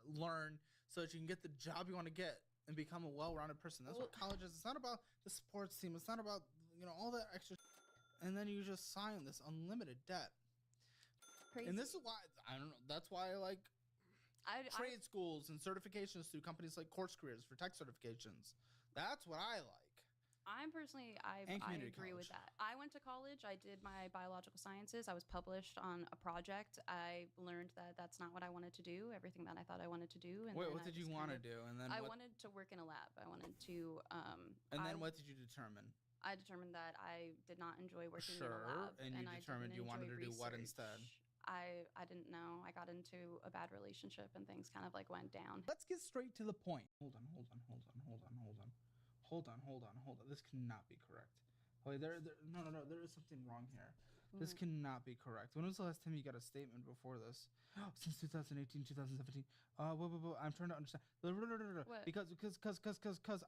learn, so that you can get the job you want to get and become a well-rounded person. That's what college is. It's not about the sports team. It's not about, all that extra. And then you just sign this unlimited debt. Crazy. And this is why, I don't know, that's why I like trade schools and certifications through companies like Course Careers for tech certifications. That's what I like. I'm personally, I agree with that. I went to college. I did my biological sciences. I was published on a project. I learned that that's not what I wanted to do, everything that I thought I wanted to do. And wait, what did you want to do? And then I wanted to work in a lab. I wanted to. And then what did you determine? I determined that I did not enjoy working in a lab. And you determined you wanted to do what instead? I didn't know. I got into a bad relationship and things kind of like went down. Let's get straight to the point. Hold on. This cannot be correct. Wait, no. There is something wrong here. This cannot be correct. When was the last time you got a statement before this? Since 2018, 2017. I'm trying to understand. What? Because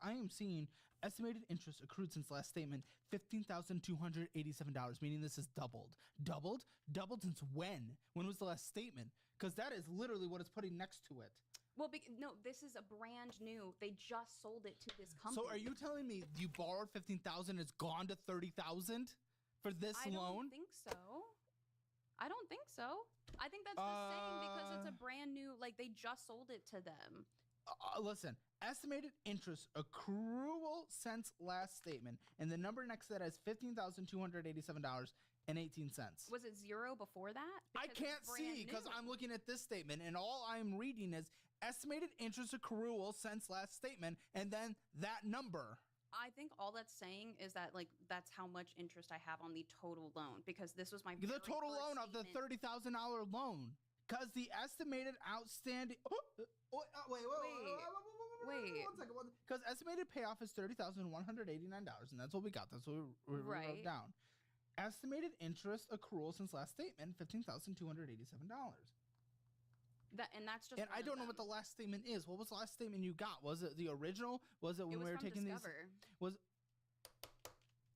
I am seeing estimated interest accrued since last statement $15,287, meaning this is doubled. Doubled since when? When was the last statement? Because that is literally what it's putting next to it. Well, no, this is a brand new. They just sold it to this company. So are you telling me you borrowed $15,000, it's gone to $30,000 for this loan? I don't think so. I think that's just saying because it's a brand new, like they just sold it to them. Listen, estimated interest accrual since last statement, and the number next to that is $15,287.18. Was it zero before that? I can't see because I'm looking at this statement, and all I'm reading is estimated interest accrual since last statement, and then that number. I think all that's saying is that like that's how much interest I have on the total loan, because this was my the total loan of the $30,000 loan, because the estimated outstanding. Wait. 1 second. Because estimated payoff is $30,189, and that's what we got. That's what we wrote down. Estimated interest accrual since last statement $15,287. And that's just. And I don't know what the last statement is. What was the last statement you got? Was it the original? Was it when we were taking Discover. these? Was.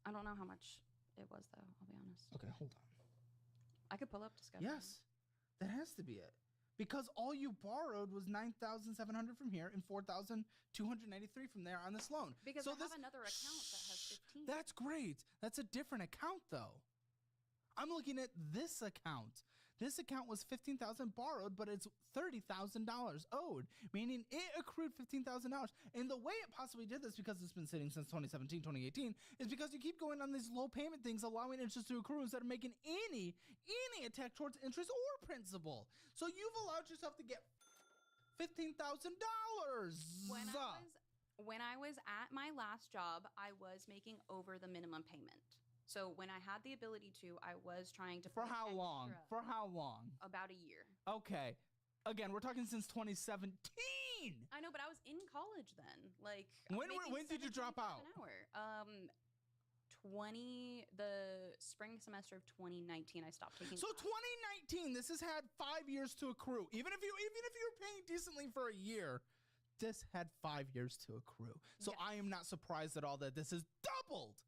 I don't know how much it was though. I'll be honest. Okay, hold on. I could pull up Discover. Yes, that has to be it. Because all you borrowed was $9,700 from here and $4,293 from there on this loan. Because I have another account that has 15. That's great. That's a different account though. I'm looking at this account. This account was $15,000 borrowed, but it's $30,000 owed, meaning it accrued $15,000. And the way it possibly did this, because it's been sitting since 2017, 2018, is because you keep going on these low payment things, allowing interest to accrue instead of making any attack towards interest or principal. So you've allowed yourself to get $15,000. When I was at my last job, I was making over the minimum payment. So when I had the ability to, I was trying to. For how long? For how long? About a year. Okay. Again, we're talking since 2017. I know, but I was in college then. Like, when did you drop out? The spring semester of 2019, I stopped taking. So 2019, this has had 5 years to accrue. Even if you were paying decently for a year, this had 5 years to accrue. So yes. I am not surprised at all that this is doubled.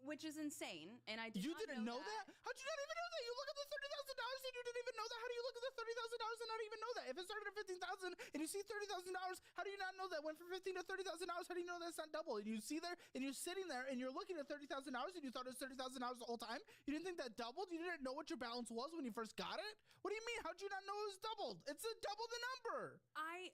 Which is insane, and I didn't know that? How'd you not even know that? You look at the $30,000 and you didn't even know that. How do you look at the $30,000 and not even know that? If it started at $15,000 and you see $30,000, how do you not know that? Went from $15,000 to $30,000. How do you know that's not double? And you see there, and you're sitting there, and you're looking at $30,000, and you thought it was $30,000 the whole time. You didn't think that doubled. You didn't know what your balance was when you first got it. What do you mean? How'd you not know it was doubled? It's a double the number. I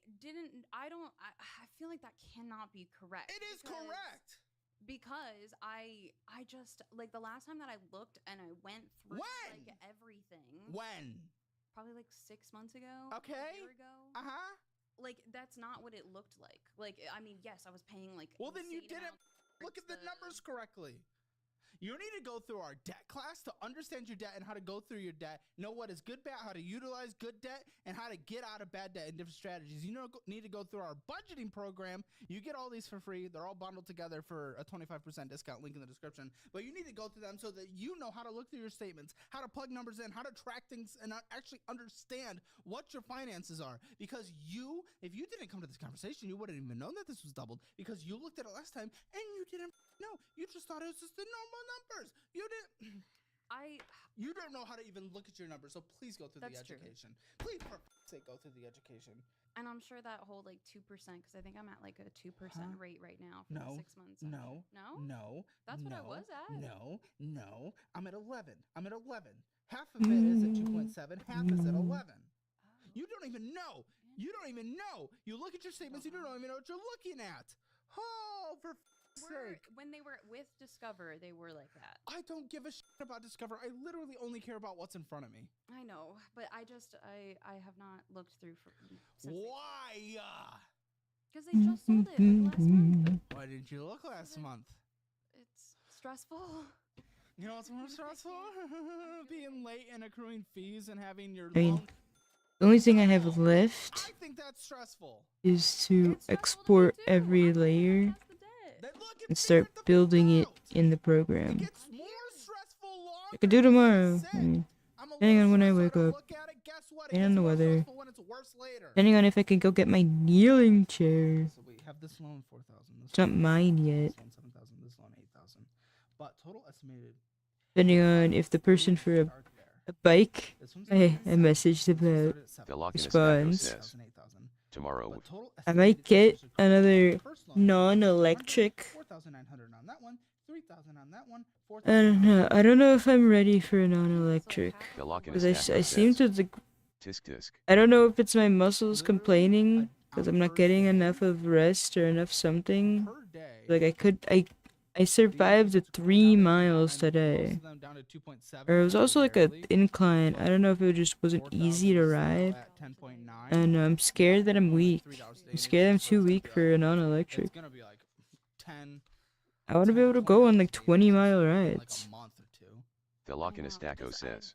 feel like that cannot be correct. It is correct. Because I just, like, the last time that I looked and I went through like everything. When? Probably like 6 months ago. Okay. A year ago. Uh-huh. Like, that's not what it looked like. Like, I mean, yes, I was paying like. Well, then you didn't look at the numbers correctly. You need to go through our debt class to understand your debt and how to go through your debt, know what is good debt, how to utilize good debt, and how to get out of bad debt and different strategies. You need to go through our budgeting program. You get all these for free. They're all bundled together for a 25% discount, link in the description. But you need to go through them so that you know how to look through your statements, how to plug numbers in, how to track things, and actually understand what your finances are. Because if you didn't come to this conversation, you wouldn't even know that this was doubled because you looked at it last time and you didn't know. You just thought it was just the normal numbers. You don't know how to even look at your numbers, so please go through the education. Please, for f***'s sake, go through the education. And I'm sure that whole like 2%, because I think I'm at like a 2% rate right now for 6 months. No. That's what I was at. No. I'm at 11. Half of it is at 2.7. Half is at 11. You don't even know. You look at your statements. You don't even know what you're looking at. Oh, for sake. When they were with Discover, they were like that. I don't give a shit about Discover. I literally only care about what's in front of me. I know, but I have not looked through for. Why? Because they just sold it like last month. Why didn't you look last month? It's stressful. You know what's more stressful? Being late and accruing fees and having your the only thing I have left I think that's stressful. Is to export every layer and start building it in the program. I could do tomorrow. Depending on when I wake up. Depending on the weather. Depending on if I can go get my kneeling chair. So we have this loan 4,000. It's not mine yet. This loan 7,000. This loan 8,000. But total estimated. Depending on if the person for a bike I messaged about responds. Tomorrow I might get another non-electric. I don't know. I don't know if I'm ready for a non-electric. Because I seem to. I don't know if it's my muscles complaining because I'm not getting enough of rest or enough something. Like I survived the 3 miles today. Or it was also like an incline. I don't know if it just wasn't easy to ride. And I'm scared that I'm weak. I'm scared I'm too weak for a non-electric. I want to be able to go on like 20-mile rides. Velocinistaco says,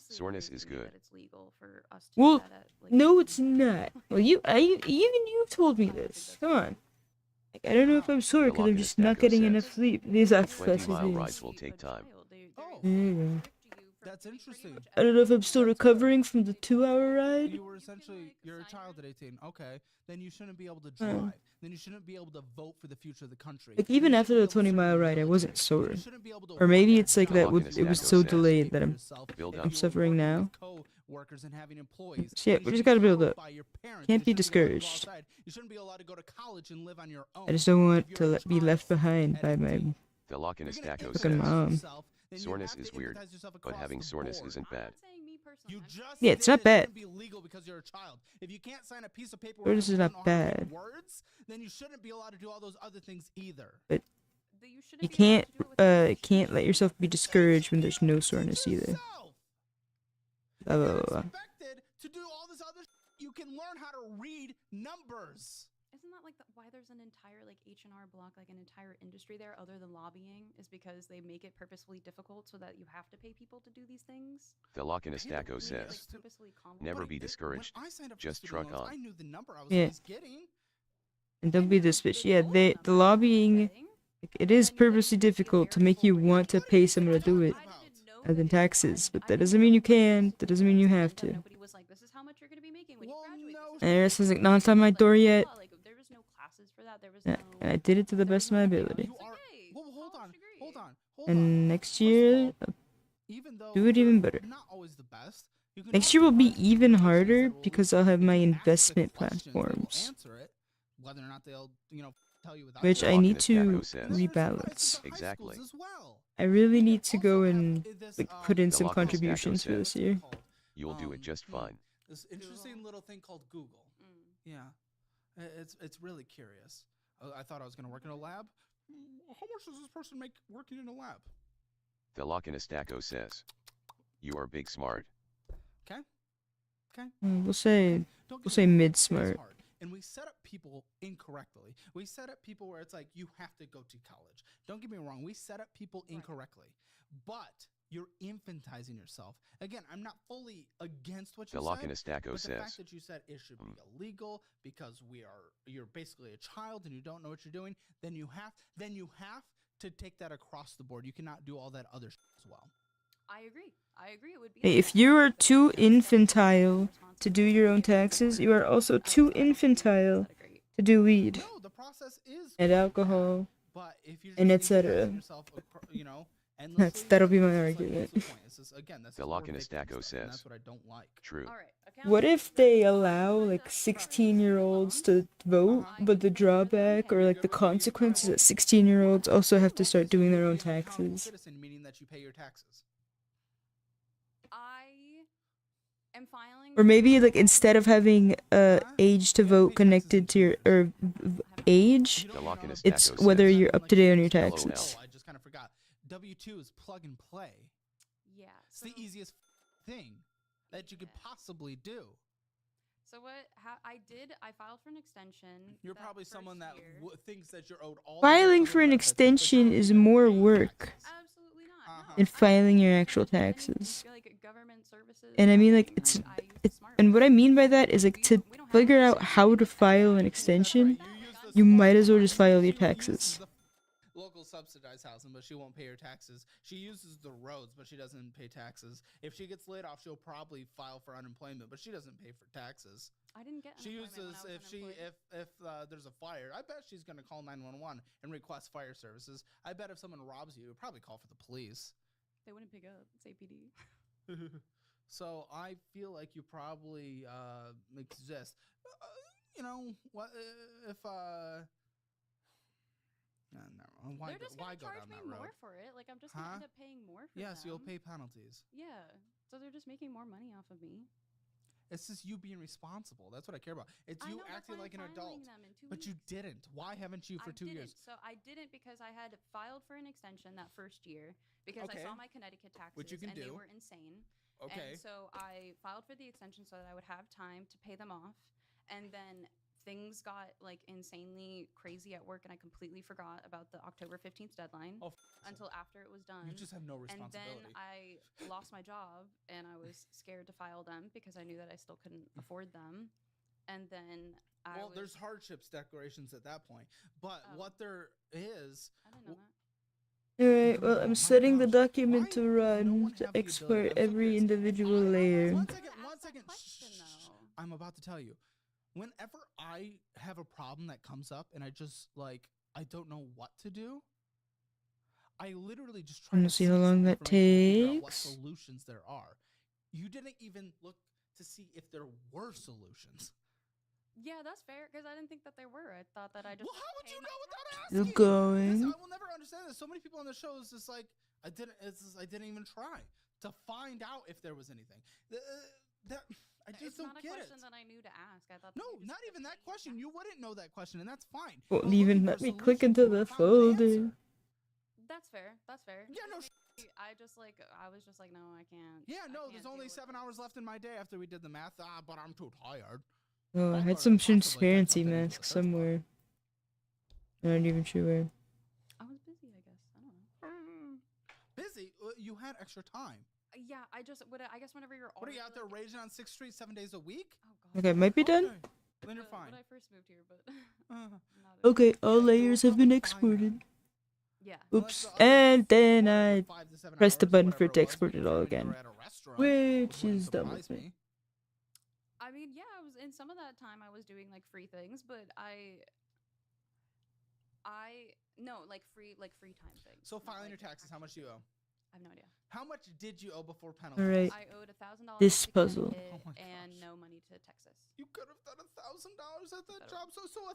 soreness is good. Well, no it's not. Well, even you told me this. Come on. Like, I don't know if I'm sore because I'm just not getting enough sleep. These are 20-mile rides will take time. That's interesting. I don't know if I'm still recovering from the 2-hour ride. You're a child at 18. Okay, then you shouldn't be able to drive. Then you shouldn't be able to vote for the future of the country. Like even after the 20-mile ride, I wasn't sore. Or maybe it's like that. It was so delayed that I'm suffering now. Shit, we just gotta build up. Can't be discouraged. I just don't want to be left behind by my fucking mom. then you Soreness have is to weird, empathize yourself but across having the soreness board. isn't bad. I'm not saying me personally. You I'm just Yeah, it's said not it bad. shouldn't be legal because you're a child. If you can't sign a piece of paper Soreness where is you not don't know how to read bad. words, then you shouldn't be allowed to do all those other things either. But You shouldn't you be allowed can't to do it with others. can't let yourself be discouraged when there's no soreness Teach either. yourself. Blah, blah, You're blah, blah. expected to do all this other you can learn how to read numbers. Isn't that like why there's an entire like H&R Block, like an entire industry there other than lobbying, is because they make it purposefully difficult so that you have to pay people to do these things? Thelokinastaco Make it, says, like, purposefully never complicated. be discouraged. When I signed up for Just student truck loans, on. I knew the number I was Yeah. always getting. And don't be this bitch. Yeah, the lobbying, it is purposely difficult to make you want to pay someone to do it, other than taxes. But that doesn't mean you can. That doesn't mean you have to. Nobody was like, this is how much you're going to be making when you Well, graduate. no. This And is IRS hasn't knocked on my door yet. Like, there was no classes for that. There was Yeah, no... and I did it to the there best of was my no ability. You are. Well, hold on. Hold on. Hold on. And next First of year, all, even though do it you're even better. Not always the best. You can Next also year will be find even organizations harder that will because I'll have my ask the investment questions, they will platforms, answer it, whether or not they'll, tell you without which you. I need to Thelokinastaco says, And then there's rebalance. supervisors at high Exactly. schools as well. I really You need to also go have and this, like put in The some local contributions for staco this says, year. called, You'll do it just fine. This interesting Google? little thing called Google. Mm. Yeah, it's really curious. I thought I was gonna work in a lab. How much does this person make working in a lab? Thelokinastaco says, you are big smart. Okay. We'll say Don't we'll get say me wrong, mid it is smart. hard. And we set up people incorrectly. We set up people where it's like you have to go to college. Don't get me wrong. We set up people incorrectly, but you're infantizing yourself. Again, I'm not fully against what you said, Thelokinastaco but the says, fact that you said it should be illegal because you're basically a child and you don't know what you're doing, then you have to take that across the board. You cannot do all that other as well. I agree. It would be... Hey, like if that, you are but too it's definitely infantile to do your own responsibility. taxes, you are also too infantile to do weed No, the process is and alcohol. but if you're and just etc. infantizing yourself, endlessly, That'll be my it's like, argument. what's the point? It's just, again, that's just more victim Thelokinastaco stuff, and says, that's what I don't like. true. All right, What if accountants, they then, allow signed like up for 16-year-olds student to vote, Uh-huh. but the drawback or like the consequences that 16-year-olds also have to start doing their own Be an accountable taxes? citizen, meaning that you pay your taxes. I am filing... Or maybe like for- instead of having age to vote connected to your age, You don't know how to Thelokinastaco it's says, whether you're up to date on your LOL. taxes. I just kind of forgot. W-2 is plug and play. Yeah. It's the easiest thing that you could possibly do. So what I filed for an extension. You're that probably first someone that year. thinks that you're owed all Filing the for an benefits, but you're extension not is even more paying work taxes. Absolutely not. Uh-huh. No, than I filing your use actual anything, taxes. like government services. And I mean, like, nothing. it's, I use it, smart and what I ones. mean by that is like to We don't have figure any out how to file an extension, you might as well just file your taxes. Local subsidized housing, but she won't pay her taxes. She uses the roads, but she doesn't pay taxes. If she gets laid off, she'll probably file for unemployment, but she doesn't pay for taxes. I didn't get She unemployment uses when I was if there's a fire, I bet she's gonna call 911 and request fire services. I bet if someone robs you, you'd probably call for the police. They wouldn't pick up. It's APD. So I feel like you probably exist. What if no, why They're just why gonna go charge down me that road? more for it. Like I'm just gonna end up paying more for Yes, them. you'll pay penalties. Yeah. So they're just making more money off of me. It's just you being responsible. That's what I care about. It's I you know, that's acting why like I'm an adult. filing them in 2 But you weeks. didn't. Why haven't you for 2 years? So I didn't because I had filed for an extension that first year because Okay. I saw my Connecticut taxes Which you can and they do. were insane. Okay. And so I filed for the extension so that I would have time to pay them off. And then things got like insanely crazy at work and I completely forgot about the October 15th deadline until after it was done. You just have no And responsibility. then I lost my job and I was scared to file them because I knew that I still couldn't afford them. And then there's hardships declarations at that point. But what there is, I didn't know that. Alright, well, I'm setting the gosh, document why to does no run one to have the export ability? I'm so every curious. individual layer. One Ask second. that question, Shh. though. I'm about to tell you. Whenever I have a problem that comes up and I just I don't know what to do, I literally just try I'm to gonna see how long some that information to figure out what takes. solutions there are. You didn't even look to see if there were solutions. Yeah, that's fair because I didn't think that there were. I thought that I just. Well, how would pay you my know without taxes. Still asking? going. Listen, I will never understand this. So many people on the show is just like, I didn't even try to find out if there was anything. I just don't get it. It's not a question that I knew to ask. I thought. No, not even that question. You wouldn't know that question, and that's fine. Won't even let me click into the folder. That's fair. That's fair. Yeah, no. I was just like, no, I can't. Yeah, no. Can't There's only 7 hours left in my day after we did the math. But I'm too tired. Oh, I had some transparency mask somewhere. I'm not even sure where. I was busy, I guess. I don't know. Busy? You had extra time. Yeah, I guess whenever you're. What are you out there raging on 6th Street 7 days a week? Oh god. Okay, might be done. Then you're fine. When I first moved here, but. Okay, all layers have been exported. Yeah. Oops, and then I pressed the button for it to export it all again, which is dumb with me. I mean, yeah, I was in some of that time I was doing like free things, but free time things. So filing your taxes, how much do you owe? I have no idea. How much did you owe before penalty? All right. I owed $1,000. This puzzle. And no money to Texas. You could have done $1,000 at that job. So $1,000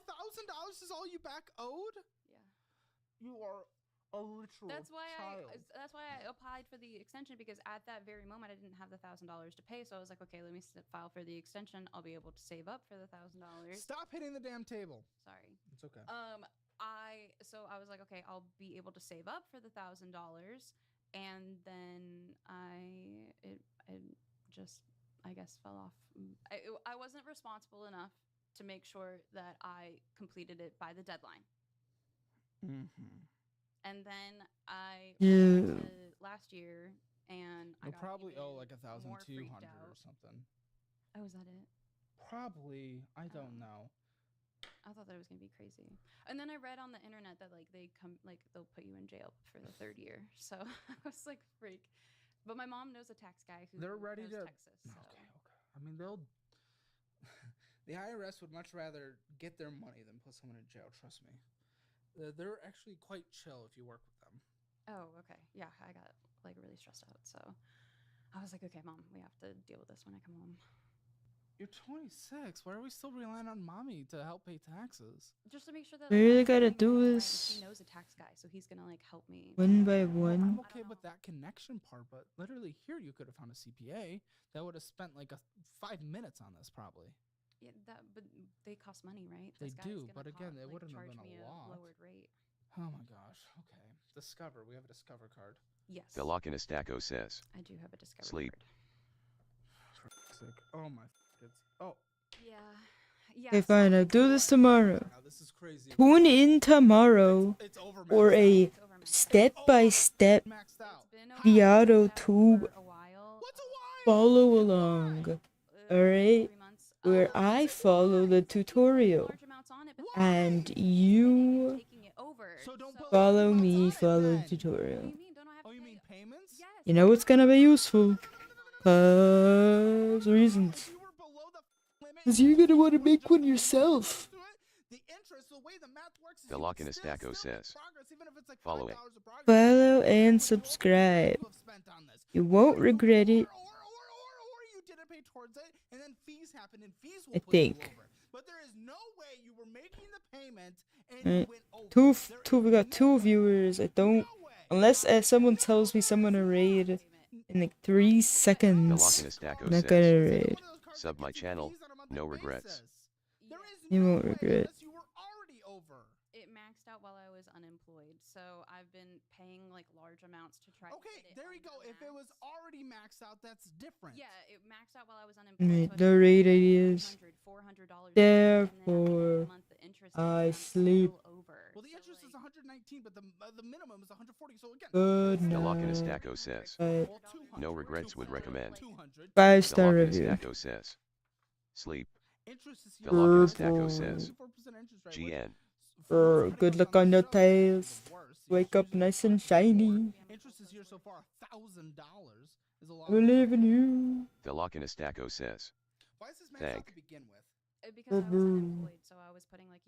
is all you back owed? Yeah. You are a literal child. That's why I applied for the extension, because at that very moment I didn't have the $1,000 to pay. So I was like, okay, let me file for the extension. I'll be able to save up for the $1,000. Stop hitting the damn table. Sorry. It's okay. I was like, okay, I'll be able to save up for the $1,000, and then it just, I guess, fell off. I wasn't responsible enough to make sure that I completed it by the deadline. Mm-hmm. And then I went to last year, and I probably owe like $1,200 or or something. Oh, is that it? Probably. I don't know. I thought that was gonna be crazy. And then I read on the internet that like they'll put you in jail for the 3rd year. So I was like, freak. But my mom knows a tax guy who They're ready knows to Texas. So. Okay. I mean, the IRS would much rather get their money than put someone in jail. Trust me. They're actually quite chill if you work with them. Oh, okay. Yeah, I got like really stressed out. So I was like, okay, Mom, we have to deal with this when I come home. You're 26. Why are we still relying on mommy to help pay taxes? Just to make sure that We really gotta do this. He knows a tax guy, so he's gonna like help me. One by one. I'm okay with that connection part, but literally here you could have found a CPA that would have spent like 5 minutes on this probably. Yeah, but they cost money, right? They do, but again, it wouldn't have been a lot. Lowered rate. Oh my gosh. Okay. Discover. We have a Discover card. Yes. Velocinistaco says. I do have a Discover Sleep. card. Oh my. Oh. Yeah. Yeah. Okay, fine. I'll do this tomorrow. Now, this is crazy. Tune in tomorrow It's over, for a step-by-step maxed out. vtuber What's a while? follow along. Alright? Where I follow the tutorial. And you follow me, follow the tutorial. Oh, you mean payments? You know it's gonna be useful. 'Cause reasons. You were below the limit. 'Cause you're gonna want to make one yourself. The interest, the way the math works is Velocinistaco says. Follow it. Follow and subscribe. You won't regret it. Or you didn't pay towards it, and then fees happen, and fees will I put you think. over. But there is no way you were making the payment and you went over. We got 2 viewers. I don't, unless someone tells me someone to raid in like 3 seconds. Velocinistaco I'm not says. gonna raid. Sub my channel, no regrets. You won't regret. You were already over. It maxed out while I was unemployed, so I've been paying like large amounts to try. Okay, to there you go. If it was already maxed out, that's different. Yeah, it maxed out while I was unemployed. Right, no raid ideas. $400. Therefore, I sleep. Well, the interest is 119, but the minimum is 140. So again, Good night. Velocinistaco says. Bye. well, 200, No regrets would recommend. 200. 5-star review. Velocinistaco says. Sleep. Interest is Velocinistaco says. 4% interest rate. GN. Good luck on your tails. Wake up nice and shiny. Interest is here so far $1,000 is a lot. I believe in you. Velocinistaco says. Why is this maxed out Thank. to begin with? Because I was unemployed, so I was putting like